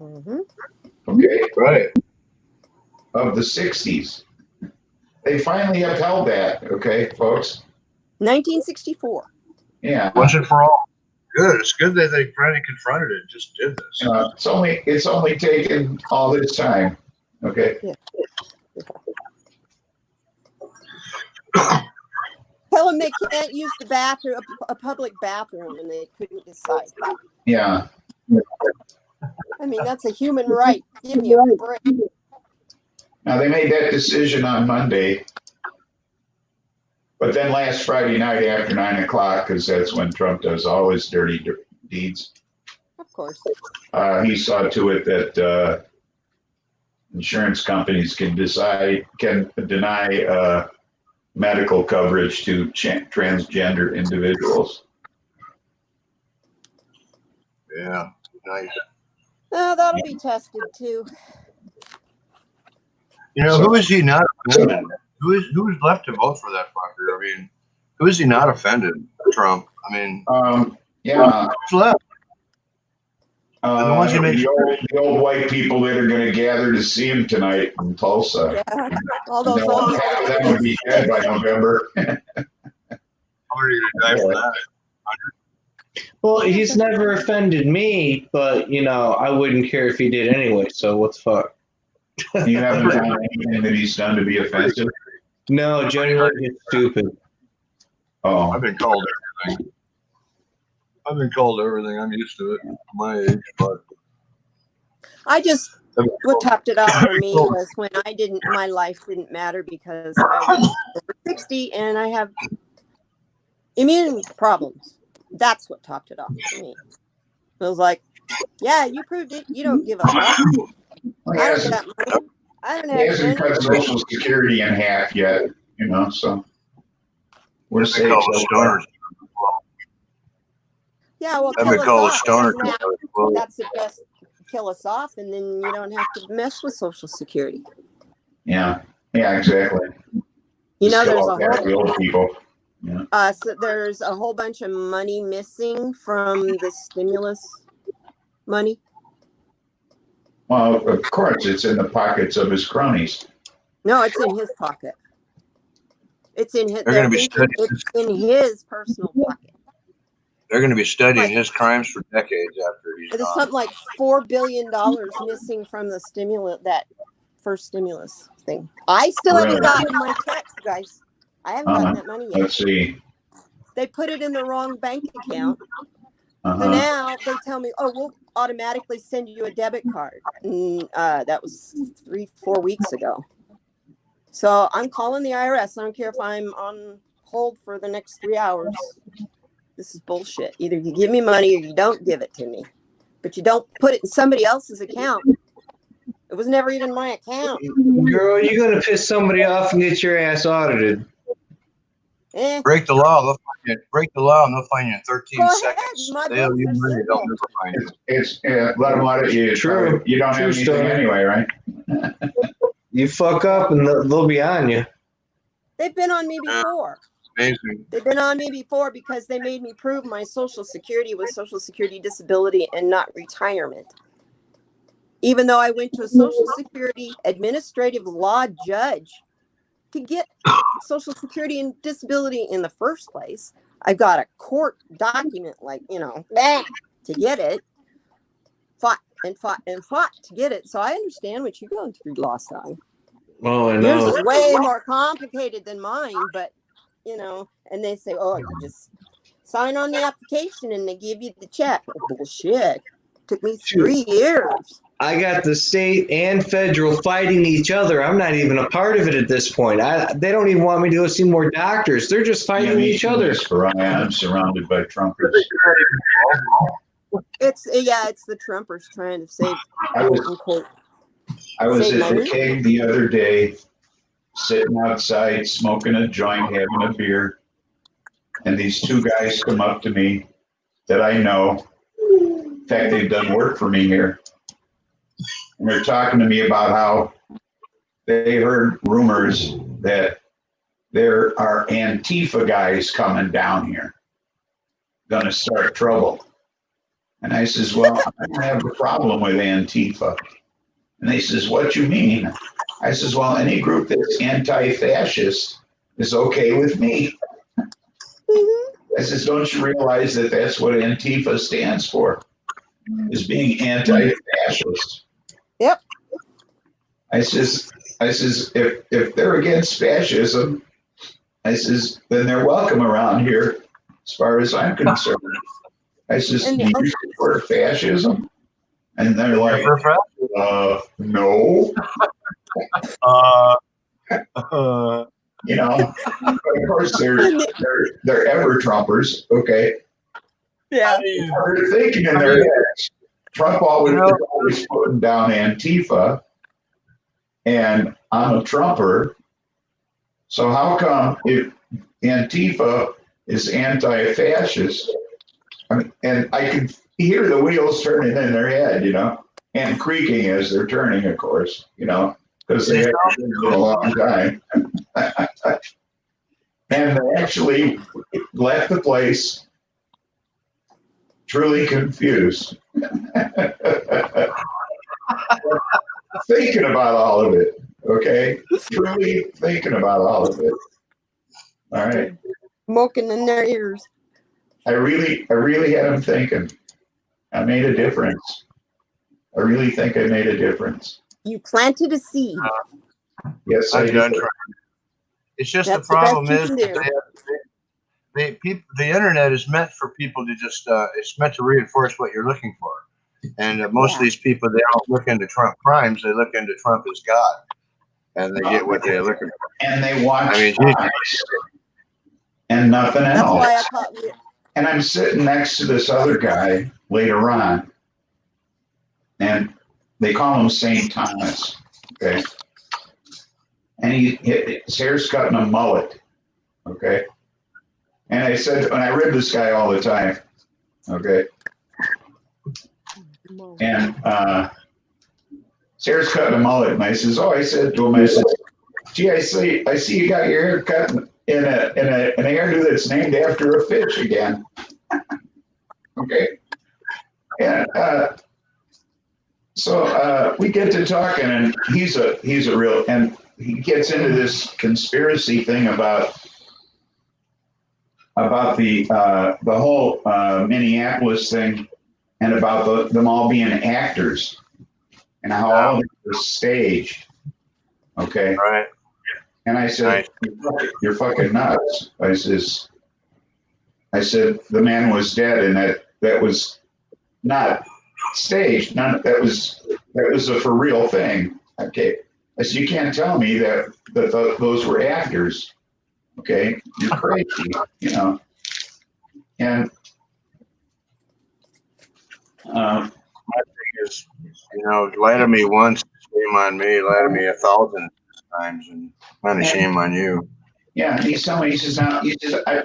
[SPEAKER 3] Mm-hmm.
[SPEAKER 1] Okay.
[SPEAKER 5] Right.
[SPEAKER 1] Of the 60s. They finally upheld that, okay, folks?
[SPEAKER 3] 1964.
[SPEAKER 1] Yeah.
[SPEAKER 5] Once and for all. Good. It's good that they finally confronted it and just did this.
[SPEAKER 1] It's only taken all this time. Okay.
[SPEAKER 3] Yeah. Tell them they can't use the bathroom, a public bathroom, and they couldn't decide.
[SPEAKER 1] Yeah.
[SPEAKER 3] I mean, that's a human right. Give me a break.
[SPEAKER 1] Now they made that decision on Monday, but then last Friday night after 9 o'clock, because that's when Trump does all his dirty deeds.
[SPEAKER 3] Of course.
[SPEAKER 1] He saw to it that insurance companies can deny medical coverage to transgender individuals.
[SPEAKER 5] Yeah. Nice.
[SPEAKER 3] Oh, that'll be tested too.
[SPEAKER 5] You know, who is he not offended? Who is left to vote for that fucker? I mean, who is he not offended? Trump. I mean,
[SPEAKER 1] yeah.
[SPEAKER 5] who's left? The ones he makes
[SPEAKER 1] the old white people that are going to gather to see him tonight in Tulsa.
[SPEAKER 3] Yeah. All those old
[SPEAKER 1] Half of them will be dead by November.
[SPEAKER 5] I'm ready to die for that.
[SPEAKER 2] Well, he's never offended me, but I wouldn't care if he did anyway. So what the fuck?
[SPEAKER 1] You haven't done anything that he's done to be offensive?
[SPEAKER 2] No, genuinely, it's stupid.
[SPEAKER 1] Oh,
[SPEAKER 5] I've been called everything. I'm used to it at my age, but
[SPEAKER 3] what topped it off for me was when my life didn't matter because I was over 60 and I have immune problems. That's what topped it off for me. It was like, yeah, you proved it. You don't give a fuck. I don't got money. I don't
[SPEAKER 1] he hasn't
[SPEAKER 3] have
[SPEAKER 1] cut
[SPEAKER 3] money.
[SPEAKER 1] Social Security in half yet, so we're safe.
[SPEAKER 3] Yeah, well,
[SPEAKER 5] I've been
[SPEAKER 3] kill
[SPEAKER 5] called a
[SPEAKER 3] us
[SPEAKER 5] stoner.
[SPEAKER 3] off. That's the best. Kill us off, and then you don't have to mess with Social Security.
[SPEAKER 1] Yeah, exactly.
[SPEAKER 3] There's a
[SPEAKER 1] the old people. Yeah.
[SPEAKER 3] So there's a whole bunch of money missing from the stimulus money.
[SPEAKER 1] Well, of course, it's in the pockets of his cronies.
[SPEAKER 3] No, it's in his pocket. It's in his.
[SPEAKER 5] They're going to be studying.
[SPEAKER 3] It's in his personal pocket.
[SPEAKER 5] They're going to be studying his crimes for decades after he's
[SPEAKER 3] There's
[SPEAKER 5] gone.
[SPEAKER 3] something like $4 billion missing from the that first stimulus thing. I still haven't gotten my checks, guys. I haven't gotten that money yet.
[SPEAKER 1] Let's see.
[SPEAKER 3] They put it in the wrong bank account. So now they tell me, oh, we'll automatically send you a debit card. And, that was 3-4 weeks ago. So I'm calling the IRS. I don't care if I'm on hold for the next 3 hours. This is bullshit. Either you give me money or you don't give it to me. But you don't put it in somebody else's account. It was never even my account.
[SPEAKER 2] Girl, you're going to piss somebody off and get your ass audited.
[SPEAKER 5] Break the law. They'll find you. Break the law and they'll find you in 13
[SPEAKER 3] Go
[SPEAKER 5] seconds.
[SPEAKER 3] ahead,
[SPEAKER 5] They'll never find you.
[SPEAKER 1] It's let them audit you.
[SPEAKER 2] True.
[SPEAKER 1] You don't have anything anyway, right?
[SPEAKER 2] You fuck up and they'll be on you.
[SPEAKER 3] They've been on me before.
[SPEAKER 5] Amazing.
[SPEAKER 3] They've been on me before because they made me prove my Social Security was Social Security disability and not retirement. Even though I went to a Social Security administrative law judge to get Social Security and disability in the first place. I've got a court document, like, to get it. Fought to get it. So I understand what you're going through, Lost Dog.
[SPEAKER 2] Oh, I
[SPEAKER 3] Yours
[SPEAKER 2] know.
[SPEAKER 3] is way more complicated than mine, but, and they say, oh, you just sign on the application and they give you the check. Oh, bullshit. Took me 3 years.
[SPEAKER 2] I got the state and federal fighting each other. I'm not even a part of it at this point. They don't even want me to go see more doctors. They're just fighting each other.
[SPEAKER 1] I'm surrounded by Trumpers.
[SPEAKER 3] It's the Trumpers trying to save.
[SPEAKER 1] I was
[SPEAKER 3] Save
[SPEAKER 1] at
[SPEAKER 3] money?
[SPEAKER 1] the keg the other day, sitting outside, smoking a joint, having a beer, and these two guys come up to me that I know. In fact, they've done work for me here. And they're talking to me about how they heard rumors that there are Antifa guys coming down here, going to start trouble. And I says, well, I don't have a problem with Antifa. And they says, what you mean? I says, well, any group that's anti-fascist is okay with me. I says, don't you realize that that's what Antifa stands for? Is being anti-fascist.
[SPEAKER 3] Yep.
[SPEAKER 1] I says, if they're against fascism, I says, then they're welcome around here, as far as I'm concerned. I says, do you support fascism? And they're like, no. Of course they're ever Trumpers, okay?
[SPEAKER 3] Yeah.
[SPEAKER 1] They're thinking in their heads. Trump always putting down Antifa, and I'm a Trumper. So how come if Antifa is anti-fascist, and I can hear the wheels turning in their head, and creaking as they're turning, of course, because they haven't been in a long time. And they actually left the place truly confused. Thinking about all of it, okay? Truly thinking about all of it. All right.
[SPEAKER 3] Smoking in their ears.
[SPEAKER 1] I really had them thinking. I made a difference. I really think I made a difference.
[SPEAKER 3] You planted a seed.
[SPEAKER 1] Yes, I
[SPEAKER 5] done
[SPEAKER 1] did.
[SPEAKER 5] trying. It's just
[SPEAKER 3] That's
[SPEAKER 5] the problem
[SPEAKER 3] the
[SPEAKER 5] is
[SPEAKER 3] best you can
[SPEAKER 5] the internet is meant for people to just it's meant to reinforce what you're looking for. And most of these people, they don't look into Trump crimes, they look into Trump as God. And they get what they're looking for.
[SPEAKER 1] And they watch
[SPEAKER 5] Fox
[SPEAKER 1] and nothing
[SPEAKER 3] That's
[SPEAKER 1] else.
[SPEAKER 3] why I thought
[SPEAKER 1] And I'm sitting next to this other guy later on, and they call him St. Thomas, okay? And his hair's cut in a mullet, okay? And I said, and I read this guy all the time, okay? And his hair's cut in a mullet, and I said to him, I said, gee, I see you got your hair cut in an hairdo that's named after a fish again. Okay. And so we get to talking, and he's a real, and he gets into this conspiracy thing about the whole Minneapolis thing, and about them all being actors, and how all of it was staged. Okay.
[SPEAKER 5] Right.
[SPEAKER 1] And I said, you're fucking nuts. I said, the man was dead, and that was not staged. That was a for real thing. Okay. I said, you can't tell me that those were actors. Okay. You're crazy, And
[SPEAKER 5] my thing is, lie to me once, shame on me. Lie to me 1,000 times, and kind of shame on you.
[SPEAKER 1] Yeah, and he's telling me, he says, I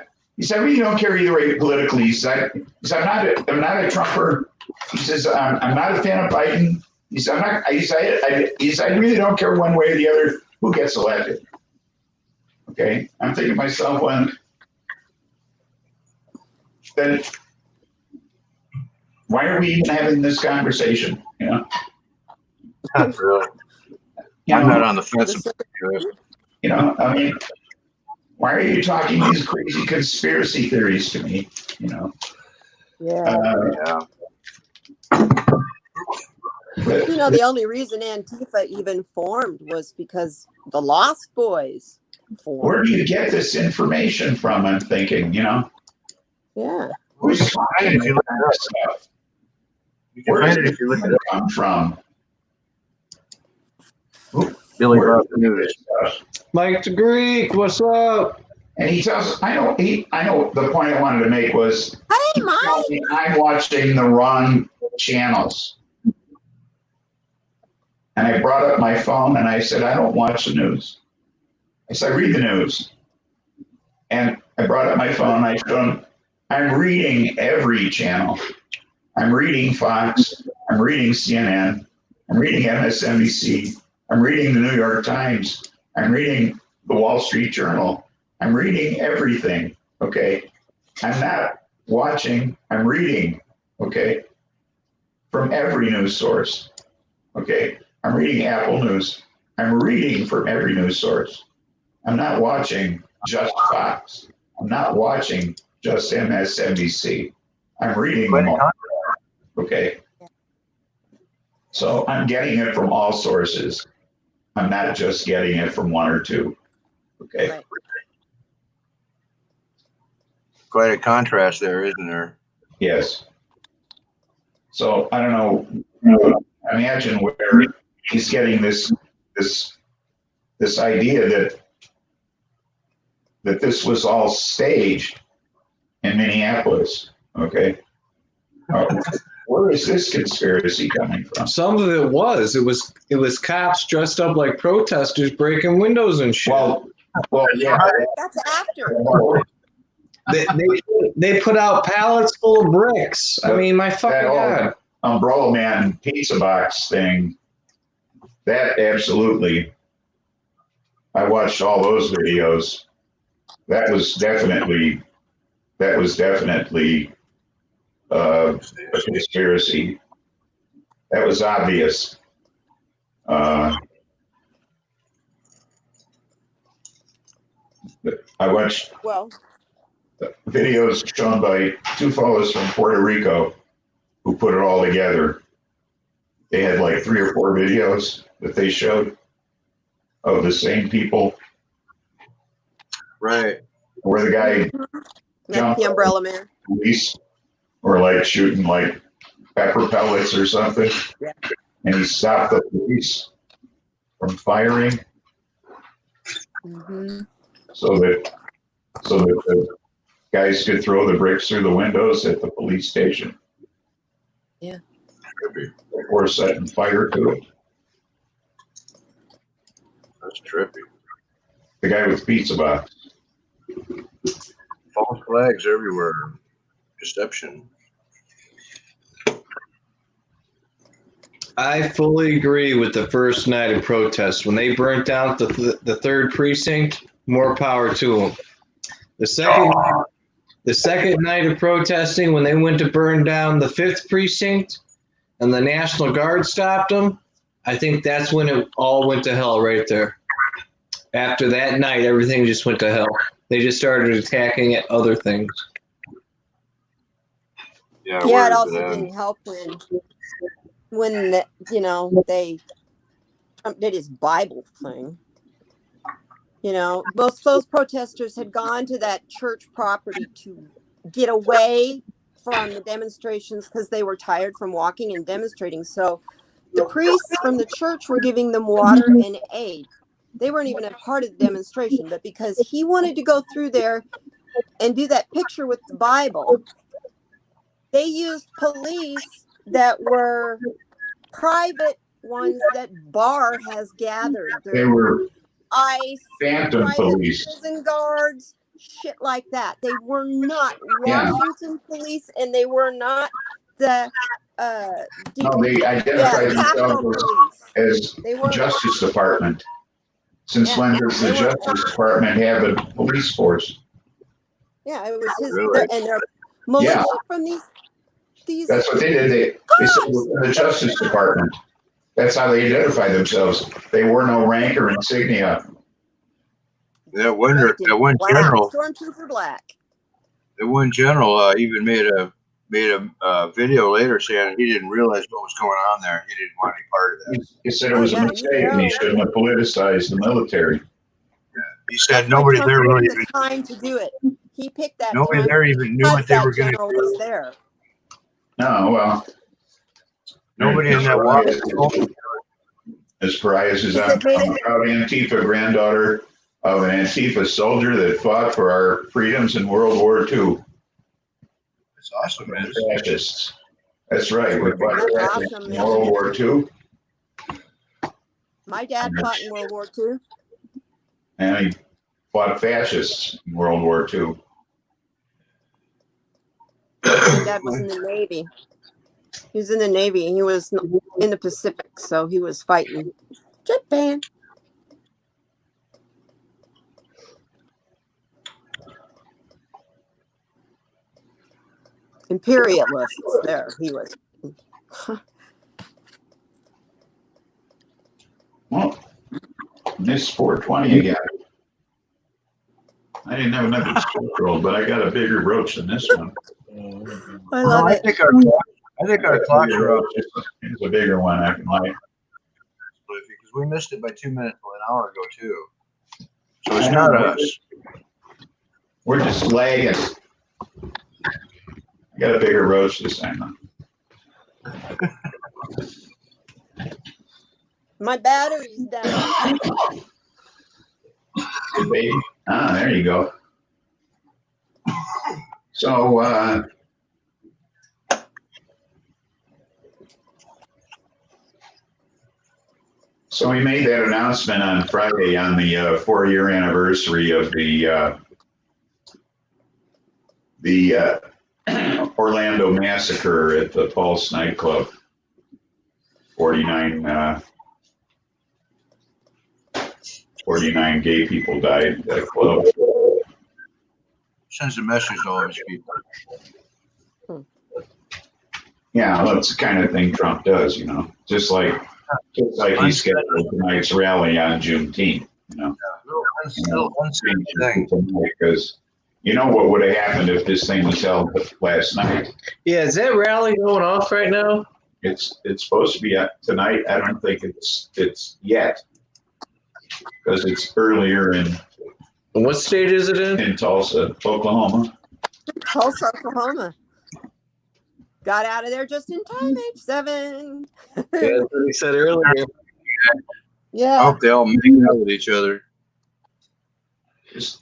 [SPEAKER 1] really don't care either way politically. He said, I'm not a Trumper. He says, I'm not a fan of Biden. He said, I really don't care one way or the other who gets elected. Okay, I'm thinking to myself, then why are we even having this conversation?
[SPEAKER 5] Not really. I'm not on the fence about it.
[SPEAKER 1] You know, I mean, why are you talking these crazy conspiracy theories to me? You know.
[SPEAKER 3] Yeah.
[SPEAKER 5] Yeah.
[SPEAKER 1] But,
[SPEAKER 3] You know, the only reason Antifa even formed was because the Lost Boys
[SPEAKER 1] where
[SPEAKER 3] formed.
[SPEAKER 1] do you get this information from? I'm thinking, you know,
[SPEAKER 3] Yeah.
[SPEAKER 1] who's
[SPEAKER 5] You can find it if you look it up.
[SPEAKER 1] stuff?
[SPEAKER 5] You can
[SPEAKER 1] Where
[SPEAKER 5] find
[SPEAKER 1] does
[SPEAKER 5] it if you look it up.
[SPEAKER 1] come from?
[SPEAKER 5] Billy
[SPEAKER 1] Where
[SPEAKER 5] Bob
[SPEAKER 1] does
[SPEAKER 5] News.
[SPEAKER 1] this stuff?
[SPEAKER 2] Mike the Greek, what's up?
[SPEAKER 1] And he tells, I know the point I wanted to make was,
[SPEAKER 3] Hey, Mike.
[SPEAKER 1] I'm watching the wrong channels. And I brought up my phone and I said, I don't watch the news. I said, I read the news. And I brought up my phone and I showed him, I'm reading every channel. I'm reading Fox. I'm reading CNN. I'm reading MSNBC. I'm reading the New York Times. I'm reading the Wall Street Journal. I'm reading everything. Okay. I'm not watching. I'm reading. Okay. From every news source. Okay. I'm reading Apple News. I'm reading from every news source. I'm not watching just Fox. I'm not watching just MSNBC. I'm reading them all. Okay. So I'm getting it from all sources. I'm not just getting it from one or two. Okay.
[SPEAKER 3] Right.
[SPEAKER 5] Quite a contrast there, isn't there?
[SPEAKER 1] Yes. So I don't know. Imagine where he's getting this idea that this was all staged in Minneapolis. Okay. Where is this conspiracy coming from?
[SPEAKER 2] Some of it was. It was cops dressed up like protesters breaking windows and shit.
[SPEAKER 1] Well, yeah.
[SPEAKER 3] That's after.
[SPEAKER 2] They put out pallets full of bricks. I mean, my fucking God.
[SPEAKER 1] Umbrella Man pizza box thing. That absolutely. I watched all those videos. That was definitely a conspiracy. That was obvious. I watched videos shown by two fellows from Puerto Rico who put it all together. They had like 3 or 4 videos that they showed of the same people.
[SPEAKER 5] Right.
[SPEAKER 1] Where the guy
[SPEAKER 3] That's the Umbrella Man.
[SPEAKER 1] Police or like shooting like pepper pellets or something.
[SPEAKER 3] Yeah.
[SPEAKER 1] And he stopped the police from firing.
[SPEAKER 3] Mm-hmm.
[SPEAKER 1] So that the guys could throw the bricks through the windows at the police station.
[SPEAKER 3] Yeah.
[SPEAKER 1] Or setting fire to it.
[SPEAKER 5] That's trippy.
[SPEAKER 1] The guy with pizza box.
[SPEAKER 5] False flags everywhere. Deception.
[SPEAKER 2] I fully agree with the first night of protest. When they burnt down the third precinct, more power to them. The second night of protesting, when they went to burn down the 5th precinct and the National Guard stopped them, I think that's when it all went to hell right there. After that night, everything just went to hell. They just started attacking at other things.
[SPEAKER 5] Yeah,
[SPEAKER 3] Yeah, it also didn't help when they Trump did his Bible thing. You know, most of those protesters had gone to that church property to get away from the demonstrations because they were tired from walking and demonstrating. So the priests from the church were giving them water and aid. They weren't even a part of the demonstration, but because he wanted to go through there and do that picture with the Bible, they used police that were private ones that Barr has gathered.
[SPEAKER 1] They were
[SPEAKER 3] ICE,
[SPEAKER 1] phantom
[SPEAKER 3] private
[SPEAKER 1] police.
[SPEAKER 3] prison guards, shit like that. They were not
[SPEAKER 1] Yeah.
[SPEAKER 3] Washington police, and they were not the
[SPEAKER 1] No, they identified
[SPEAKER 3] Capitol
[SPEAKER 1] themselves
[SPEAKER 3] police.
[SPEAKER 1] as
[SPEAKER 3] They were
[SPEAKER 1] Justice Department. Since when does the Justice Department have a police force?
[SPEAKER 3] Yeah, it was his
[SPEAKER 5] Really?
[SPEAKER 3] and they're militia
[SPEAKER 1] Yeah.
[SPEAKER 3] from these.
[SPEAKER 1] That's what they did. They said the Justice Department. That's how they identify themselves. They wore no rank or insignia.
[SPEAKER 5] That one
[SPEAKER 3] Black,
[SPEAKER 5] general,
[SPEAKER 3] Stormtrooper Black.
[SPEAKER 5] the one general even made a video later saying he didn't realize what was going on there. He didn't want any part of that.
[SPEAKER 1] He said it was a mistake and he shouldn't have politicized the military.
[SPEAKER 5] He said
[SPEAKER 3] That's why
[SPEAKER 5] nobody
[SPEAKER 3] Trump
[SPEAKER 5] there
[SPEAKER 3] picked
[SPEAKER 5] really
[SPEAKER 3] the time to do it. He picked that
[SPEAKER 5] nobody
[SPEAKER 3] time
[SPEAKER 5] there even knew
[SPEAKER 3] because
[SPEAKER 5] what they
[SPEAKER 3] that
[SPEAKER 5] were going to
[SPEAKER 3] general was
[SPEAKER 5] do.
[SPEAKER 3] there.
[SPEAKER 1] No, well.
[SPEAKER 5] Nobody in that walk.
[SPEAKER 1] As Pariahs is I'm a proud Antifa granddaughter of an Antifa soldier that fought for our freedoms in World War II.
[SPEAKER 5] It's awesome, man.
[SPEAKER 1] Fascists. That's right. We fought
[SPEAKER 3] That's
[SPEAKER 1] fascists
[SPEAKER 3] awesome,
[SPEAKER 1] in
[SPEAKER 3] man.
[SPEAKER 1] World War II.
[SPEAKER 3] My dad fought in World War II.
[SPEAKER 1] And he fought fascists in World War II.
[SPEAKER 3] My dad was in the Navy. He was in the Navy. He was in the Pacific, so he was fighting Japan. Imperialists there. He was.
[SPEAKER 1] Well, missed 420 again. I didn't have another stroke roll, but I got a bigger roach than this one.
[SPEAKER 3] I love it.
[SPEAKER 5] I think our clocks are up
[SPEAKER 1] It's a bigger one. I can like.
[SPEAKER 5] because we missed it by 2 minutes an hour ago too. So it's not us.
[SPEAKER 1] We're just lagging. I got a bigger roach this time.
[SPEAKER 3] My battery's down.
[SPEAKER 1] Good baby. Ah, there you go. So, so we made that announcement on Friday on the 4-year anniversary of the Orlando massacre at the Pulse nightclub. 49 gay people died at that club.
[SPEAKER 5] Sends a message to all these people.
[SPEAKER 1] Yeah, well, that's the kind of thing Trump does, you know. Just like he scheduled tonight's rally on Juneteenth, you know.
[SPEAKER 5] Still unsafe thing.
[SPEAKER 1] Because you know what would have happened if this thing was held last night?
[SPEAKER 2] Yeah, is that rally going off right now?
[SPEAKER 1] It's supposed to be tonight. I don't think it's yet because it's earlier in
[SPEAKER 2] What state is it in?
[SPEAKER 1] Tulsa, Oklahoma.
[SPEAKER 3] Tulsa, Oklahoma. Got out of there just in time, H7.
[SPEAKER 2] Yeah, that's what he said earlier.
[SPEAKER 5] I
[SPEAKER 3] Yeah.
[SPEAKER 5] hope they all make out with each other.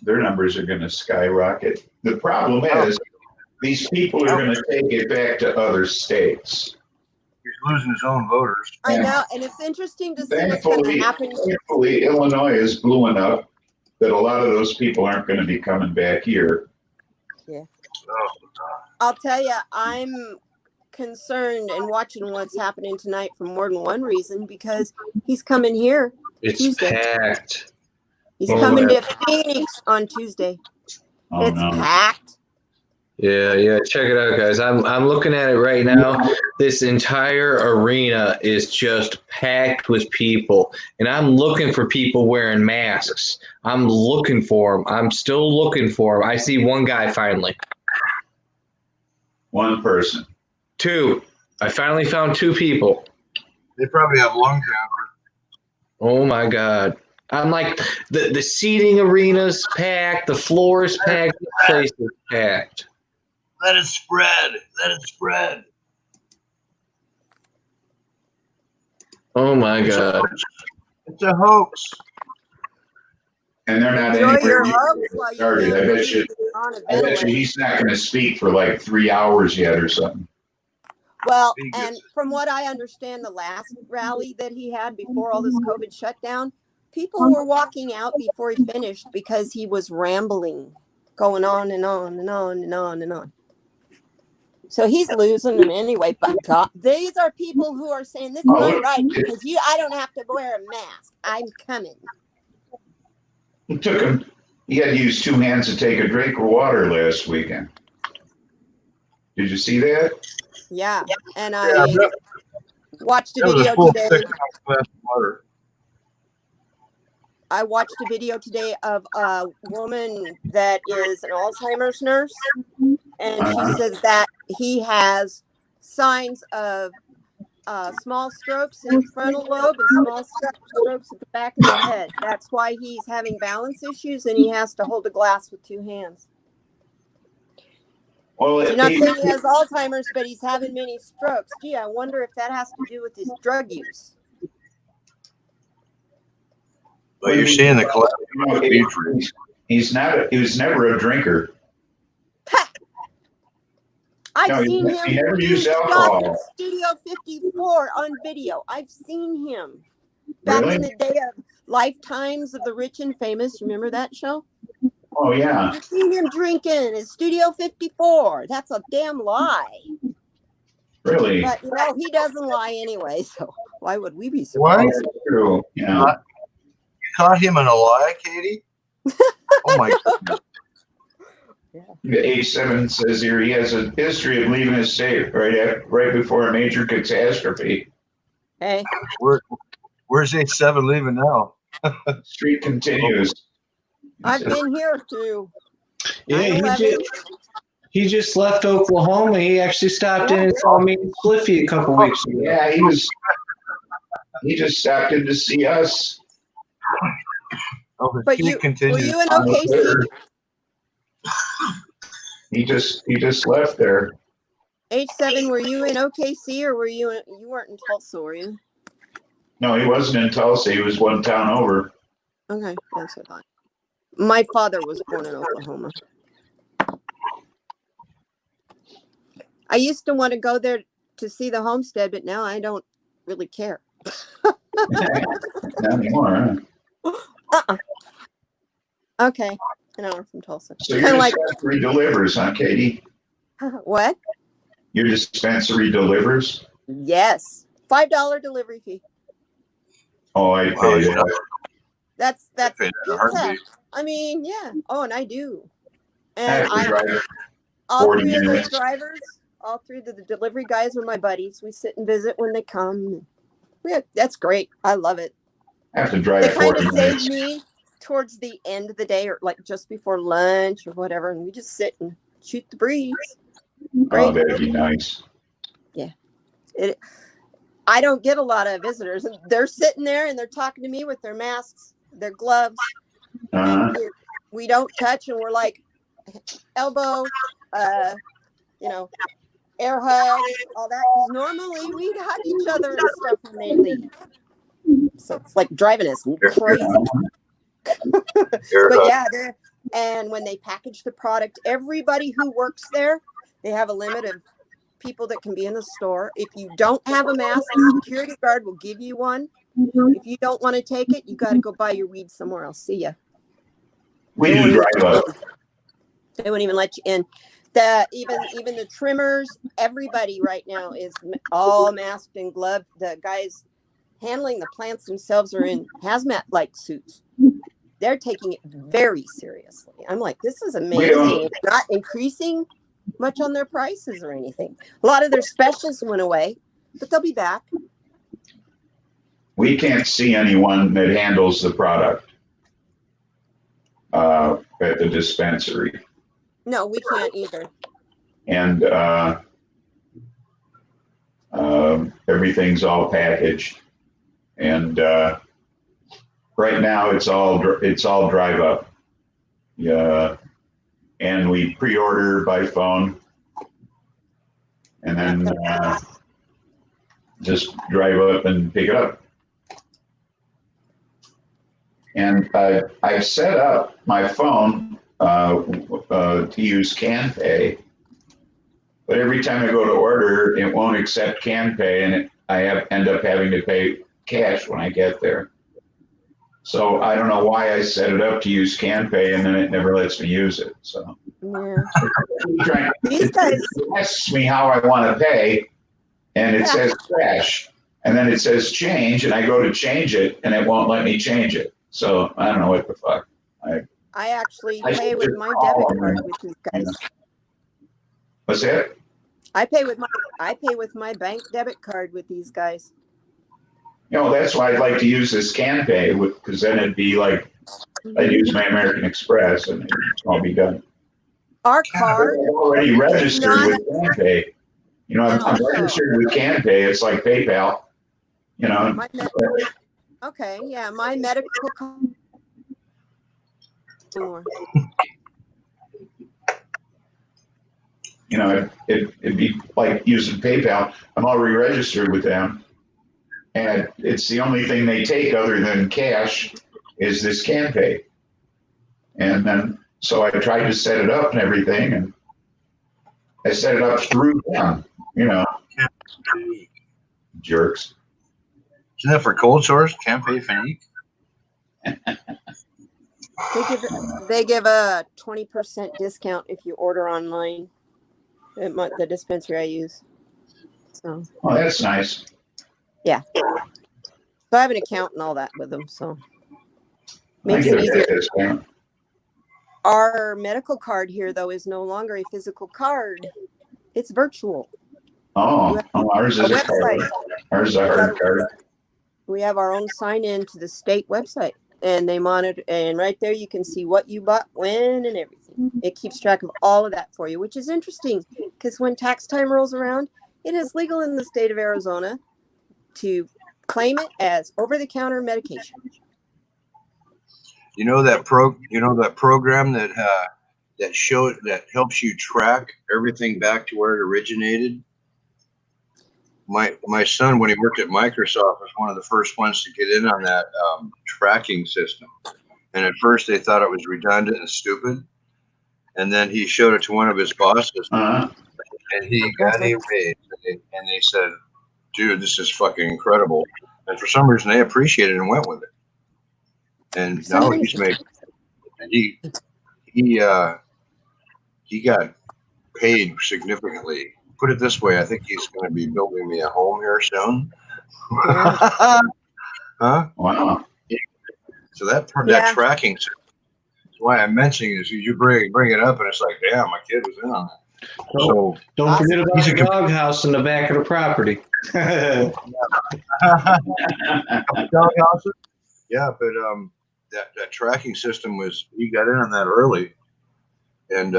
[SPEAKER 1] Their numbers are going to skyrocket. The problem is these people are going to take it back to other states.
[SPEAKER 5] He's losing his own voters.
[SPEAKER 3] I know, and it's interesting to see what's going to happen.
[SPEAKER 1] Thankfully, Illinois is blue enough that a lot of those people aren't going to be coming back here.
[SPEAKER 3] Yeah. I'll tell you, I'm concerned and watching what's happening tonight for more than one reason, because he's coming here.
[SPEAKER 2] It's
[SPEAKER 3] Tuesday.
[SPEAKER 2] packed.
[SPEAKER 3] He's
[SPEAKER 2] Oh,
[SPEAKER 3] coming
[SPEAKER 2] yeah.
[SPEAKER 3] to Phoenix on Tuesday.
[SPEAKER 1] Oh,
[SPEAKER 3] It's
[SPEAKER 1] no.
[SPEAKER 3] packed.
[SPEAKER 2] Yeah, check it out, guys. I'm looking at it right now. This entire arena is just packed with people, and I'm looking for people wearing masks. I'm looking for them. I'm still looking for them. I see one guy finally.
[SPEAKER 1] One person.
[SPEAKER 2] Two. I finally found two people.
[SPEAKER 5] They probably have lung cancer.
[SPEAKER 2] Oh my God. I'm like, the seating arena's packed, the floor is packed, the place is packed.
[SPEAKER 5] Let it spread. Let it spread.
[SPEAKER 2] Oh my God.
[SPEAKER 5] It's a hoax.
[SPEAKER 1] And they're not
[SPEAKER 3] Enjoy
[SPEAKER 1] anywhere
[SPEAKER 3] your
[SPEAKER 1] near
[SPEAKER 3] hugs
[SPEAKER 1] getting
[SPEAKER 3] while you
[SPEAKER 1] started.
[SPEAKER 3] can.
[SPEAKER 1] I bet you he's not going to speak for like 3 hours yet or something.
[SPEAKER 3] Well, and from what I understand, the last rally that he had before all this COVID shutdown, people were walking out before he finished because he was rambling, going on and on and on and on and on. So he's losing them anyway. But God, these are people who are saying this is my right because I don't have to wear a mask. I'm coming.
[SPEAKER 1] It took him. He had to use 2 hands to take a drink of water last weekend. Did you see that?
[SPEAKER 3] Yeah, and I watched a
[SPEAKER 5] That was
[SPEAKER 3] video
[SPEAKER 5] a full
[SPEAKER 3] today.
[SPEAKER 5] 6 ounce glass of water.
[SPEAKER 3] I watched a video today of a woman that is an Alzheimer's nurse, and she says that he has signs of small strokes in the frontal lobe and small strokes at the back of the head. That's why he's having balance issues, and he has to hold a glass with 2 hands.
[SPEAKER 1] Well,
[SPEAKER 3] You're not saying he has Alzheimer's, but he's having many strokes. Gee, I wonder if that has to do with his drug use.
[SPEAKER 5] But you're seeing the collective.
[SPEAKER 1] He was never a drinker.
[SPEAKER 3] I've seen him
[SPEAKER 1] he never
[SPEAKER 3] do
[SPEAKER 1] used
[SPEAKER 3] stuff
[SPEAKER 1] alcohol.
[SPEAKER 3] in Studio 54 on video. I've seen him back
[SPEAKER 1] Really?
[SPEAKER 3] in the day of Lifetimes of the Rich and Famous. Remember that show?
[SPEAKER 1] Oh yeah.
[SPEAKER 3] I've seen him drinking in Studio 54. That's a damn lie.
[SPEAKER 1] Really?
[SPEAKER 3] But you know, he doesn't lie anyway, so why would we be
[SPEAKER 5] What?
[SPEAKER 3] surprised?
[SPEAKER 1] That's true. Yeah.
[SPEAKER 5] You caught him in a lie, Katie? Oh my goodness.
[SPEAKER 1] The H7 says here he has a history of leaving his state right before a major catastrophe.
[SPEAKER 3] Hey,
[SPEAKER 5] Where's H7 leaving now?
[SPEAKER 1] Street continues.
[SPEAKER 3] I've been here too.
[SPEAKER 2] Yeah, he just left Oklahoma. He actually stopped in and saw me and Spliffy a couple weeks ago.
[SPEAKER 1] Yeah, he just stopped in to see us.
[SPEAKER 5] Oh,
[SPEAKER 3] But
[SPEAKER 5] he
[SPEAKER 3] were
[SPEAKER 5] continues.
[SPEAKER 3] you in OKC?
[SPEAKER 1] He just left there.
[SPEAKER 3] H7, were you in OKC or were you weren't in Tulsa, were you?
[SPEAKER 1] No, he wasn't in Tulsa. He was one town over.
[SPEAKER 3] Okay, that's what I thought. My father was born in Oklahoma. I used to want to go there to see the homestead, but now I don't really care.
[SPEAKER 1] Not anymore, huh?
[SPEAKER 3] Okay, an hour from Tulsa.
[SPEAKER 1] So your
[SPEAKER 3] Kind of like
[SPEAKER 1] dispensary delivers, huh, Katie?
[SPEAKER 3] what?
[SPEAKER 1] Your dispensary delivers?
[SPEAKER 3] Yes, $5 delivery fee.
[SPEAKER 1] Oh, I pay that.
[SPEAKER 3] That's
[SPEAKER 5] I pay that in a
[SPEAKER 3] pizza.
[SPEAKER 5] heartbeat.
[SPEAKER 3] I mean, yeah. Oh, and I do.
[SPEAKER 1] I
[SPEAKER 3] And
[SPEAKER 1] have to drive
[SPEAKER 3] all
[SPEAKER 1] 40
[SPEAKER 3] three of those
[SPEAKER 1] minutes.
[SPEAKER 3] drivers, all three of the delivery guys are my buddies. We sit and visit when they come. That's great. I love it.
[SPEAKER 1] I have to drive
[SPEAKER 3] They kind
[SPEAKER 1] 40
[SPEAKER 3] of
[SPEAKER 1] minutes.
[SPEAKER 3] save me towards the end of the day or like just before lunch or whatever. And we just sit and shoot the breeze. Great.
[SPEAKER 1] Oh, that'd be nice.
[SPEAKER 3] I don't get a lot of visitors. They're sitting there and they're talking to me with their masks, their gloves. And we don't touch, and we're like elbow, air hugs, all that. 'Cause normally we'd hug each other and stuff when they leave. So it's like driving us crazy. But yeah, and when they package the product, everybody who works there, they have a limit of people that can be in the store. If you don't have a mask, the security guard will give you one. If you don't want to take it, you got to go buy your weed somewhere else. See ya.
[SPEAKER 1] We do drive up.
[SPEAKER 3] They won't even let you in. Even the trimmers, everybody right now is all masked and gloved. The guys handling the plants themselves are in hazmat-like suits. They're taking it very seriously. I'm like, this is amazing. It's not increasing much on their prices or anything. A lot of their specials went away, but they'll be back.
[SPEAKER 1] We can't see anyone that handles the product at the dispensary.
[SPEAKER 3] No, we can't either.
[SPEAKER 1] And everything's all packaged. And right now it's all drive up. Yeah. And we pre-order by phone, and then just drive up and pick it up. And I've set up my phone to use CanPay, but every time I go to order, it won't accept CanPay, and I end up having to pay cash when I get there. So I don't know why I set it up to use CanPay, and then it never lets me use it. So
[SPEAKER 3] yeah. These guys
[SPEAKER 1] it asks me how I want to pay, and it says cash, and then it says change, and I go to change it, and it won't let me change it. So I don't know what the fuck.
[SPEAKER 3] I actually pay with my debit card with these guys.
[SPEAKER 1] What's that?
[SPEAKER 3] I pay with my bank debit card with these guys.
[SPEAKER 1] that's why I'd like to use this CanPay, because then it'd be like I'd use my American Express and it'd all be done.
[SPEAKER 3] Our card
[SPEAKER 1] I'm already registered
[SPEAKER 3] not-
[SPEAKER 1] with CanPay. I'm registered with CanPay. It's like PayPal.
[SPEAKER 3] Okay, yeah, my medical card.
[SPEAKER 1] It'd be like using PayPal. I'm already registered with them, and it's the only thing they take other than cash is this CanPay. And then, so I tried to set it up and everything, and I set it up through them, jerks.
[SPEAKER 5] Isn't that for cold sores? CanPay Finique?
[SPEAKER 3] They give a 20% discount if you order online at the dispensary I use. So.
[SPEAKER 1] Oh, that's nice.
[SPEAKER 3] Yeah. So I have an account and all that with them, so makes
[SPEAKER 1] I
[SPEAKER 3] it
[SPEAKER 1] get
[SPEAKER 3] easier.
[SPEAKER 1] that discount.
[SPEAKER 3] Our medical card here, though, is no longer a physical card; it's virtual.
[SPEAKER 1] Oh, ours is a card. Ours is a hard card.
[SPEAKER 3] We have our own sign-in to the state website, and they monitor. And right there, you can see what you bought, when, and everything. It keeps track of all of that for you, which is interesting because when tax time rolls around, it is legal in the state of Arizona to claim it as over-the-counter medication.
[SPEAKER 5] That program that helps you track everything back to where it originated. My son, when he worked at Microsoft, was one of the first ones to get in on that tracking system. And at first they thought it was redundant and stupid. And then he showed it to one of his bosses, and he got a raise. And they said, "Dude, this is fucking incredible." And for some reason, they appreciated it and went with it. And now he's making. And he got paid significantly. Put it this way, I think he's going to be building me a home here soon. Huh?
[SPEAKER 1] Wow.
[SPEAKER 5] So that tracking, that's why I'm mentioning is you bring it up and it's like, damn, my kid was in on that. So
[SPEAKER 2] don't forget about the doghouse in the back of the property.
[SPEAKER 5] Doghouses? Yeah, but that tracking system he got in on that early. And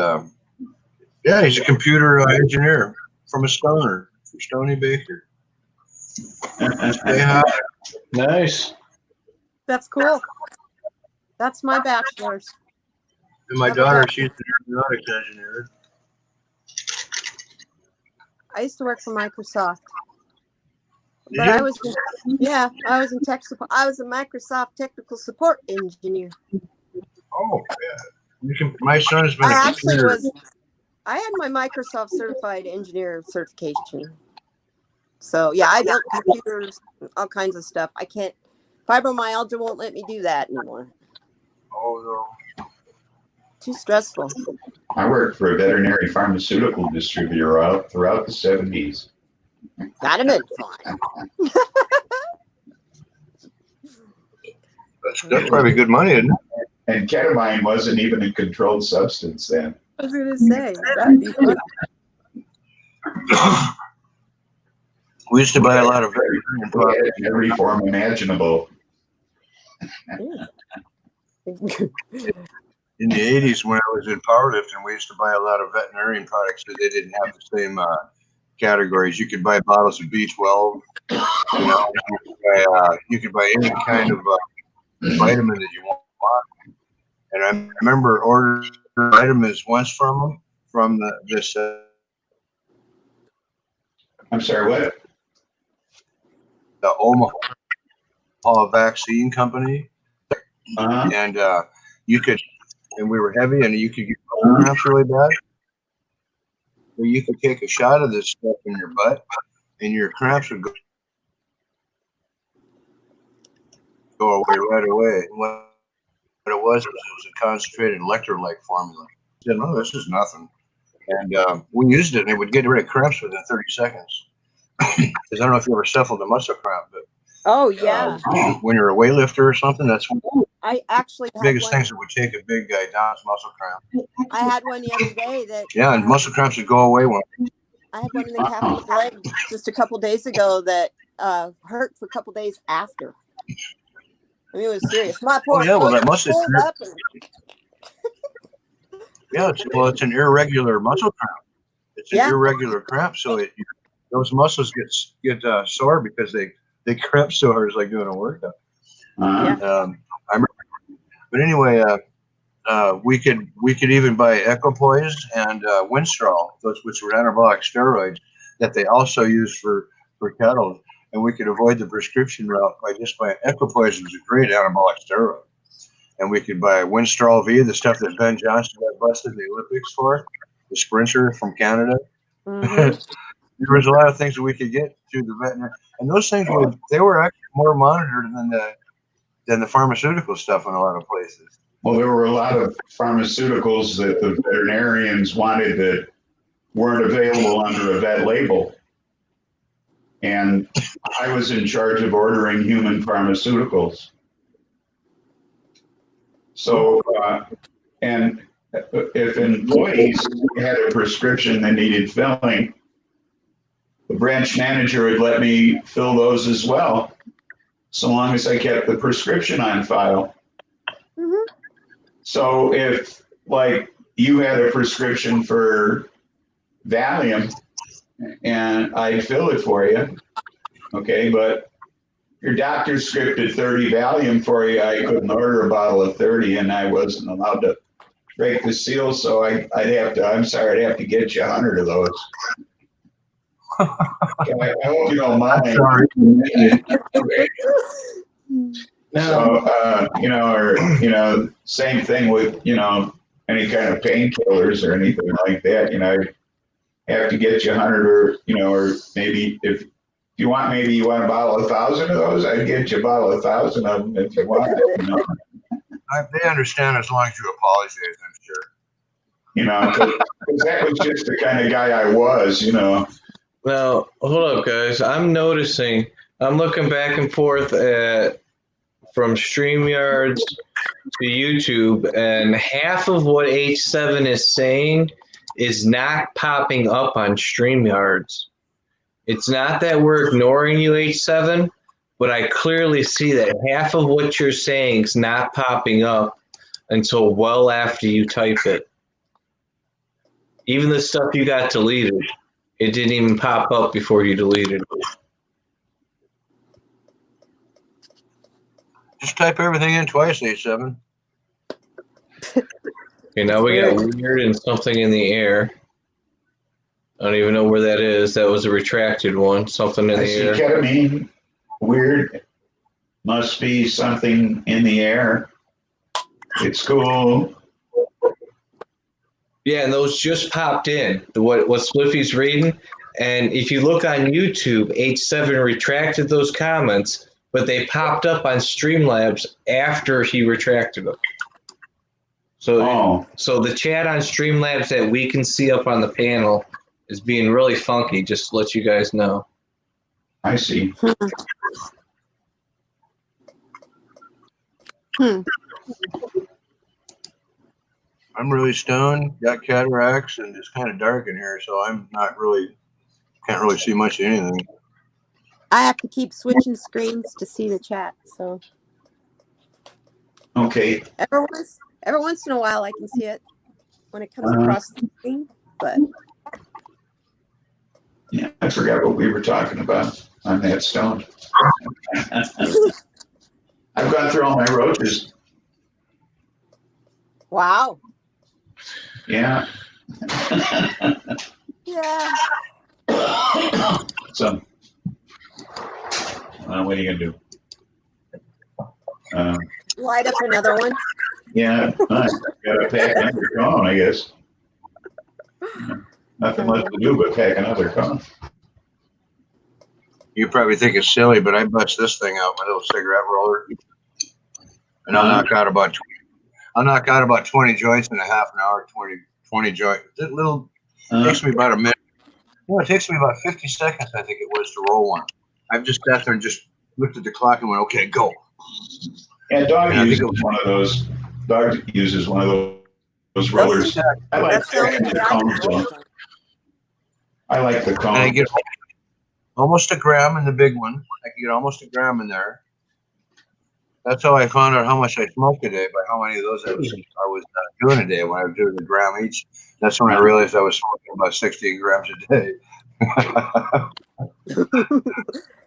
[SPEAKER 5] he's a computer engineer from a stoner, from Stony Baker.
[SPEAKER 2] Nice.
[SPEAKER 3] That's cool. That's my bachelor's.
[SPEAKER 5] And my daughter, she's an aeronautics engineer.
[SPEAKER 3] I used to work for Microsoft. But I was in tech support. I was a Microsoft technical support engineer.
[SPEAKER 5] Oh, yeah. My son has been
[SPEAKER 3] I had my Microsoft certified engineer certification. So yeah, I built computers, all kinds of stuff. I can't. Fibromyalgia won't let me do that anymore.
[SPEAKER 5] Oh no.
[SPEAKER 3] Too stressful.
[SPEAKER 1] I worked for a veterinary pharmaceutical distributor throughout the 70s.
[SPEAKER 3] That'd have been fun.
[SPEAKER 5] That's probably good money, isn't it?
[SPEAKER 1] And ketamine wasn't even a controlled substance then.
[SPEAKER 3] I was going to say, that'd be fun.
[SPEAKER 5] We used to buy a lot of
[SPEAKER 1] every form imaginable.
[SPEAKER 5] In the 80s, when I was in powerlifting, we used to buy a lot of veterinarian products that they didn't have the same categories. You could buy bottles of B12. You could buy any kind of vitamin that you want. And I remember ordering vitamins once from this.
[SPEAKER 1] I'm sorry, what?
[SPEAKER 5] The Omaha Vaccine Company. And you could, and we were heavy, and you could get cramps really bad. Or you could take a shot of this stuff in your butt, and your cramps would go away right away. And what it was a concentrated electrolyte formula. I said, "No, this is nothing." And we used it, and it would get rid of cramps within 30 seconds. Because I don't know if you ever suffered a muscle cramp, but
[SPEAKER 3] oh yeah,
[SPEAKER 5] when you're a weightlifter or something, that's one of
[SPEAKER 3] I actually
[SPEAKER 5] the biggest things that would take a big guy down is muscle cramp.
[SPEAKER 3] I had one the other day that
[SPEAKER 5] And muscle cramps would go away when
[SPEAKER 3] I had one in the calf of the leg just a couple days ago that hurt for a couple days after. I mean, it was serious. My poor
[SPEAKER 5] yeah, well,
[SPEAKER 3] foot
[SPEAKER 5] that must have.
[SPEAKER 3] pulled up and
[SPEAKER 5] Yeah, it's an irregular muscle cramp. It's an
[SPEAKER 3] Yeah.
[SPEAKER 5] irregular cramp, so those muscles get sore because they cramp so hard. It's like doing a workout.
[SPEAKER 3] Yeah.
[SPEAKER 5] I remember, but anyway, we could even buy equipoise and Winstrol, those which were anabolic steroids that they also use for cattle, and we could avoid the prescription route by just buying equipoise, which is a great anabolic steroid. And we could buy Winstrol V, the stuff that Ben Johnson got busted in the Olympics for, the sprinter from Canada.
[SPEAKER 3] Mhm.
[SPEAKER 5] There was a lot of things that we could get through the veterinary, and those things were actually more monitored than the pharmaceutical stuff in a lot of places.
[SPEAKER 1] Well, there were a lot of pharmaceuticals that the veterinarians wanted that weren't available under a vet label. And I was in charge of ordering human pharmaceuticals. So, and if employees had a prescription that needed filling, the branch manager would let me fill those as well, so long as I kept the prescription on file.
[SPEAKER 3] Mhm.
[SPEAKER 1] So if, like, you had a prescription for Valium and I'd fill it for you, okay, but your doctor scripted 30 Valium for you, I couldn't order a bottle of 30 and I wasn't allowed to break the seal, so I'd have to get you 100 of those. I hope you don't mind.
[SPEAKER 5] Sorry.
[SPEAKER 1] So, same thing with, any kind of painkillers or anything like that, I have to get you 100 or maybe if you want a bottle of 1,000 of those, I'd get you a bottle of 1,000 of them if you want it,
[SPEAKER 5] They understand as long as you apologize, I'm sure.
[SPEAKER 1] because that was just the kind of guy I was,
[SPEAKER 2] Now, hold up, guys. I'm looking back and forth from StreamYards to YouTube, and half of what H7 is saying is not popping up on StreamYards. It's not that we're ignoring you, H7, but I clearly see that half of what you're saying is not popping up until well after you type it. Even the stuff you got deleted, it didn't even pop up before you deleted it.
[SPEAKER 5] Just type everything in twice, H7.
[SPEAKER 2] Okay, now we got weird and something in the air. I don't even know where that is. That was a retracted one. Something in
[SPEAKER 1] I
[SPEAKER 2] the
[SPEAKER 1] see
[SPEAKER 2] air.
[SPEAKER 1] ketamine, weird, must be something in the air. It's cool.
[SPEAKER 2] Yeah, and those just popped in. What Spliffy's reading. And if you look on YouTube, H7 retracted those comments, but they popped up on Streamlabs after he retracted them. So the chat on Streamlabs that we can see up on the panel is being really funky, just to let you guys know.
[SPEAKER 1] I see.
[SPEAKER 5] I'm really stoned, got cataracts, and it's kind of dark in here, so I'm can't really see much of anything.
[SPEAKER 3] I have to keep switching screens to see the chat. So
[SPEAKER 1] Okay.
[SPEAKER 3] every once in a while I can see it when it comes across the screen, but
[SPEAKER 1] Yeah, I forgot what we were talking about on that stone. I've gone through all my roaches.
[SPEAKER 3] wow.
[SPEAKER 1] Yeah.
[SPEAKER 3] Yeah.
[SPEAKER 1] So, what are you gonna do?
[SPEAKER 3] Light up another one.
[SPEAKER 1] Yeah, gotta pack another cone, I guess. Nothing left to do but pack another cone.
[SPEAKER 5] You probably think it's silly, but I bust this thing out, my little cigarette roller, and I'll knock out about 20 joints in a half an hour. 20 joints. That little takes me about a minute. No, it takes me about 50 seconds, I think it was, to roll one. I've just sat there and just looked at the clock and went, okay, go.
[SPEAKER 1] Yeah, dog uses one of those. Dog uses one of those rollers. I like
[SPEAKER 3] That's the only
[SPEAKER 1] the
[SPEAKER 3] way I can
[SPEAKER 1] cone.
[SPEAKER 3] roll
[SPEAKER 1] I like the
[SPEAKER 5] And
[SPEAKER 1] cone.
[SPEAKER 5] I get almost a gram in the big one. I can get almost a gram in there. That's how I found out how much I smoked a day, by how many of those I was doing a day when I was doing a gram each. That's when I realized I was smoking about 16 grams a day.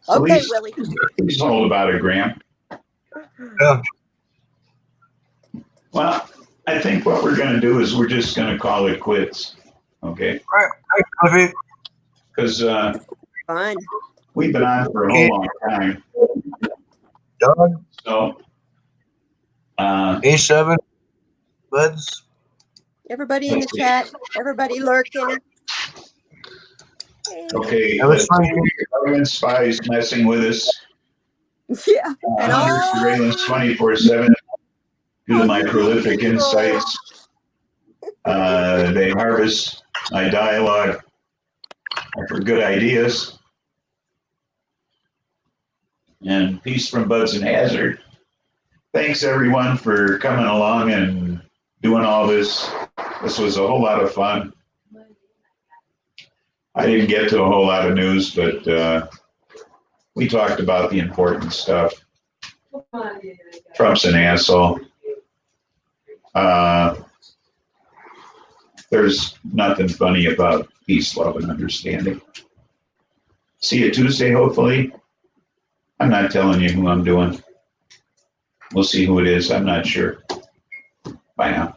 [SPEAKER 3] Okay, Willie.
[SPEAKER 1] He's hold about a gram.
[SPEAKER 5] Yeah.
[SPEAKER 1] Well, I think what we're going to do is we're just going to call it quits. Okay.
[SPEAKER 5] All right. Thanks, Spliffy.
[SPEAKER 1] Because
[SPEAKER 3] Fine.
[SPEAKER 1] we've been on for a whole long time.
[SPEAKER 5] Doug,
[SPEAKER 1] So,
[SPEAKER 5] A7, Budz.
[SPEAKER 3] Everybody in the chat. Everybody lurking.
[SPEAKER 1] okay,
[SPEAKER 5] That was funny.
[SPEAKER 1] government spies messing with us.
[SPEAKER 3] Yeah. And
[SPEAKER 1] Under
[SPEAKER 3] all
[SPEAKER 1] surveillance 24/7 due to my prolific insights. They harvest my dialogue for good ideas. And peace from Budz and Hazard. Thanks everyone for coming along and doing all this. This was a whole lot of fun. I didn't get to a whole lot of news, but we talked about the important stuff. Trump's an asshole. There's nothing funny about peace, love, and understanding. See you Tuesday, hopefully. I'm not telling you who I'm doing. We'll see who it is. I'm not sure. Bye now.